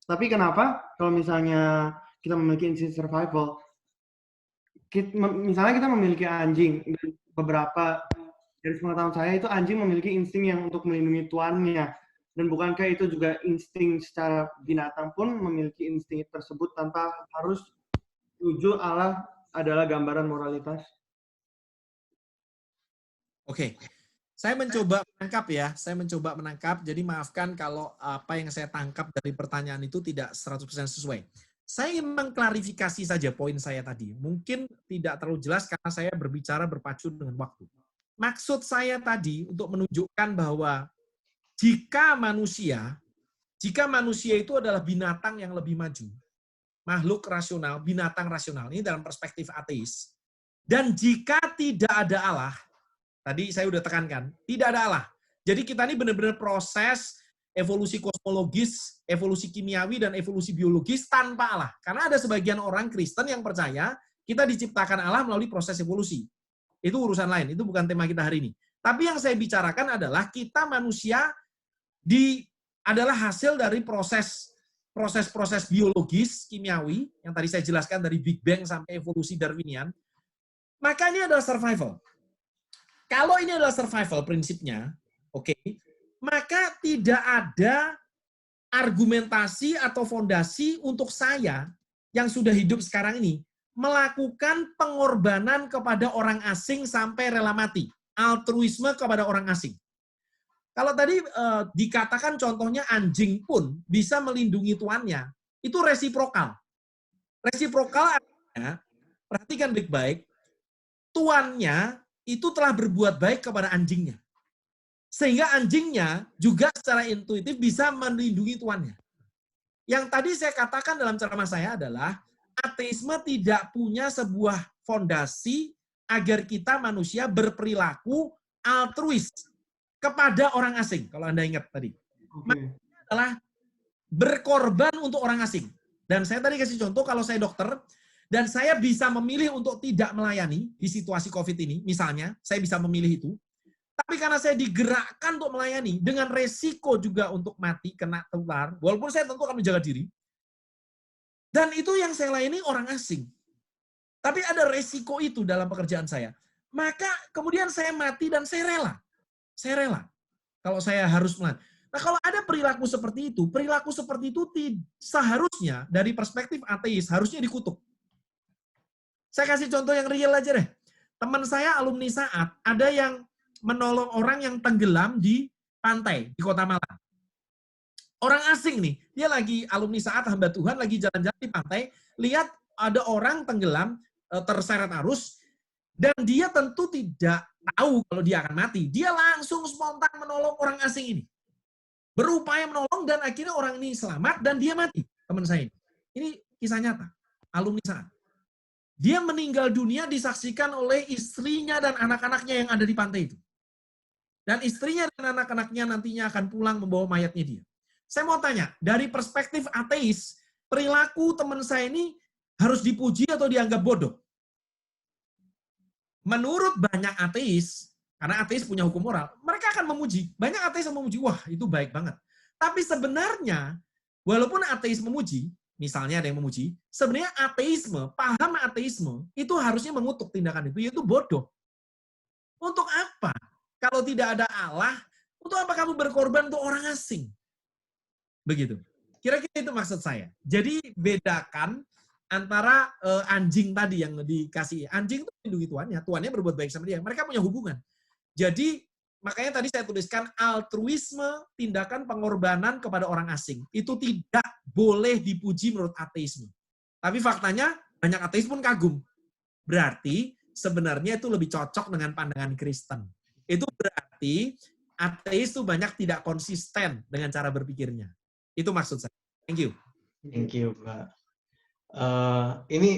Speaker 5: tapi kenapa kalau misalnya kita memiliki insting survival, misalnya kita memiliki anjing, dan beberapa dari pengetahuan saya itu anjing memiliki insting yang untuk melindungi tuannya, dan bukankah itu juga insting secara binatang pun memiliki insting tersebut tanpa harus tujuh Allah adalah gambaran moralitas? Oke.
Speaker 3: Saya mencoba menangkap ya, jadi maafkan kalau apa yang saya tangkap dari pertanyaan itu tidak 100% sesuai. Saya ingin mengklarifikasi saja poin saya tadi. Mungkin tidak terlalu jelas karena saya berbicara berpacu dengan waktu. Maksud saya tadi untuk menunjukkan bahwa jika manusia itu adalah binatang yang lebih maju, makhluk rasional, binatang rasional, ini dalam perspektif ateis, dan jika tidak ada Allah, tadi saya udah tekankan, tidak ada Allah. Jadi kita ini benar-benar proses evolusi kosmologis, evolusi kimiawi, dan evolusi biologis tanpa Allah. Karena ada sebagian orang Kristen yang percaya kita diciptakan Allah melalui proses evolusi. Itu urusan lain, itu bukan tema kita hari ini. Tapi yang saya bicarakan adalah kita manusia adalah hasil dari proses biologis, kimiawi, yang tadi saya jelaskan dari Big Bang sampai evolusi Darwinian, maka ini adalah survival. Kalau ini adalah survival prinsipnya, oke, maka tidak ada argumentasi atau fondasi untuk saya yang sudah hidup sekarang ini melakukan pengorbanan kepada orang asing sampai rela mati. Altruisme kepada orang asing. Kalau tadi dikatakan contohnya anjing pun bisa melindungi tuannya, itu resiprokal. Resiprokal artinya, perhatikan baik-baik, tuannya itu telah berbuat baik kepada anjingnya. Sehingga anjingnya juga secara intuitif bisa melindungi tuannya. Yang tadi saya katakan dalam ceramah saya adalah, ateisme tidak punya sebuah fondasi agar kita manusia berperilaku altruis kepada orang asing, kalau Anda ingat tadi. Maksudnya adalah berkorban untuk orang asing. Dan saya tadi kasih contoh, kalau saya dokter, dan saya bisa memilih untuk tidak melayani di situasi COVID ini, misalnya, saya bisa memilih itu, tapi karena saya digerakkan untuk melayani, dengan resiko juga untuk mati, kena tular, walaupun saya tentu akan menjaga diri, dan itu yang saya layani orang asing. Tapi ada resiko itu dalam pekerjaan saya. maka kemudian saya mati dan saya rela. Saya rela kalau saya harus mati. Nah, kalau ada perilaku seperti itu seharusnya dari perspektif ateis harusnya dikutuk. Saya kasih contoh yang real aja deh. Teman saya alumni Saat, ada yang menolong orang yang tenggelam di pantai di Kota Malang. Orang asing nih, dia lagi alumni Saat, hamba Tuhan, lagi jalan-jalan di pantai, lihat ada orang tenggelam, terseret arus, dan dia tentu tidak tahu kalau dia akan mati. Dia langsung spontan menolong orang asing ini. Berupaya menolong dan akhirnya orang ini selamat dan dia mati, teman saya ini. Ini kisah nyata, alumni Saat. Dia meninggal dunia disaksikan oleh istrinya dan anak-anaknya yang ada di pantai itu. Dan istrinya dan anak-anaknya nantinya akan pulang membawa mayatnya dia. Saya mau tanya, dari perspektif ateis, perilaku teman saya ini harus dipuji atau dianggap bodoh? Menurut banyak ateis, karena ateis punya hukum moral, mereka akan memuji. Banyak ateis yang memuji, wah itu baik banget. Tapi sebenarnya, walaupun ateis memuji, misalnya ada yang memuji, sebenarnya ateisme, paham ateisme, itu harusnya mengutuk tindakan itu, yaitu bodoh. Untuk apa? Kalau tidak ada Allah, untuk apa kamu berkorban untuk orang asing? Begitu. Kira-kira itu maksud saya. Jadi bedakan antara anjing tadi yang dikasih. Anjing itu melindungi tuannya berbuat baik sama dia. Mereka punya hubungan. Jadi makanya tadi saya tuliskan altruisme, tindakan pengorbanan kepada orang asing. Itu tidak boleh dipuji menurut ateisme. Tapi faktanya banyak ateis pun kagum. Berarti sebenarnya itu lebih cocok dengan pandangan Kristen. Itu berarti ateis itu banyak tidak konsisten dengan cara berpikirnya. Itu maksud saya. Thank you.
Speaker 2: Thank you, Pak. Ini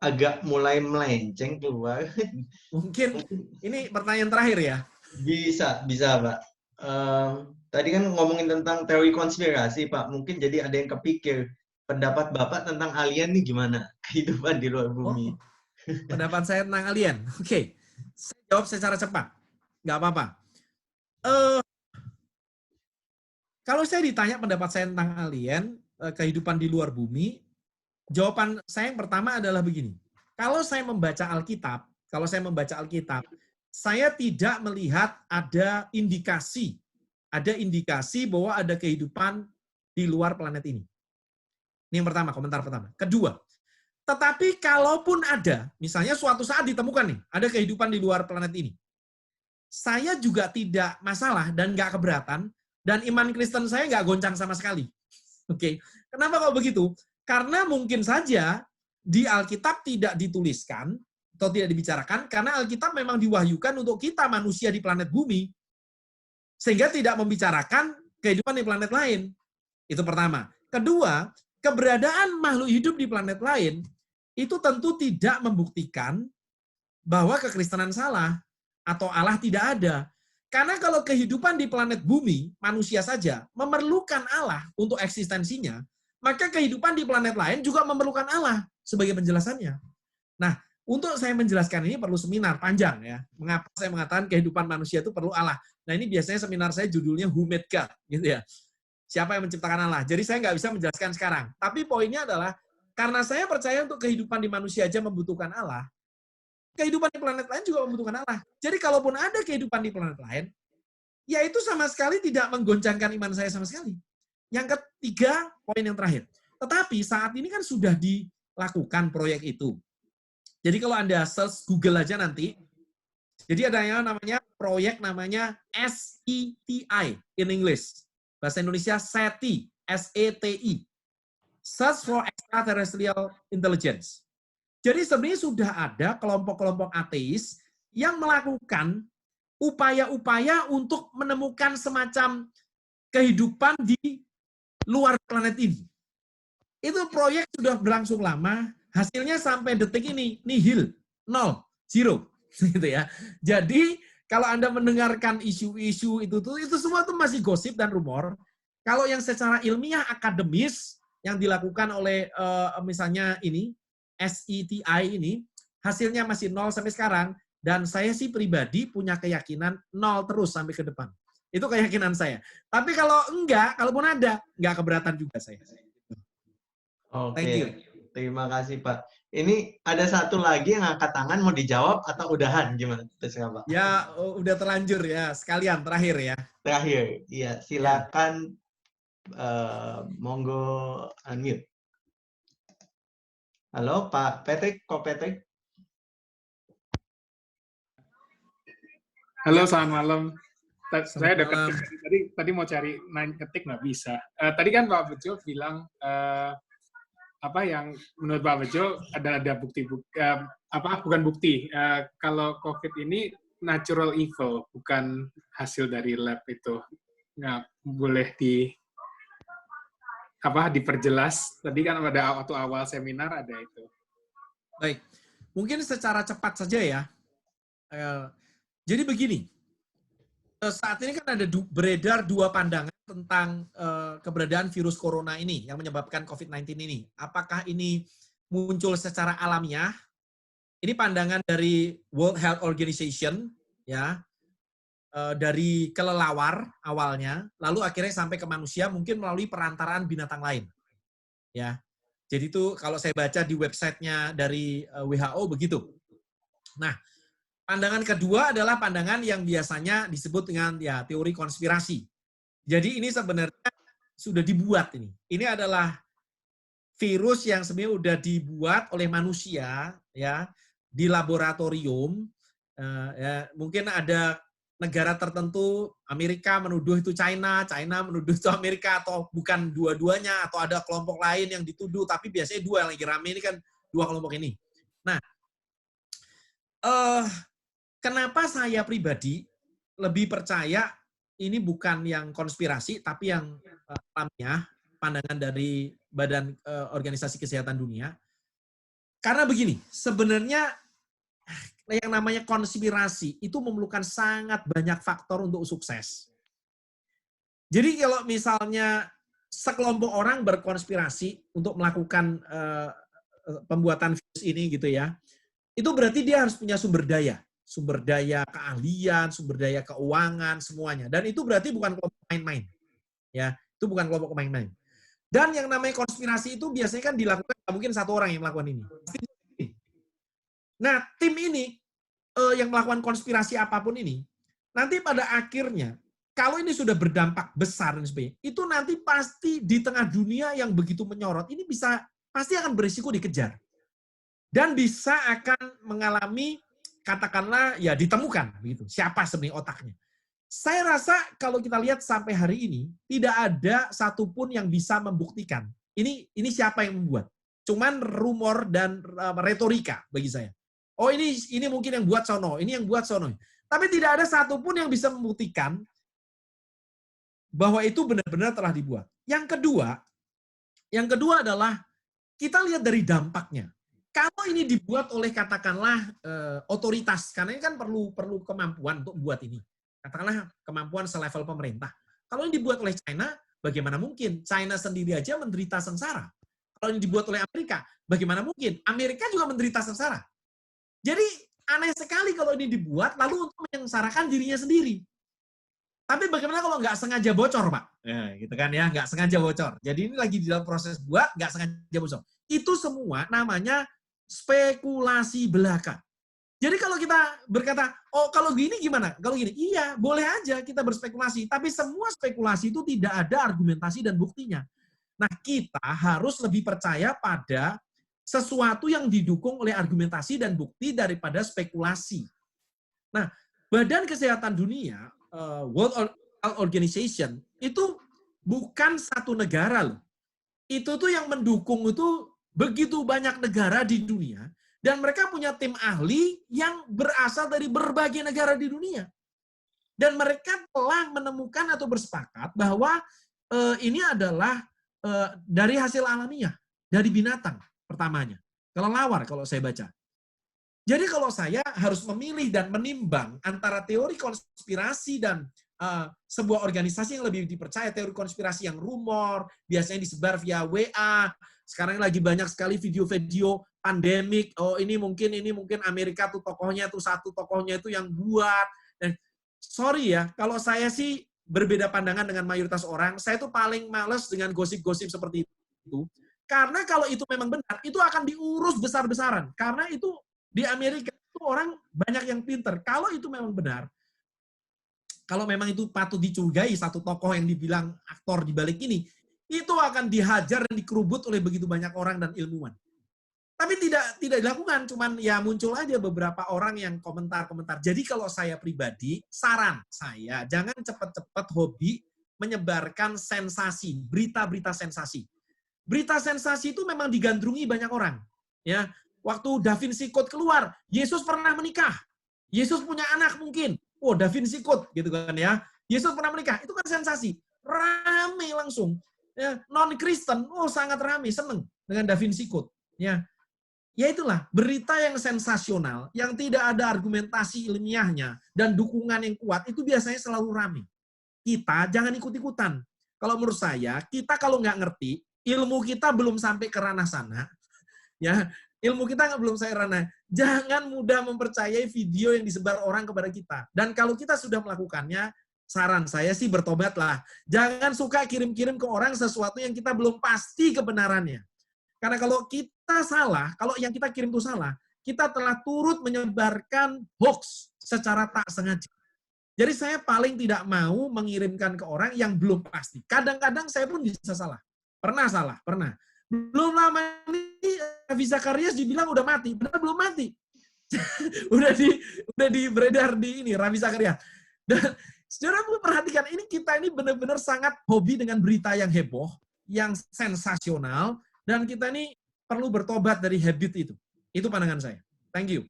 Speaker 2: agak mulai melenceng keluar.
Speaker 3: Mungkin ini pertanyaan terakhir ya.
Speaker 2: Bisa Pak. Tadi kan ngomongin tentang teori konspirasi, Pak. Mungkin jadi ada yang kepikir, pendapat Bapak tentang alien nih gimana? Kehidupan di luar bumi.
Speaker 3: Pendapat saya tentang alien. Oke. Saya jawab secara cepat. Nggak apa-apa. Kalau saya ditanya pendapat saya tentang alien, kehidupan di luar bumi, jawaban saya yang pertama adalah begini. Kalau saya membaca Alkitab, saya tidak melihat ada indikasi bahwa ada kehidupan di luar planet ini. Ini yang pertama, komentar pertama. Kedua, tetapi kalaupun ada, misalnya suatu saat ditemukan nih, ada kehidupan di luar planet ini, saya juga tidak masalah dan nggak keberatan, dan iman Kristen saya nggak goncang sama sekali. Oke, kenapa kalau begitu? Karena mungkin saja di Alkitab tidak dituliskan atau tidak dibicarakan, karena Alkitab memang diwahyukan untuk kita manusia di planet bumi, sehingga tidak membicarakan kehidupan di planet lain. Itu pertama. Kedua, keberadaan makhluk hidup di planet lain itu tentu tidak membuktikan bahwa kekristenan salah atau Allah tidak ada. Karena kalau kehidupan di planet bumi, manusia saja, memerlukan Allah untuk eksistensinya, maka kehidupan di planet lain juga memerlukan Allah sebagai penjelasannya. Nah, untuk saya menjelaskan ini perlu seminar panjang ya. Mengapa saya mengatakan kehidupan manusia itu perlu Allah. Nah, ini biasanya seminar saya judulnya Who Made God, gitu ya. Siapa yang menciptakan Allah. Jadi saya nggak bisa menjelaskan sekarang. Tapi poinnya adalah, karena saya percaya untuk kehidupan di manusia aja membutuhkan Allah, kehidupan di planet lain juga membutuhkan Allah. Jadi kalaupun ada kehidupan di planet lain, ya itu sama sekali tidak menggoncangkan iman saya sama sekali. Yang ketiga, poin yang terakhir. Tetapi saat ini kan sudah dilakukan proyek itu. Jadi kalau Anda search Google aja nanti, jadi ada yang namanya proyek namanya SETI in English. Bahasa Indonesia SETI, S-E-T-I. Search for Extraterrestrial Intelligence. Jadi sebenarnya sudah ada kelompok-kelompok ateis yang melakukan upaya-upaya untuk menemukan semacam kehidupan di luar planet ini. Itu proyek sudah berlangsung lama, hasilnya sampai detik ini nihil, 0, 0, gitu ya. Jadi kalau Anda mendengarkan isu-isu itu semua tuh masih gosip dan rumor. Kalau yang secara ilmiah akademis yang dilakukan oleh misalnya ini SETI ini, hasilnya masih 0 sampai sekarang, dan saya sih pribadi punya keyakinan 0 terus sampai ke depan. Itu keyakinan saya. Tapi kalau enggak, kalaupun ada, enggak keberatan juga saya.
Speaker 2: Oke, terima kasih Pak. Ini ada satu lagi yang angkat tangan, mau dijawab atau udahan? Gimana? Terserah, Pak.
Speaker 3: Ya, udah terlanjur ya. Sekalian, terakhir ya.
Speaker 2: Terakhir, iya, silakan. Monggo unmute. Halo, Pak Patrick, Kok Patrick?
Speaker 6: Halo, selamat malam. Saya udah
Speaker 3: malam.
Speaker 6: ketik tadi mau cari ketik nggak bisa. Tadi kan Pak Bejo bilang apa yang menurut Pak Bejo ada bukti bukan bukti. Kalau COVID ini natural evil, bukan hasil dari lab itu. Nggak boleh diperjelas. Tadi kan pada waktu awal seminar ada itu.
Speaker 3: Baik, mungkin secara cepat saja ya. Jadi begini, saat ini kan ada beredar dua pandangan tentang keberadaan virus corona ini yang menyebabkan COVID-19 ini. Apakah ini muncul secara alamiah? Ini pandangan dari World Health Organization, ya, dari kelelawar awalnya, lalu akhirnya sampai ke manusia mungkin melalui perantaraan binatang lain. Ya, jadi itu kalau saya baca di websitenya dari WHO begitu. Nah, pandangan kedua adalah pandangan yang biasanya disebut dengan ya teori konspirasi. Jadi ini sebenarnya sudah dibuat ini. Ini adalah virus yang sebenarnya sudah dibuat oleh manusia ya di laboratorium. Ya, mungkin ada negara tertentu, Amerika menuduh itu China, China menuduh itu Amerika, atau bukan dua-duanya, atau ada kelompok lain yang dituduh, tapi biasanya dua yang lagi rame ini kan dua kelompok ini. Nah, kenapa saya pribadi lebih percaya ini bukan yang konspirasi, tapi yang alamiah, pandangan dari Badan Organisasi Kesehatan Dunia. Karena begini, sebenarnya yang namanya konspirasi itu memerlukan sangat banyak faktor untuk sukses. Jadi kalau misalnya sekelompok orang berkonspirasi untuk melakukan pembuatan virus ini gitu ya, itu berarti dia harus punya sumber daya keahlian, sumber daya keuangan, semuanya. Dan itu berarti bukan kelompok main-main. Ya, itu bukan kelompok main-main. Dan yang namanya konspirasi itu biasanya kan dilakukan, mungkin satu orang yang melakukan ini. Nah, tim ini yang melakukan konspirasi apapun ini, nanti pada akhirnya, kalau ini sudah berdampak besar dan sebagainya, itu nanti pasti di tengah dunia yang begitu menyorot, ini pasti akan berisiko dikejar. Dan bisa akan mengalami, katakanlah, ya ditemukan, begitu. Siapa sebenarnya otaknya. Saya rasa kalau kita lihat sampai hari ini, tidak ada satupun yang bisa membuktikan. Ini siapa yang membuat. Cuman rumor dan retorika bagi saya. Oh ini mungkin yang buat sono, ini yang buat sono. Tapi tidak ada satupun yang bisa membuktikan bahwa itu benar-benar telah dibuat. Yang kedua adalah kita lihat dari dampaknya. Kalau ini dibuat oleh katakanlah otoritas, karena ini kan perlu kemampuan untuk buat ini. Katakanlah kemampuan selevel pemerintah. Kalau ini dibuat oleh China, bagaimana mungkin? China sendiri aja menderita sengsara. Kalau ini dibuat oleh Amerika, bagaimana mungkin? Amerika juga menderita sengsara. Jadi aneh sekali kalau ini dibuat lalu untuk menyengsarakan dirinya sendiri. Tapi bagaimana kalau nggak sengaja bocor, Pak? Ya, gitu kan ya, nggak sengaja bocor. Jadi ini lagi di dalam proses buat, nggak sengaja bocor. Itu semua namanya spekulasi belaka. Jadi kalau kita berkata, oh kalau gini gimana? Kalau gini, iya boleh aja kita berspekulasi. Tapi semua spekulasi itu tidak ada argumentasi dan buktinya. Nah kita harus lebih percaya pada sesuatu yang didukung oleh argumentasi dan bukti daripada spekulasi. Nah, Badan Kesehatan Dunia, World Health Organization, itu bukan satu negara loh. Itu tuh yang mendukung itu begitu banyak negara di dunia, dan mereka punya tim ahli yang berasal dari berbagai negara di dunia. Dan mereka telah menemukan atau bersepakat bahwa ini adalah dari hasil alamiah, dari binatang pertamanya. Kelelawar kalau saya baca. Jadi kalau saya harus memilih dan menimbang antara teori konspirasi dan sebuah organisasi yang lebih dipercaya, teori konspirasi yang rumor, biasanya disebar via WA, sekarang lagi banyak sekali video-video pandemik, oh ini mungkin Amerika tuh tokohnya tuh satu tokohnya itu yang buat. Dan sorry ya, kalau saya sih berbeda pandangan dengan mayoritas orang, saya tuh paling males dengan gosip-gosip seperti itu. Karena kalau itu memang benar, itu akan diurus besar-besaran. Karena itu di Amerika itu orang banyak yang pinter. Kalau itu memang benar, kalau memang itu patut dicurigai satu tokoh yang dibilang aktor di balik ini, itu akan dihajar dan dikerubut oleh begitu banyak orang dan ilmuwan. Tapi tidak dilakukan, cuman ya muncul aja beberapa orang yang komentar-komentar. Jadi kalau saya pribadi, saran saya, jangan cepat-cepat hobi menyebarkan sensasi, berita-berita sensasi. Berita sensasi itu memang digandrungi banyak orang. Ya, waktu Da Vinci Code keluar, Yesus pernah menikah. Yesus punya anak mungkin. Oh, Da Vinci Code gitu kan ya. Yesus pernah menikah, itu kan sensasi. Rame langsung. Ya, non-Kristen, oh sangat rame, seneng dengan Da Vinci Code. Ya, itulah berita yang sensasional, yang tidak ada argumentasi ilmiahnya dan dukungan yang kuat, itu biasanya selalu rame. Kita jangan ikut-ikutan. Kalau menurut saya, kita kalau nggak ngerti, ilmu kita belum sampai ke ranah sana, ya ilmu kita belum sampai ranah. Jangan mudah mempercayai video yang disebar orang kepada kita. Dan kalau kita sudah melakukannya, saran saya sih bertobatlah. Jangan suka kirim-kirim ke orang sesuatu yang kita belum pasti kebenarannya. Karena kalau kita salah, kalau yang kita kirim itu salah, kita telah turut menyebarkan hoax secara tak sengaja. Jadi saya paling tidak mau mengirimkan ke orang yang belum pasti. Kadang-kadang saya pun bisa salah. Pernah salah, pernah. Belum lama ini Ravi Zacharias dibilang udah mati, benar belum mati. udah di beredar di ini Ravi Zacharias. Dan saudara perhatikan, ini kita ini benar-benar sangat hobi dengan berita yang heboh, yang sensasional, dan kita ini perlu bertobat dari habit itu. Itu pandangan saya. Thank you.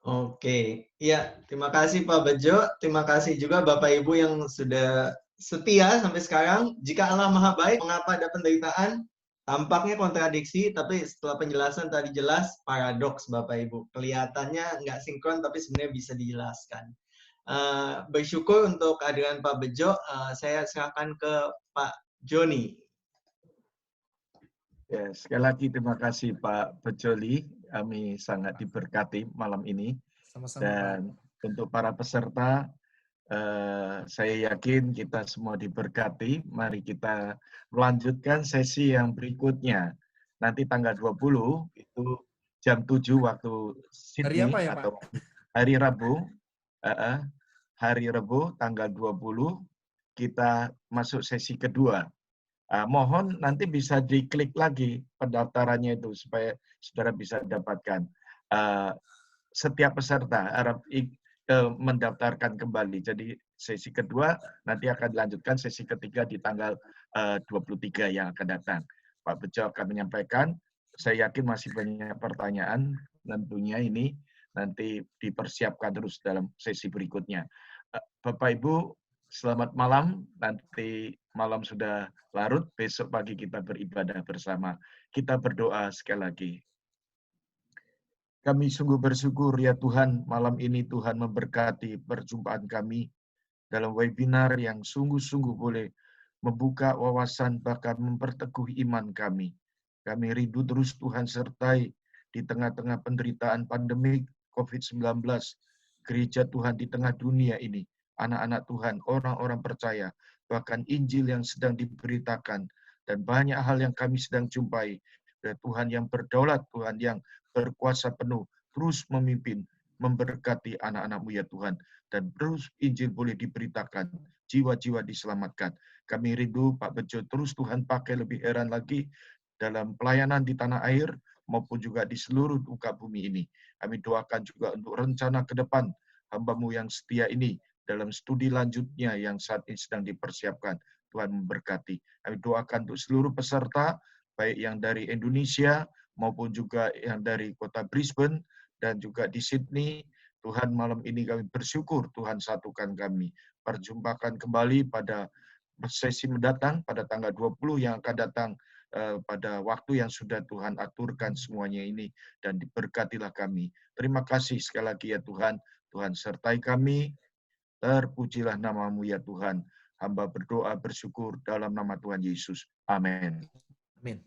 Speaker 2: Oke, ya terima kasih Pak Bejo, terima kasih juga Bapak Ibu yang sudah setia sampai sekarang. Jika Allah Maha Baik, mengapa ada penderitaan? Tampaknya kontradiksi, tapi setelah penjelasan tadi jelas, paradoks Bapak Ibu. Kelihatannya nggak sinkron, tapi sebenarnya bisa dijelaskan. Bersyukur untuk kehadiran Pak Bejo, saya serahkan ke Pak Joni.
Speaker 1: Ya, sekali lagi terima kasih Pak Bejoli. Kami sangat diberkati malam ini.
Speaker 3: Sama-sama,
Speaker 1: Dan untuk para peserta, saya yakin kita semua diberkati. Mari kita melanjutkan sesi yang berikutnya. Nanti tanggal 20 itu jam 7 waktu Sydney.
Speaker 3: Hari apa ya,
Speaker 1: atau
Speaker 3: Pak?
Speaker 1: hari Rabu. Hari Rabu tanggal 20 kita masuk sesi kedua. Mohon nanti bisa diklik lagi pendaftarannya itu supaya saudara bisa dapatkan. Setiap peserta harap mendaftarkan kembali. Jadi sesi kedua nanti akan dilanjutkan sesi ketiga di tanggal 23 yang akan datang. Pak Bejo akan menyampaikan. Saya yakin masih banyak pertanyaan. Tentunya ini nanti dipersiapkan terus dalam sesi berikutnya. Bapak Ibu, selamat malam. Nanti malam sudah larut, besok pagi kita beribadah bersama. Kita berdoa sekali lagi. Kami sungguh bersyukur ya Tuhan, malam ini Tuhan memberkati perjumpaan kami dalam webinar yang sungguh-sungguh boleh membuka wawasan bahkan memperteguh iman kami. Kami rindu terus Tuhan sertai di tengah-tengah penderitaan pandemik COVID-19, gereja Tuhan di tengah dunia ini, anak-anak Tuhan, orang-orang percaya, bahkan Injil yang sedang diberitakan, dan banyak hal yang kami sedang jumpai. Dan Tuhan yang berdaulat, Tuhan yang berkuasa penuh, terus memimpin, memberkati anak-anak-Mu ya Tuhan, dan terus Injil boleh diberitakan, jiwa-jiwa diselamatkan. Kami rindu Pak Bejo terus Tuhan pakai lebih heran lagi dalam pelayanan di tanah air, maupun juga di seluruh muka bumi ini. Kami doakan juga untuk rencana ke depan, hamba-Mu yang setia ini, dalam studi lanjutnya yang saat ini sedang dipersiapkan. Tuhan memberkati. Kami doakan untuk seluruh peserta, baik yang dari Indonesia, maupun juga yang dari kota Brisbane, dan juga di Sydney. Tuhan, malam ini kami bersyukur, Tuhan satukan kami. Perjumpakan kembali pada sesi mendatang, pada tanggal 20 yang akan datang, pada waktu yang sudah Tuhan aturkan semuanya ini, dan diberkatilah kami. Terima kasih sekali lagi ya Tuhan. Tuhan sertai kami, terpujilah nama-Mu ya Tuhan. Hamba berdoa bersyukur dalam nama Tuhan Yesus. Amin.
Speaker 3: Amin.